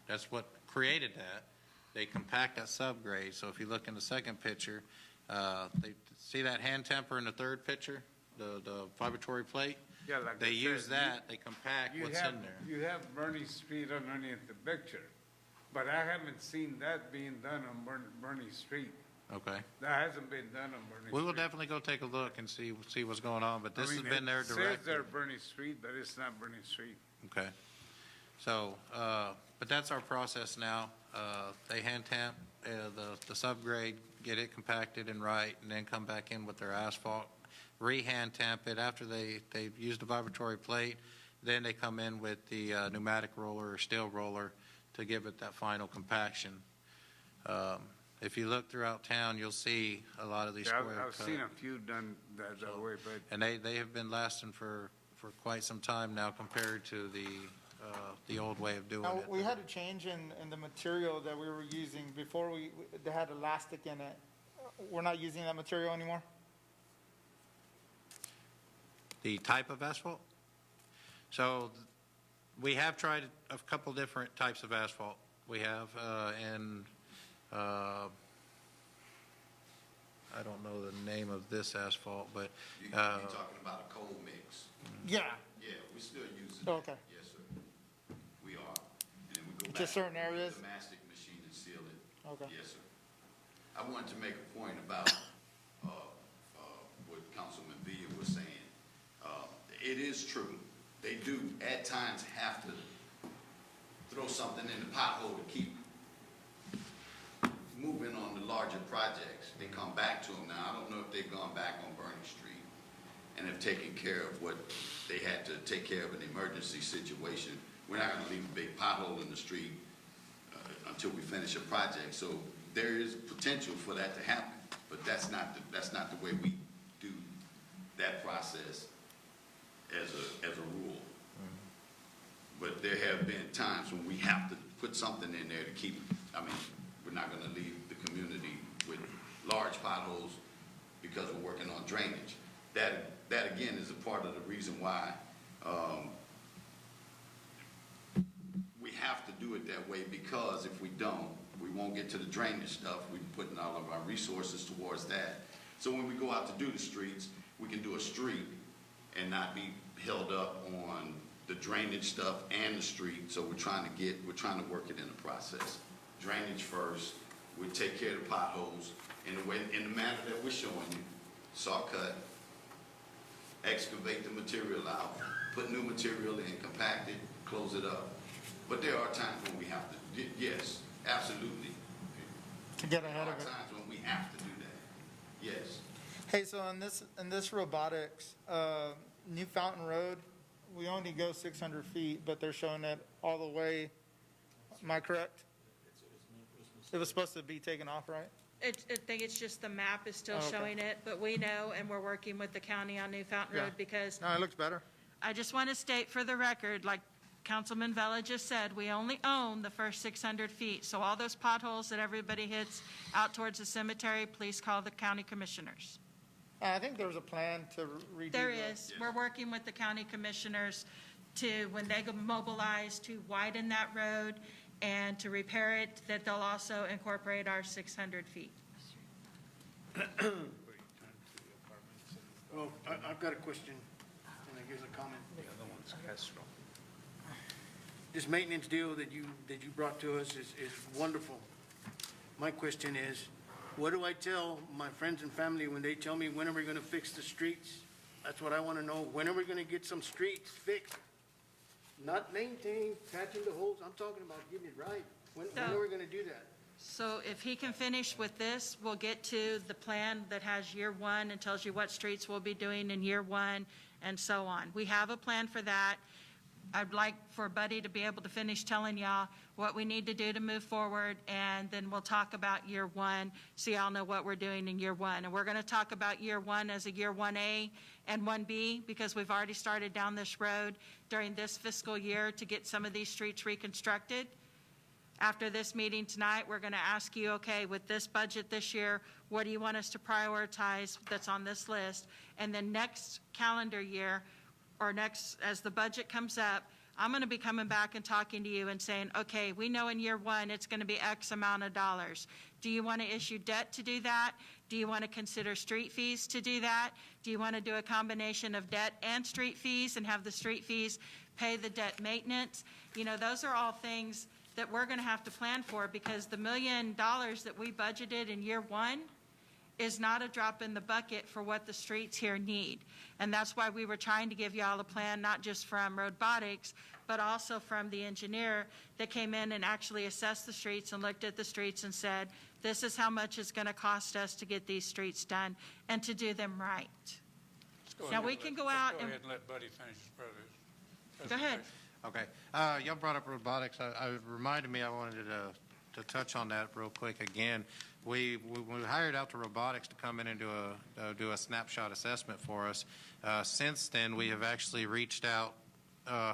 That's what created that. They compact that subgrade. So if you look in the second picture, they see that hand temper in the third picture, the vibratory plate? Yeah, like They I use said, that, they compact what's in there. You have Bernie Street underneath the picture, but I haven't seen that being done on Bernie Street. Okay. That hasn't been done on Bernie Street. We will definitely go take a look and see what's going on, but this has been their It says directive. they're Bernie Street, but it's not Bernie Street. Okay. So, but that's our process now. They hand tamp the subgrade, get it compacted and right, and then come back in with their asphalt, re-hand tamp it after they use the vibratory plate. Then they come in with the pneumatic roller or steel roller to give it that final compaction. If you look throughout town, you'll see a lot of these Yeah, square I've cut. seen a few done that way, but And they have been lasting for quite some time now compared to the old way of doing Now, it. we had a change in the material that we were using. Before they had elastic in it. We're not using that material anymore? The type of asphalt? So we have tried a couple different types of asphalt. We have, I don't know the name of this asphalt, but. You're talking about a cold mix. Yeah. Yeah, we still use it. Oh, okay. Yes, sir. We are. And then we go back. Just certain areas? The mastic machine and seal it. Okay. Yes, sir. I wanted to make a point about what Councilman Villa was saying. It is true. They do at times have to throw something in the pothole to keep moving on the larger projects. They come back to them now. I don't know if they've gone back on Bernie Street and have taken care of what they had to take care of an emergency situation. We're not going to leave a big pothole in the street until we finish a project. So there is potential for that to happen, but that's not the way we do that process as a rule. But there have been times when we have to put something in there to keep, we're not going to leave the community with large potholes because we're working on drainage. That again is a part of the reason why we have to do it that way, because if we don't, we won't get to the drainage stuff. We're putting all of our resources towards that. So when we go out to do the streets, we can do a street and not be held up on the drainage stuff and the street. So we're trying to work it in the process. Drainage first, we take care of the potholes in the manner that we're showing you. Saw cut, excavate the material out, put new material in, compact it, close it up. But there are times when we have to, yes, absolutely. To get ahead of it. There are times when we have to do that, yes. Hey, so in this robotics, New Fountain Road, we only go 600 feet, but they're showing it all the way. Am I correct? It was supposed to be taken off, right? I think it's just the map is still Oh, okay. showing it, but we know, and we're working with the county on New Fountain Yeah. Road, because No, it looks better. I just want to state for the record, like Councilman Vela just said, we only own the first 600 feet. So all those potholes that everybody hits out towards the cemetery, please call the county commissioners. I think there was a plan to redo. There the- is. We're working with the county commissioners to, when they go mobilize, to widen that road and to repair it, that they'll also incorporate our 600 feet. Well, I've got a question, and I guess a comment. The other one's Castro. This maintenance deal that you brought to us is wonderful. My question is, what do I tell my friends and family when they tell me, when are we gonna fix the streets? That's what I wanna know. When are we gonna get some streets fixed? Not maintained, patching the holes. I'm talking about getting it right. When are we gonna do that? So if he can finish with this, we'll get to the plan that has year one and tells you what streets we'll be doing in year one and so on. We have a plan for that. I'd like for Buddy to be able to finish telling y'all what we need to do to move forward, and then we'll talk about year one, so y'all know what we're doing in year one. And we're going to talk about year one as a year 1A and 1B, because we've already started down this road during this fiscal year to get some of these streets reconstructed. After this meeting tonight, we're going to ask you, okay, with this budget this year, what do you want us to prioritize that's on this list? And then next calendar year, or next, as the budget comes up, I'm going to be coming back and talking to you and saying, okay, we know in year one it's going to be X amount of dollars. Do you want to issue debt to do that? Do you want to consider street fees to do that? Do you want to do a combination of debt and street fees and have the street fees pay the debt maintenance? You know, those are all things that we're going to have to plan for, because the $1 million that we budgeted in year one is not a drop in the bucket for what the streets here need. And that's why we were trying to give y'all a plan, not just from Robotics, but also from the engineer that came in and actually assessed the streets and looked at the streets and said, this is how much it's going to cost us to get these streets done and to do them right. Now, we can go out Go and, ahead and let Buddy finish his presentation. go ahead. Okay. Y'all brought up robotics. I reminded me I wanted to touch on that real quick again. We hired out to robotics to come in and do a snapshot assessment for us. Since then, we have actually reached out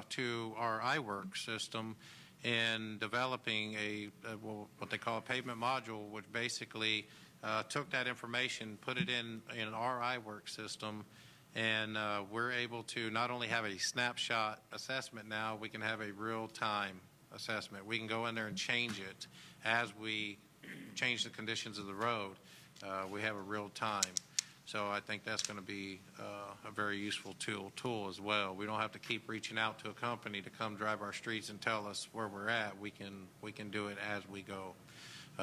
to our iWork system in developing what they call a pavement module, which basically took that information, put it in our iWork system, and we're able to not only have a snapshot assessment now, we can have a real-time assessment. We can go in there and change it as we change the conditions of the road. We have a real time. So I think that's going to be a very useful tool as well. We don't have to keep reaching out to a company to come drive our streets and tell us where we're at. We can do it as we go.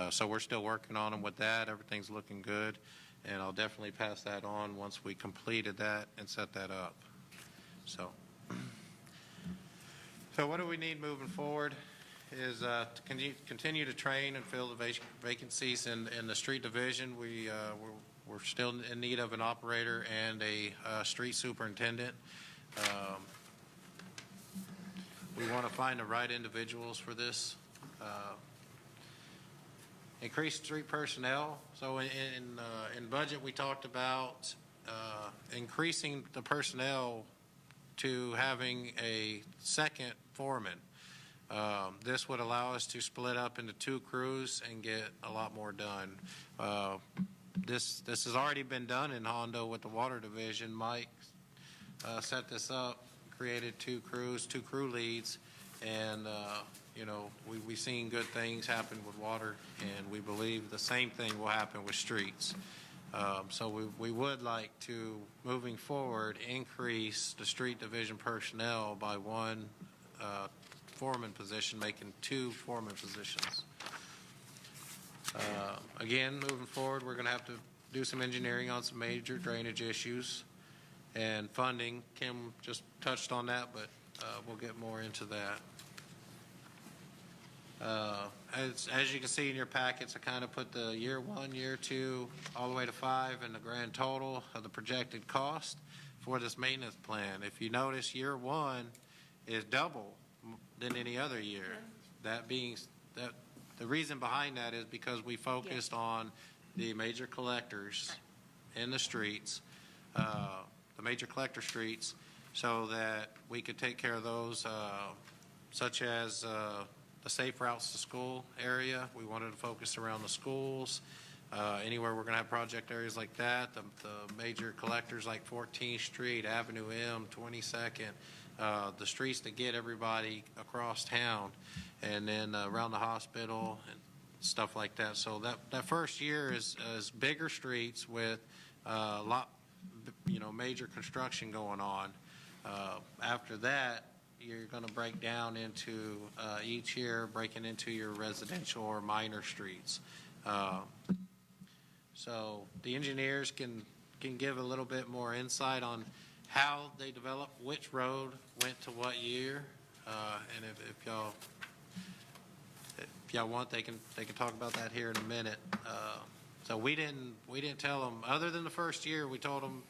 So we're still working on them with that. Everything's looking good. And I'll definitely pass that on once we completed that and set that up. So what do we need moving forward is to continue to train and fill the vacancies in the street division. We're still in need of an operator and a street superintendent. We want to find the right individuals for this. Increase street personnel. So in budget, we talked about increasing the personnel to having a second foreman. This would allow us to split up into 2 crews and get a lot more done. This has already been done in Hondo with the water division. Mike set this up, created 2 crews, 2 crew leads, and we've seen good things happen with water, and we believe the same thing will happen with streets. So we would like to, moving forward, increase the street division personnel by 1 foreman position, making 2 foreman positions. Again, moving forward, we're going to have to do some engineering on some major drainage issues and funding. Kim just touched on that, but we'll get more into that. As you can see in your packets, I kind of put the year 1, year 2, all the way to 5, and the grand total of the projected cost for this maintenance plan. If you notice, year 1 is double than any other year. The reason behind that is because we focused on the major collectors in the streets, the major collector streets, so that we could take care of those such as the safe routes to school area. We wanted to focus around the schools. Anywhere we're going to have project areas like that, the major collectors like 14th Street, Avenue M, 22nd, the streets that get everybody across town, and then around the hospital and stuff like that. So that first year is bigger streets with a lot, major construction going on. After that, you're going to break down into each year, breaking into your residential or minor streets. So the engineers can give a little bit more insight on how they develop, which road went to what year, and if y'all want, they can talk about that here in a minute. So we didn't tell them, other than the first year, we told them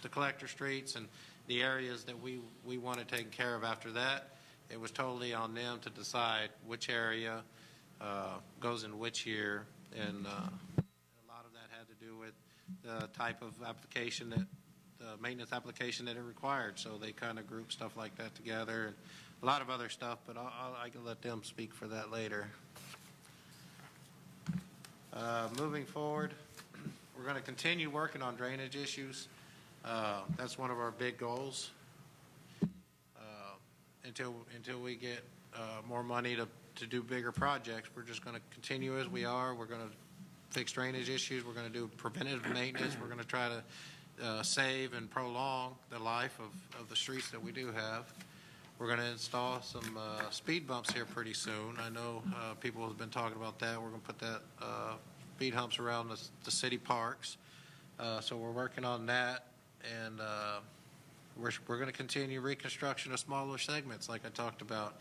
the collector streets and the areas that we wanted taken care of. After that, it was totally on them to decide which area goes in which year, and a lot of that had to do with the type of application the maintenance application that it required. So they kind of grouped stuff like that together, and a lot of other stuff, but I can let them speak for that later. Moving forward, we're going to continue working on drainage issues. That's one of our big goals. Until we get more money to do bigger projects, we're just going to continue as we are. We're going to fix drainage issues. We're going to do preventative maintenance. We're going to try to save and prolong the life of the streets that we do have. We're going to install some speed bumps here pretty soon. I know people have been talking about that. We're going to put that speed humps around the city parks. So we're working on that, and we're going to continue reconstruction of smaller segments, like I talked about,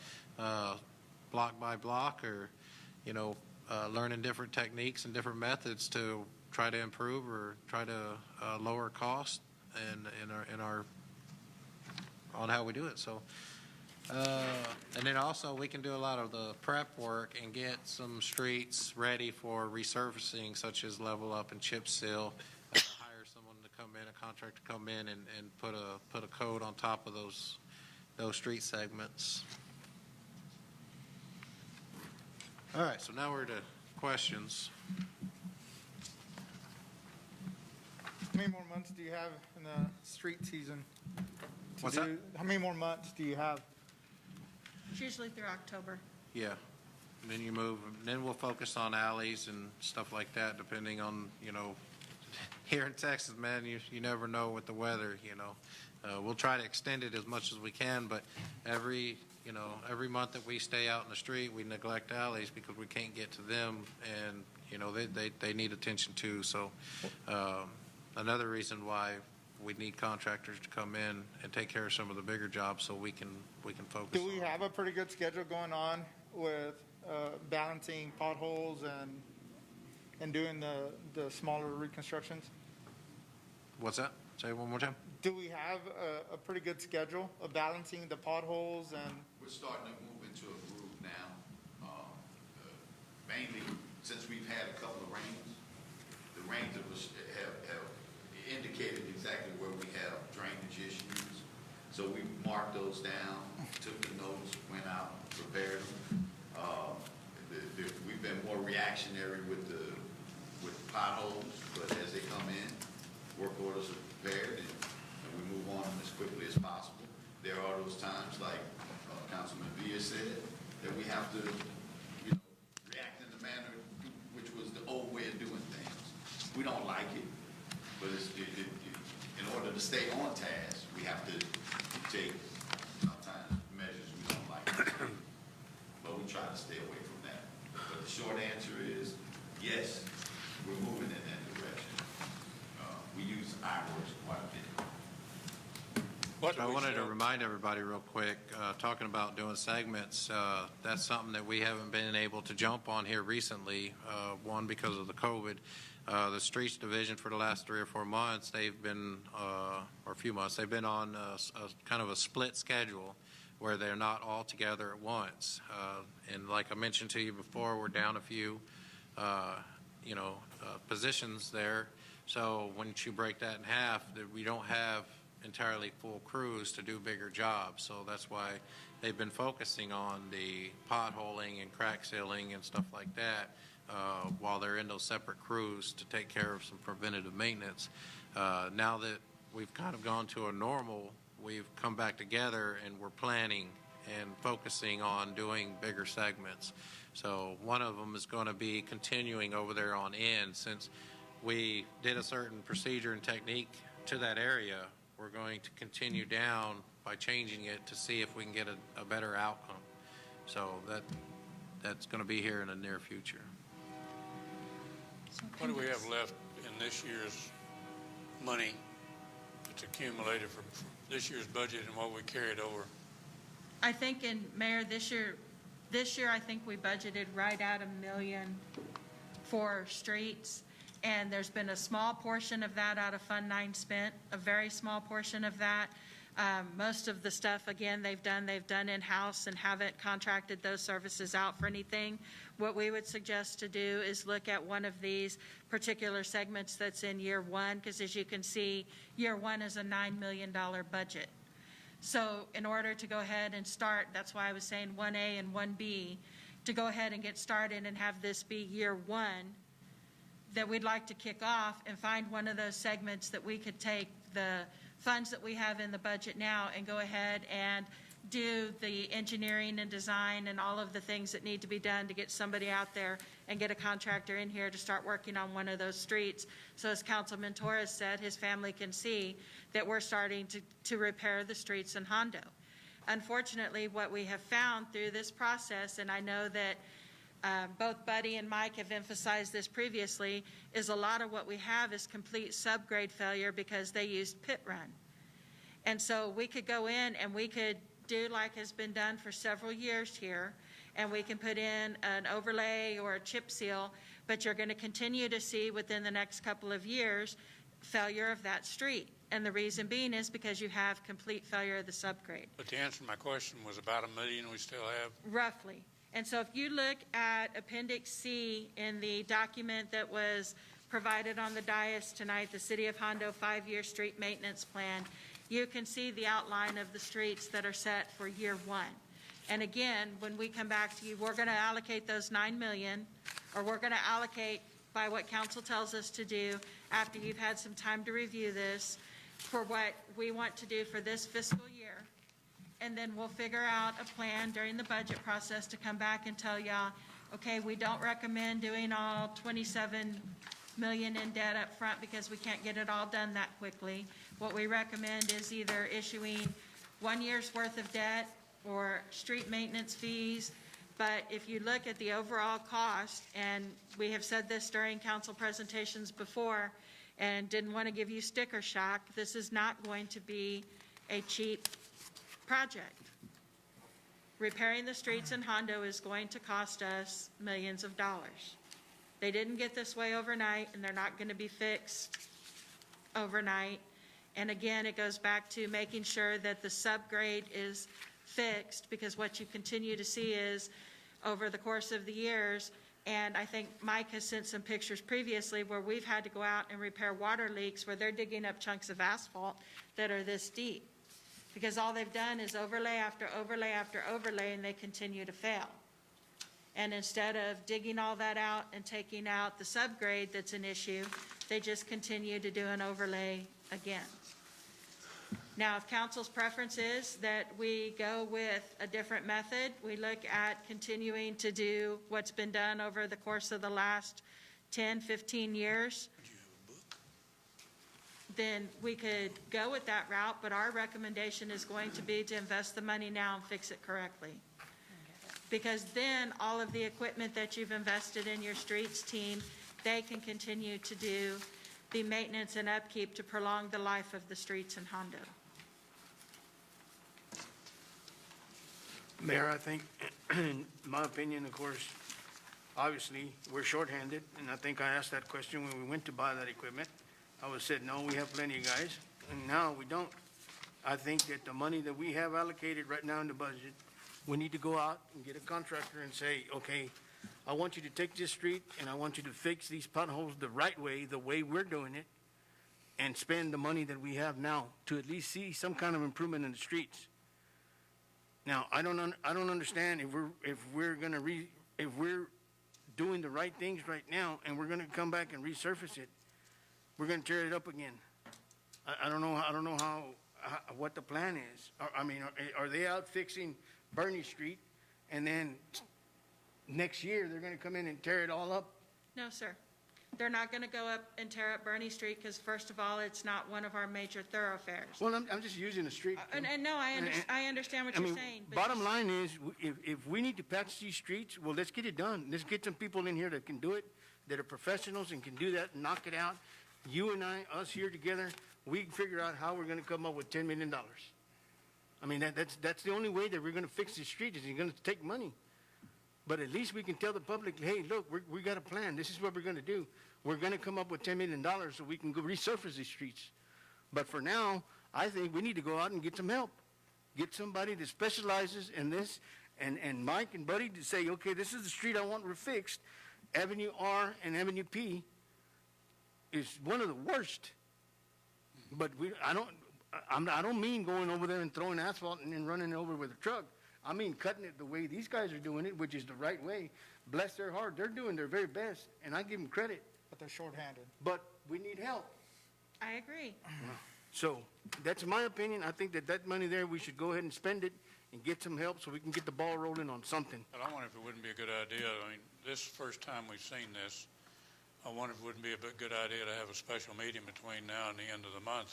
block by block, or learning different techniques and different methods to try to improve or try to lower cost and in our on how we do it. So. And then also we can do a lot of the prep work and get some streets ready for resurfacing, such as level up and chip seal. Hire someone to come in, a contractor to come in and put a coat on top of those street segments. All right, so now we're to questions. How many more months do you have in the street season? What's that? How many more months do you have? It's usually through October. Yeah. And then you move, and then we'll focus on alleys and stuff like that, depending on, here in Texas, man, you never know with the weather, We'll try to extend it as much as we can, but every month that we stay out in the street, we neglect alleys because we can't get to them, and, they need attention too. So another reason why we need contractors to come in and take care of some of the bigger jobs so we can focus. Do we have a pretty good schedule going on with balancing potholes and doing the smaller reconstructions? What's that? Say it one more time. Do we have a pretty good schedule of balancing the potholes and? We're starting to move into a groove now. Mainly since we've had a couple of rains. The rains have indicated exactly where we have drainage issues. So we marked those down, took the notes, went out, prepared them. We've been more reactionary with potholes, but as they come in, work orders are prepared, and we move on as quickly as possible. There are those times, like Councilman Villa said, that we have to react in the manner which was the old way of doing things. We don't like it. But in order to stay on task, we have to take sometimes measures we don't like. But we try to stay away from that. But the short answer is, yes, we're moving in that direction. We use iWorks quite a bit. I wanted to remind everybody real quick, talking about doing segments, that's something that we haven't been able to jump on here recently, one, because of the COVID. The Streets Division for the last 3 or 4 months, they've been, or a few months, they've been on a kind of a split schedule where they're not all together at once. And like I mentioned to you before, we're down a few, positions there. So once you break that in half, we don't have entirely full crews to do bigger jobs. So that's why they've been focusing on the potholing and crack sealing and stuff like that while they're in those separate crews to take care of some preventative maintenance. Now that we've kind of gone to a normal, we've come back together and we're planning and focusing on doing bigger segments. So one of them is going to be continuing over there on end. Since we did a certain procedure and technique to that area, we're going to continue down by changing it to see if we can get a better outcome. So that's going to be here in the near future. What do we have left in this year's money that's accumulated from this year's budget and what we carried over? I think Mayor, this year, I think we budgeted right at $1 million for streets. And there's been a small portion of that out of Fund 9 spent, a very small portion of that. Most of the stuff, again, they've done in-house and haven't contracted those services out for anything. What we would suggest to do is look at one of these particular segments that's in year one, because as you can see, year one is a $9 million budget. So in order to go ahead and start, that's why I was saying 1A and 1B, to go ahead and get started and have this be year one, that we'd like to kick off and find one of those segments that we could take the funds that we have in the budget now and go ahead and do the engineering and design and all of the things that need to be done to get somebody out there and get a contractor in here to start working on one of those streets. So as Councilman Torres said, his family can see that we're starting to repair the streets in Hondo. Unfortunately, what we have found through this process, and I know that both Buddy and Mike have emphasized this previously, is a lot of what we have is complete subgrade failure because they used pit run. And so we could go in and we could do like has been done for several years here, and we can put in an overlay or a chip seal, but you're going to continue to see within the next couple of years failure of that street. And the reason being is because you have complete failure of the subgrade. But the answer to my question was about $1 million we still have? Roughly. And so if you look at Appendix C in the document that was provided on the dais tonight, the City of Hondo 5-year street maintenance plan, you can see the outline of the streets that are set for year one. And again, when we come back to you, we're going to allocate those $9 million, or we're going to allocate by what council tells us to do after you've had some time to review this for what we want to do for this fiscal year. And then we'll figure out a plan during the budget process to come back and tell y'all, okay, we don't recommend doing all 27 million in debt up front because we can't get it all done that quickly. What we recommend is either issuing 1 year's worth of debt or street maintenance fees. But if you look at the overall cost, and we have said this during council presentations before and didn't want to give you sticker shock, this is not going to be a cheap project. Repairing the streets in Hondo is going to cost us millions of dollars. They didn't get this way overnight, and they're not going to be fixed overnight. And again, it goes back to making sure that the subgrade is fixed, because what you continue to see is over the course of the years, and I think Mike has sent some pictures previously where we've had to go out and repair water leaks where they're digging up chunks of asphalt that are this deep, because all they've done is overlay after overlay after overlay, and they continue to fail. And instead of digging all that out and taking out the subgrade that's an issue, they just continue to do an overlay again. Now, if council's preference is that we go with a different method, we look at continuing to do what's been done over the course of the last 10, 15 years, then we could go with that route, but our recommendation is going to be to invest the money now and fix it correctly. Because then all of the equipment that you've invested in your streets team, they can continue to do the maintenance and upkeep to prolong the life of the streets in Hondo. Mayor, I think, in my opinion, of course, obviously, we're shorthanded, and I think I asked that question when we went to buy that equipment. I was said, no, we have plenty of guys, and now we don't. I think that the money that we have allocated right now in the budget, we need to go out and get a contractor and say, okay, I want you to take this street and I want you to fix these potholes the right way, the way we're doing it, and spend the money that we have now to at least see some kind of improvement in the streets. Now, I don't understand if we're doing the right things right now and we're gonna come back and resurface it, we're gonna tear it up again. I don't know how what the plan is. Are they out fixing Bernie Street and then next year they're gonna come in and tear it all up? No, sir. They're not going to go up and tear up Bernie Street because, first of all, it's not one of our major thoroughfares. Well, I'm just using the street. And no, I understand what you're saying. But Bottom line is, if we need to patch these streets, well, let's get it done. Let's get some people in here that can do it, that are professionals and can do that and knock it out. You and I, us here together, we can figure out how we're going to come up with $10 million. I mean, that's the only way that we're going to fix the street is it's going to take money. But at least we can tell the public, hey, look, we got a plan. This is what we're going to do. We're going to come up with $10 million so we can go resurface these streets. But for now, I think we need to go out and get some help. Get somebody that specializes in this, and Mike and Buddy to say, okay, this is the street I want refixed. Avenue R and Avenue P is one of the worst. But I don't mean going over there and throwing asphalt and then running it over with a truck. I mean cutting it the way these guys are doing it, which is the right way. Bless their heart. They're doing their very best, and I give them credit. But they're shorthanded. But we need help. I agree. So that's my opinion. I think that money there, we should go ahead and spend it and get some help so we can get the ball rolling on something. But I wonder if it wouldn't be a good idea, I mean, this first time we've seen this, I wonder if it wouldn't be a good idea to have a special meeting between now and the end of the month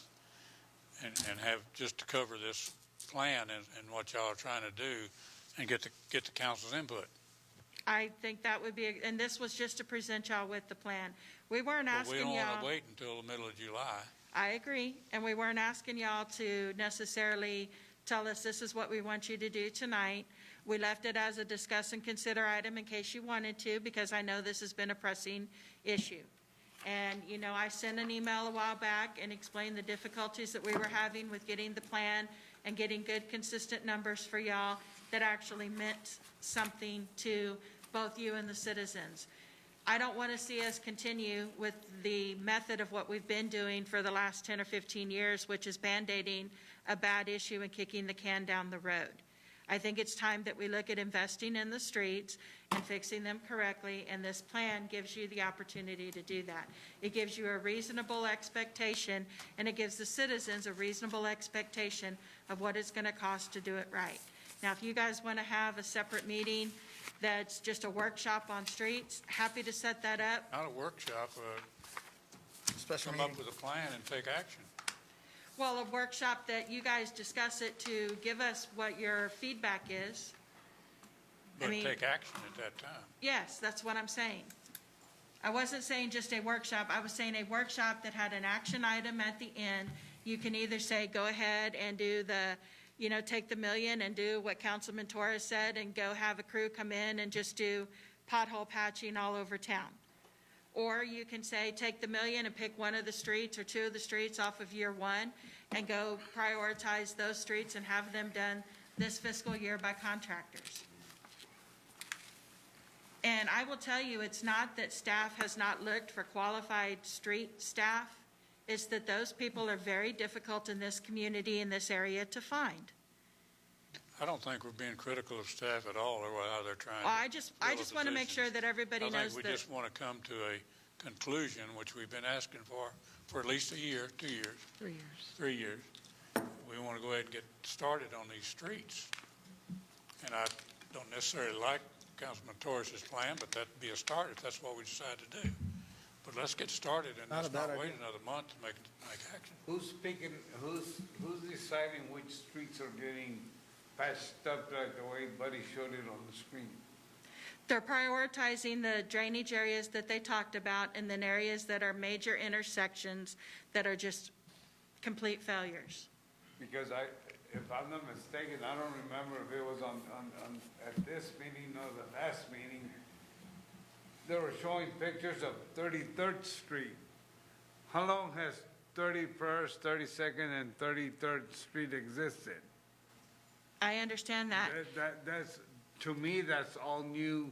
and have, just to cover this plan and what y'all are trying to do and get the council's input. I think that would be, and this was just to present y'all with the plan. We weren't asking y'all. But we don't want to wait until the middle of July. I agree, and we weren't asking y'all to necessarily tell us this is what we want you to do tonight. We left it as a discuss and consider item in case you wanted to, because I know this has been a pressing issue. And, you know, I sent an email a while back and explained the difficulties that we were having with getting the plan and getting good, consistent numbers for y'all that actually meant something to both you and the citizens. I don't want to see us continue with the method of what we've been doing for the last 10 or 15 years, which is band-aiding a bad issue and kicking the can down the road. I think it's time that we look at investing in the streets and fixing them correctly, and this plan gives you the opportunity to do that. It gives you a reasonable expectation, and it gives the citizens a reasonable expectation of what it's going to cost to do it right. Now, if you guys want to have a separate meeting that's just a workshop on streets, happy to set that up. Not a workshop, Special come up meeting. with a plan and take action. Well, a workshop that you guys discuss it to give us what your feedback is. But mean- take action at that time. Yes, that's what I'm saying. I wasn't saying just a workshop. I was saying a workshop that had an action item at the end. You can either say, go ahead and do the, you know, take the $1 million and do what Councilman Torres said and go have a crew come in and just do pothole patching all over town. Or you can say, take the $1 million and pick one of the streets or two of the streets off of year one and go prioritize those streets and have them done this fiscal year by contractors. And I will tell you, it's not that staff has not looked for qualified street staff. It's that those people are very difficult in this community, in this area, to find. I don't think we're being critical of staff at all or how they're trying. I just want to make sure that everybody knows I think we that. just want to come to a conclusion, which we've been asking for at least a year, 2 years. 3 years. 3 years. We want to go ahead and get started on these streets. And I don't necessarily like Councilman Torres's plan, but that'd be a start if that's what we decide to do. But let's get started and let's not wait another month to make action. Who's speaking, who's deciding which streets are getting patched up like the way Buddy showed it on the screen? They're prioritizing the drainage areas that they talked about and then areas that are major intersections that are just complete failures. Because if I'm not mistaken, I don't remember if it was at this meeting or the last meeting, they were showing pictures of 33rd Street. How long has 31st, 32nd, and 33rd Street existed? I understand that. That's, to me, that's all new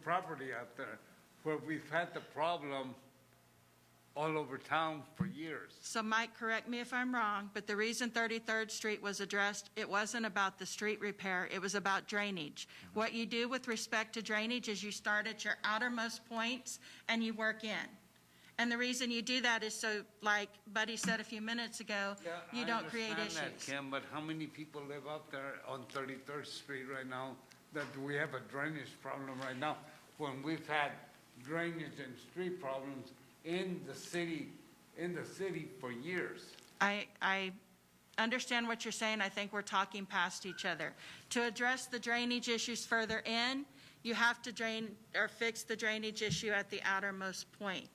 property out there. Where we've had the problem all over town for years. So Mike, correct me if I'm wrong, but the reason 33rd Street was addressed, it wasn't about the street repair, it was about drainage. What you do with respect to drainage is you start at your outermost points and you work in. And the reason you do that is so, like Buddy said a few minutes ago, you don't create issues. I understand that, Kim, but how many people live out there on 33rd Street right now that we have a drainage problem right now, when we've had drainage and street problems in the city for years? I understand what you're saying. I think we're talking past each other. To address the drainage issues further in, you have to drain or fix the drainage issue at the outermost point.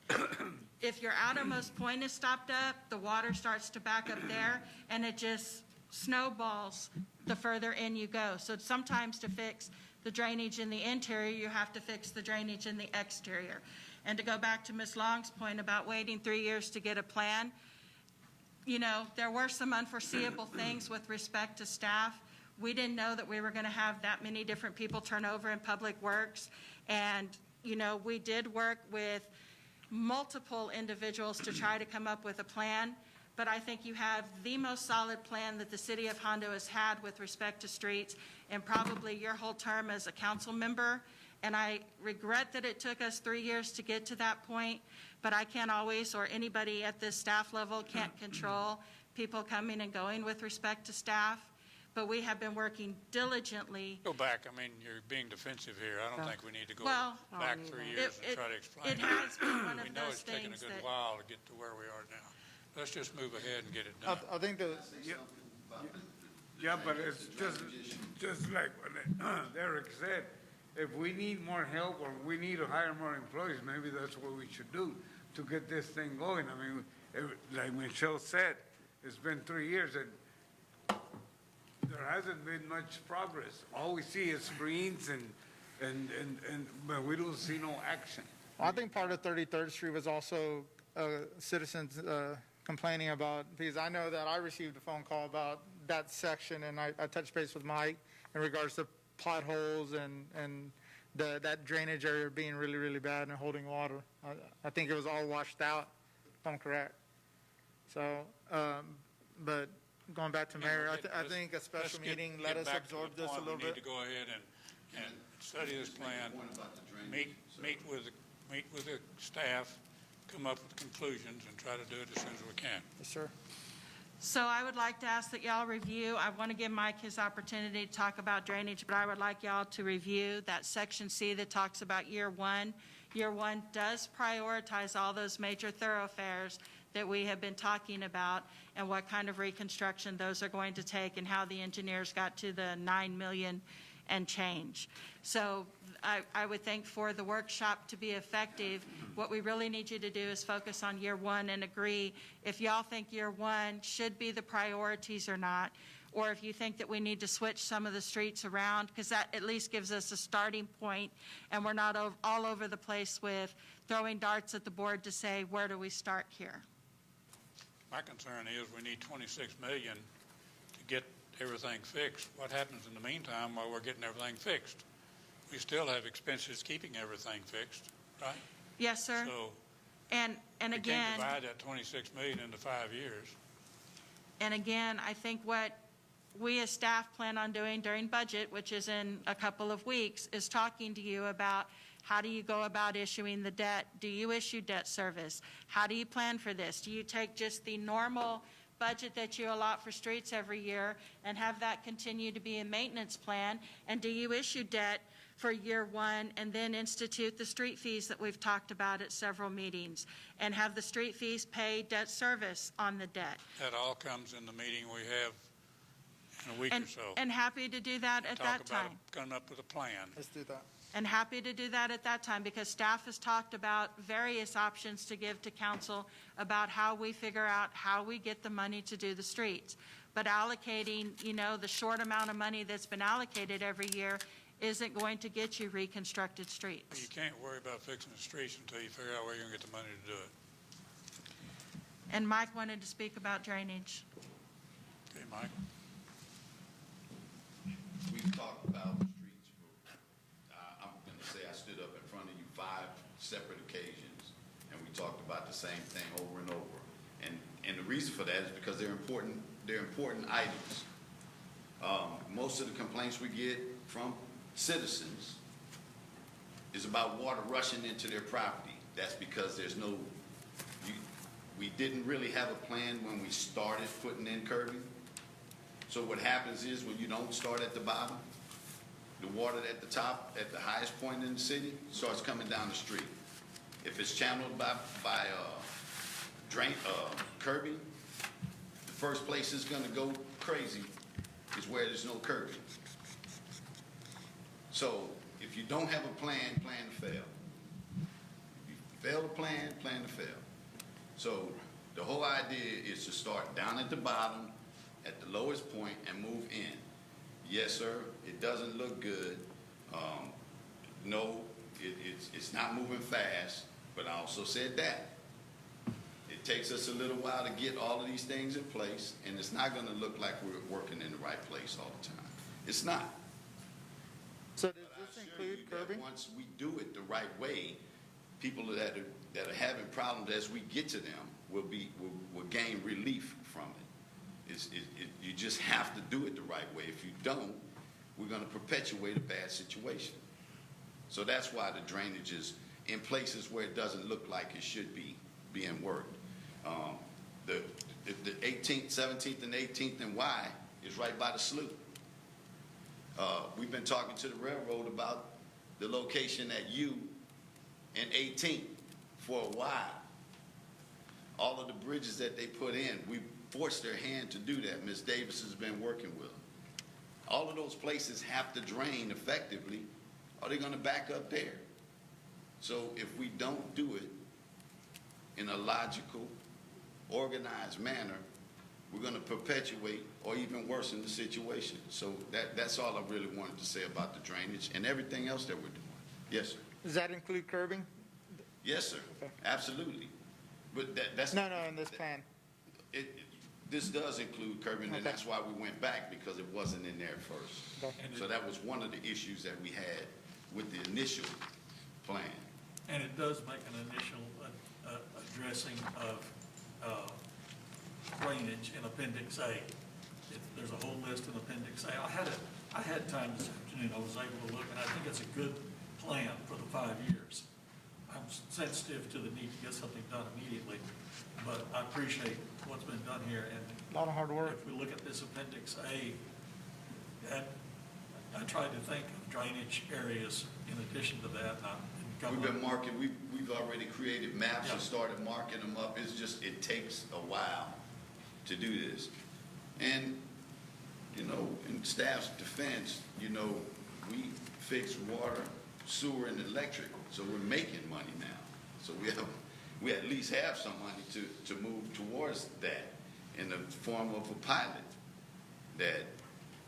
If your outermost point is stopped up, the water starts to back up there, and it just snowballs the further in you go. So sometimes to fix the drainage in the interior, you have to fix the drainage in the exterior. And to go back to Ms. Long's point about waiting 3 years to get a plan, you know, there were some unforeseeable things with respect to staff. We didn't know that we were going to have that many different people turn over in Public Works. And, you know, we did work with multiple individuals to try to come up with a plan. But I think you have the most solid plan that the city of Hondo has had with respect to streets and probably your whole term as a council member. And I regret that it took us 3 years to get to that point, but I can't always, or anybody at this staff level can't control people coming and going with respect to staff. But we have been working diligently. Go back, I mean, you're being defensive here. I don't think we need to go Well, back 3 years and try to explain. It has been one We of know those it's taken a things good that, while to get to where we are now. Let's just move ahead and get it done. I think the, Yeah, but it's just like what Derek said, if we need more help or we need to hire more employees, maybe that's what we should do to get this thing going. I mean, like Michelle said, it's been 3 years and there hasn't been much progress. All we see is screens but we don't see no action. I think part of 33rd Street was also citizens complaining about, because I know that I received a phone call about that section, and I touched base with Mike in regards to potholes and that drainage area being really, really bad and holding water. I think it was all washed out, if I'm correct. So, but going back to Mayor, I think a special meeting, let us absorb this a little We need bit. to go ahead and study this plan, meet with the staff, come up with conclusions, and try to do it as soon as we can. Yes, sir. so I would like to ask that y'all review, I want to give Mike his opportunity to talk about drainage, but I would like y'all to review that section C that talks about year one. Year one does prioritize all those major thoroughfares that we have been talking about and what kind of reconstruction those are going to take and how the engineers got to the 9 million and change. So I would think for the workshop to be effective, what we really need you to do is focus on year one and agree if y'all think year one should be the priorities or not, or if you think that we need to switch some of the streets around, because that at least gives us a starting point and we're not all over the place with throwing darts at the board to say, where do we start here? My concern is we need 26 million to get everything fixed. What happens in the meantime while we're getting everything fixed? We still have expenses keeping everything fixed, right? Yes, sir. So And we again, can't divide that 26 million into 5 years. and again, I think what we as staff plan on doing during budget, which is in a couple of weeks, is talking to you about how do you go about issuing the debt? Do you issue debt service? How do you plan for this? Do you take just the normal budget that you allot for streets every year and have that continue to be a maintenance plan? And do you issue debt for year one and then institute the street fees that we've talked about at several meetings and have the street fees pay debt service on the debt? That all comes in the meeting we have in a week or so. And happy to do that at that time. Coming up with a plan. Let's do that. And happy to do that at that time because staff has talked about various options to give to council about how we figure out how we get the money to do the streets. But allocating, you know, the short amount of money that's been allocated every year isn't going to get you reconstructed streets. You can't worry about fixing the streets until you figure out where you're going to get the money to do it. And Mike wanted to speak about drainage. Okay, Mike? We've talked about the streets I'm going to say I stood up in front of you 5 separate occasions, and we talked about about the same thing over and over. And the reason for that is because they're important items. Most of the complaints we get from citizens is about water rushing into their property. That's because we didn't really have a plan when we started putting in curbing. So what happens is when you don't start at the bottom, the water at the top, at the highest point in the city, starts coming down the street. If it's channeled by curbing, the first place it's gonna go crazy is where there's no curbing. So if you don't have a plan, plan to fail. If you fail to plan, plan to fail. So the whole idea is to start down at the bottom, at the lowest point, and move in. Yes, sir, it doesn't look good. No, it's not moving fast, but I also said that. It takes us a little while to get all of these things in place, and it's not gonna look like we're working in the right place all the time. It's not. So does But this I assure you include that curbing? once we do it the right way, people that are having problems, as we get to them, will gain relief from it. You just have to do it the right way. If you don't, we're going to perpetuate a bad situation. So that's why the drainage is in places where it doesn't look like it should be being worked. The 18th, 17th, and 18th and Y is right by the slough. We've been talking to the railroad about the location at U and 18th for a while. All of the bridges that they put in, we forced their hand to do that. Ms. Davis has been working with them. All of those places have to drain effectively, or they're going to back up there. So if we don't do it in a logical, organized manner, we're going to perpetuate or even worsen the situation. So that's all I really wanted to say about the drainage and everything else that we're doing. Yes, sir. Does that include curbing? Yes, sir. Okay. Absolutely. But that's No, in this plan. This does include curbing, and Okay. that's why we went back, because it wasn't in there at first. Okay. So that was one of the issues that we had with the initial plan. And it does make an initial addressing of drainage in Appendix A. There's a whole list in Appendix A. I had time this afternoon, I was able to look, and I think it's a good plan for the 5 years. I'm sensitive to the need to get something done immediately, but I appreciate what's been done here. And A lot of hard work. if we look at this Appendix A, I tried to think of drainage areas in addition to that. We've been marking, we've already created maps and Yeah. started marking them up. It's just, it takes a while to do this. And, in staff's defense, we fix water, sewer, and electric, so we're making money now. So we at least have some money to move towards that in the form of a pilot that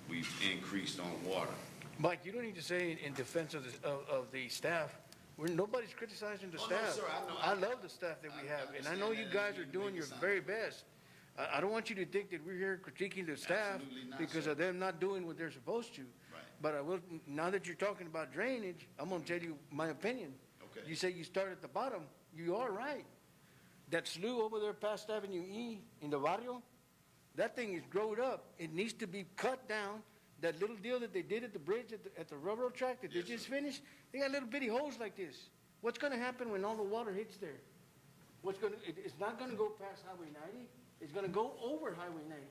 we've increased on water. Mike, you don't need to say in defense of the staff. Nobody's criticizing the Oh, no, staff. sir, I know. I love the staff that we have, and I know you guys are doing your very best. I don't want you to think that we're here critiquing the staff Absolutely not, because sir. of them not doing what they're supposed to. Right. But I will, now that you're talking about drainage, I'm gonna tell you my opinion. Okay. You say you start at the bottom, you are right. That slough over there past Avenue E in the barrio, that thing is growed up. It needs to be cut down. That little deal that they did at the bridge at the railroad track that they just finished, they got little bitty holes like this. What's gonna happen when all the water hits there? It's not gonna go past Highway 90, it's gonna go over Highway 90.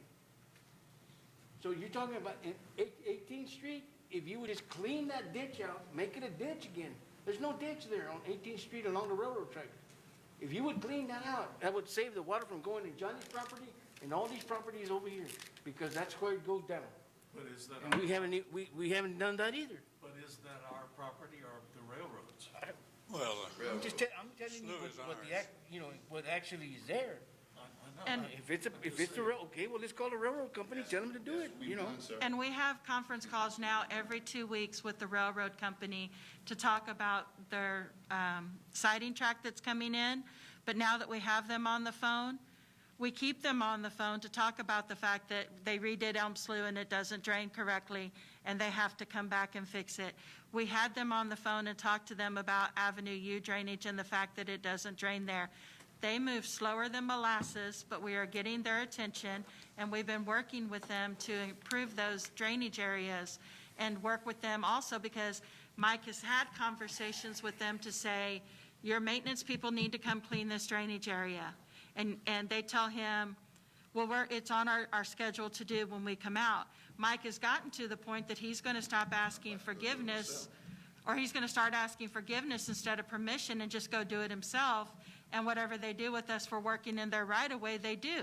So you're talking about in 18th Street, if you would just clean that ditch out, make it a ditch again. There's no ditch there on 18th Street along the railroad track. If you would clean that out, that would save the water from going to Johnny's property and all these properties over here, because that's where it goes down. But is that, And we haven't done that either. but is that our property or the railroads? Well, I'm telling you Slough is what ours. what actually is there. I know. And- If it's a rail, okay, well, let's call the railroad company, tell them to do it, We've done, sir. And we have conference calls now every 2 weeks with the railroad company to talk about their siding track that's coming in. But now that we have them on the phone, we keep them on the phone to talk about the fact that they redid Elm Slough and it doesn't drain correctly, and they have to come back and fix it. We had them on the phone and talked to them about Avenue U drainage and the fact that it doesn't drain there. They move slower than molasses, but we are getting their attention, and we've been working with them to improve those drainage areas and work with them also because Mike has had conversations with them to say, your maintenance people need to come clean this drainage area. And they tell him, well, it's on our schedule to do when we come out. Mike has gotten to the point that he's going to stop asking forgiveness, or he's going to start asking forgiveness instead of permission and just go do it himself. And whatever they do with us for working in their right-of-way, they do.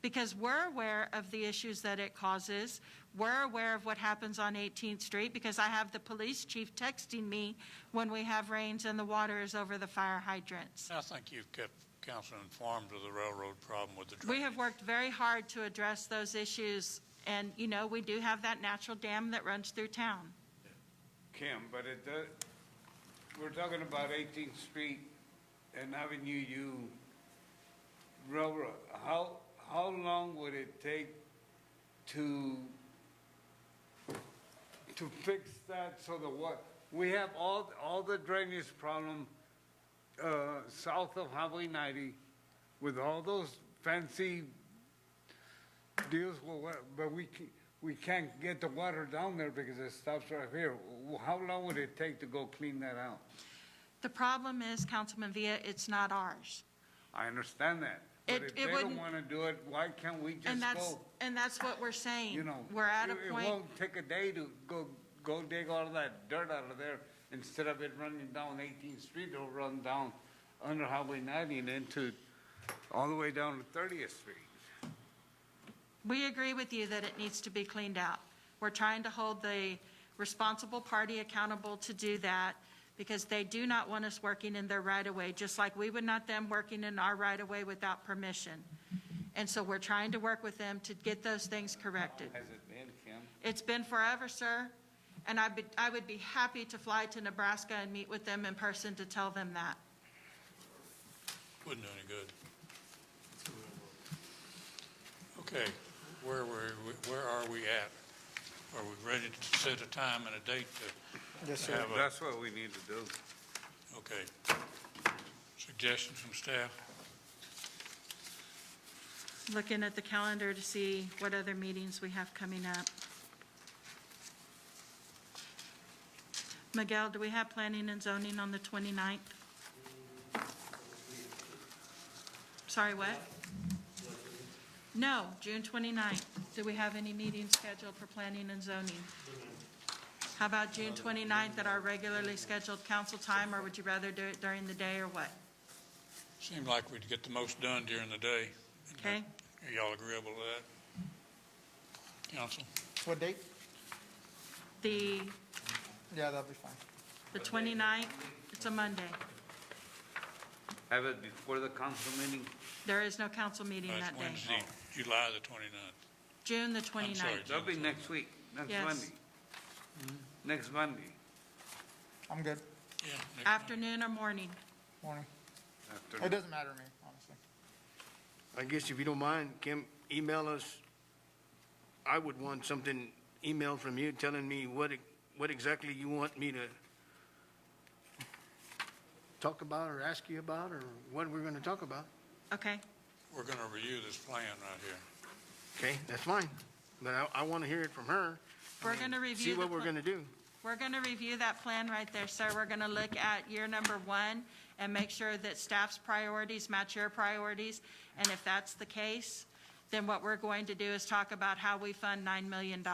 Because we're aware of the issues that it causes. We're aware of what happens on 18th Street because I have the police chief texting me when we have rains and the water is over the fire hydrants. I think you've kept council informed of the railroad problem with the drainage. We have worked very hard to address those issues, and, you know, we do have that natural dam that runs through town. Kim, but it does, we're talking about 18th Street and Avenue U Railroad. How long would it take to fix that so that what, we have all the drainage problem south of Highway 90 with all those fancy deals, but we can't get the water down there because it stops right here. How long would it take to go clean that out? The problem is, Councilman Villa, it's not ours. I understand that. But if they don't want to do it, why can't we just go? And that's what we're saying. You know, we're at a point. It won't take a day to go dig all that dirt out of there. Instead of it running down 18th Street, it'll run down under Highway 90 and into all the way down to 30th Street. We agree with you that it needs to be cleaned out. We're trying to hold the responsible party accountable to do that because they do not want us working in their right-of-way, just like we would not them working in our right-of-way without permission. And so we're trying to work with them to get those things corrected. Has it been, Kim? It's been forever, sir, and I would be happy to fly to Nebraska and meet with them in person to tell them that. Wouldn't do any good. Okay, where are we at? Are we ready to set a time and a date to Yes, sir. have a? That's what we need to do. Okay. Suggestions from staff? Looking at the calendar to see what other meetings we have coming up. Miguel, do we have planning and zoning on the 29th? Sorry, what? No, June 29th. Do we have any meetings scheduled for planning and zoning? How about June 29th at our regularly scheduled council time, or would you rather do it during the day or what? Seemed like we'd get the most done during the day. Okay? Are y'all agreeable to that? Council? What date? The Yeah, that'll be fine. 29th, it's a Monday. Have it before the council meeting? There is no council meeting It's that day. Wednesday, July the 29th. June the I'm sorry, 29th. That'll be next week, next Yes. Monday. Next Monday. I'm good. Yeah. next Afternoon or morning? Morning. after- It doesn't matter to me, honestly. I guess if you don't mind, Kim, email us. I would want something emailed from you telling me what exactly you want me to talk about or ask you about or what we're going to talk about. Okay. We're going to review this plan right here. Okay, that's fine. But I want to hear it from her. We're going to review. See what the we're pla- going to do. We're going to review that plan right there, sir. We're going to look at year number 1 and make sure that staff's priorities match your priorities. And if that's the case, then what we're going to do is talk about how we fund $9 million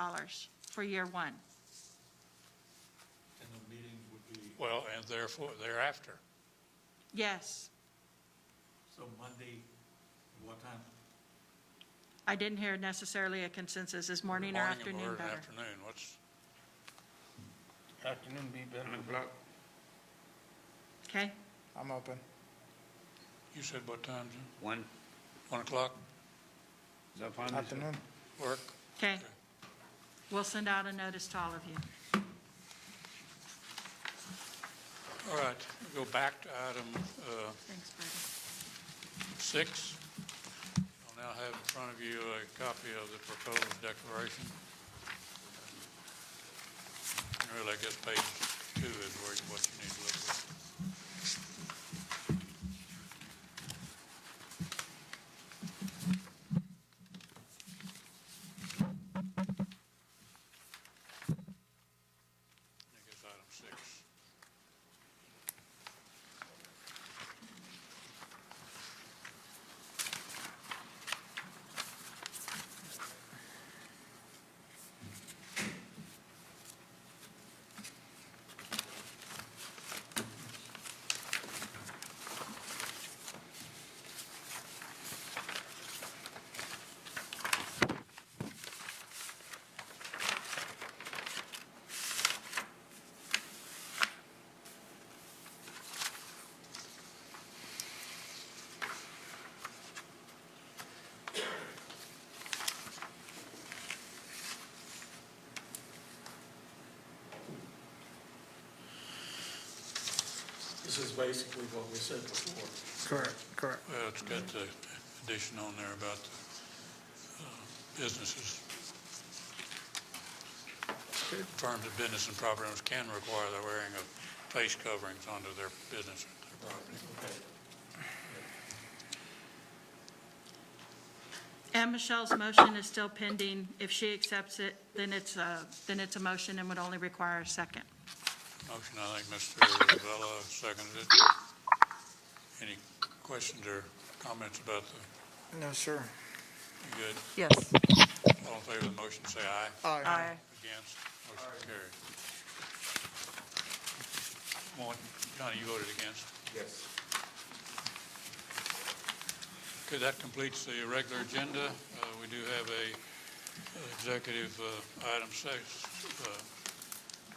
for year 1. And the meeting would be, Well, and therefore, thereafter. Yes. so Monday, what time? I didn't hear necessarily a consensus. Is morning or afternoon Morning or better? afternoon, what's, Afternoon be better. 1 o'clock. Okay? I'm open. you said what time, Jim? 1. 1 o'clock, Is that fine? with you? Afternoon. work? Okay. We'll send out a notice to all of you. All right, we go back to item Thanks, Brady. 6. I'll now have in front of you a copy of the proposed declaration. And really, I guess page 2 is what you need to look at. This is basically what we said before. Correct, correct. Well, it's got the addition on there about businesses. Firms of business and property owners can require the wearing of face coverings onto their business or their property. And Michelle's motion is still pending. If she accepts it, then it's a motion and would only require a second. Motion, I think Mr. Vella seconded it. Any questions or comments about the, No, sir. you good? Yes. All in favor of the motion, say aye. Aye. Against, motion carried. Johnny, you voted against? Yes. Okay, that completes the regular agenda. We do have a executive item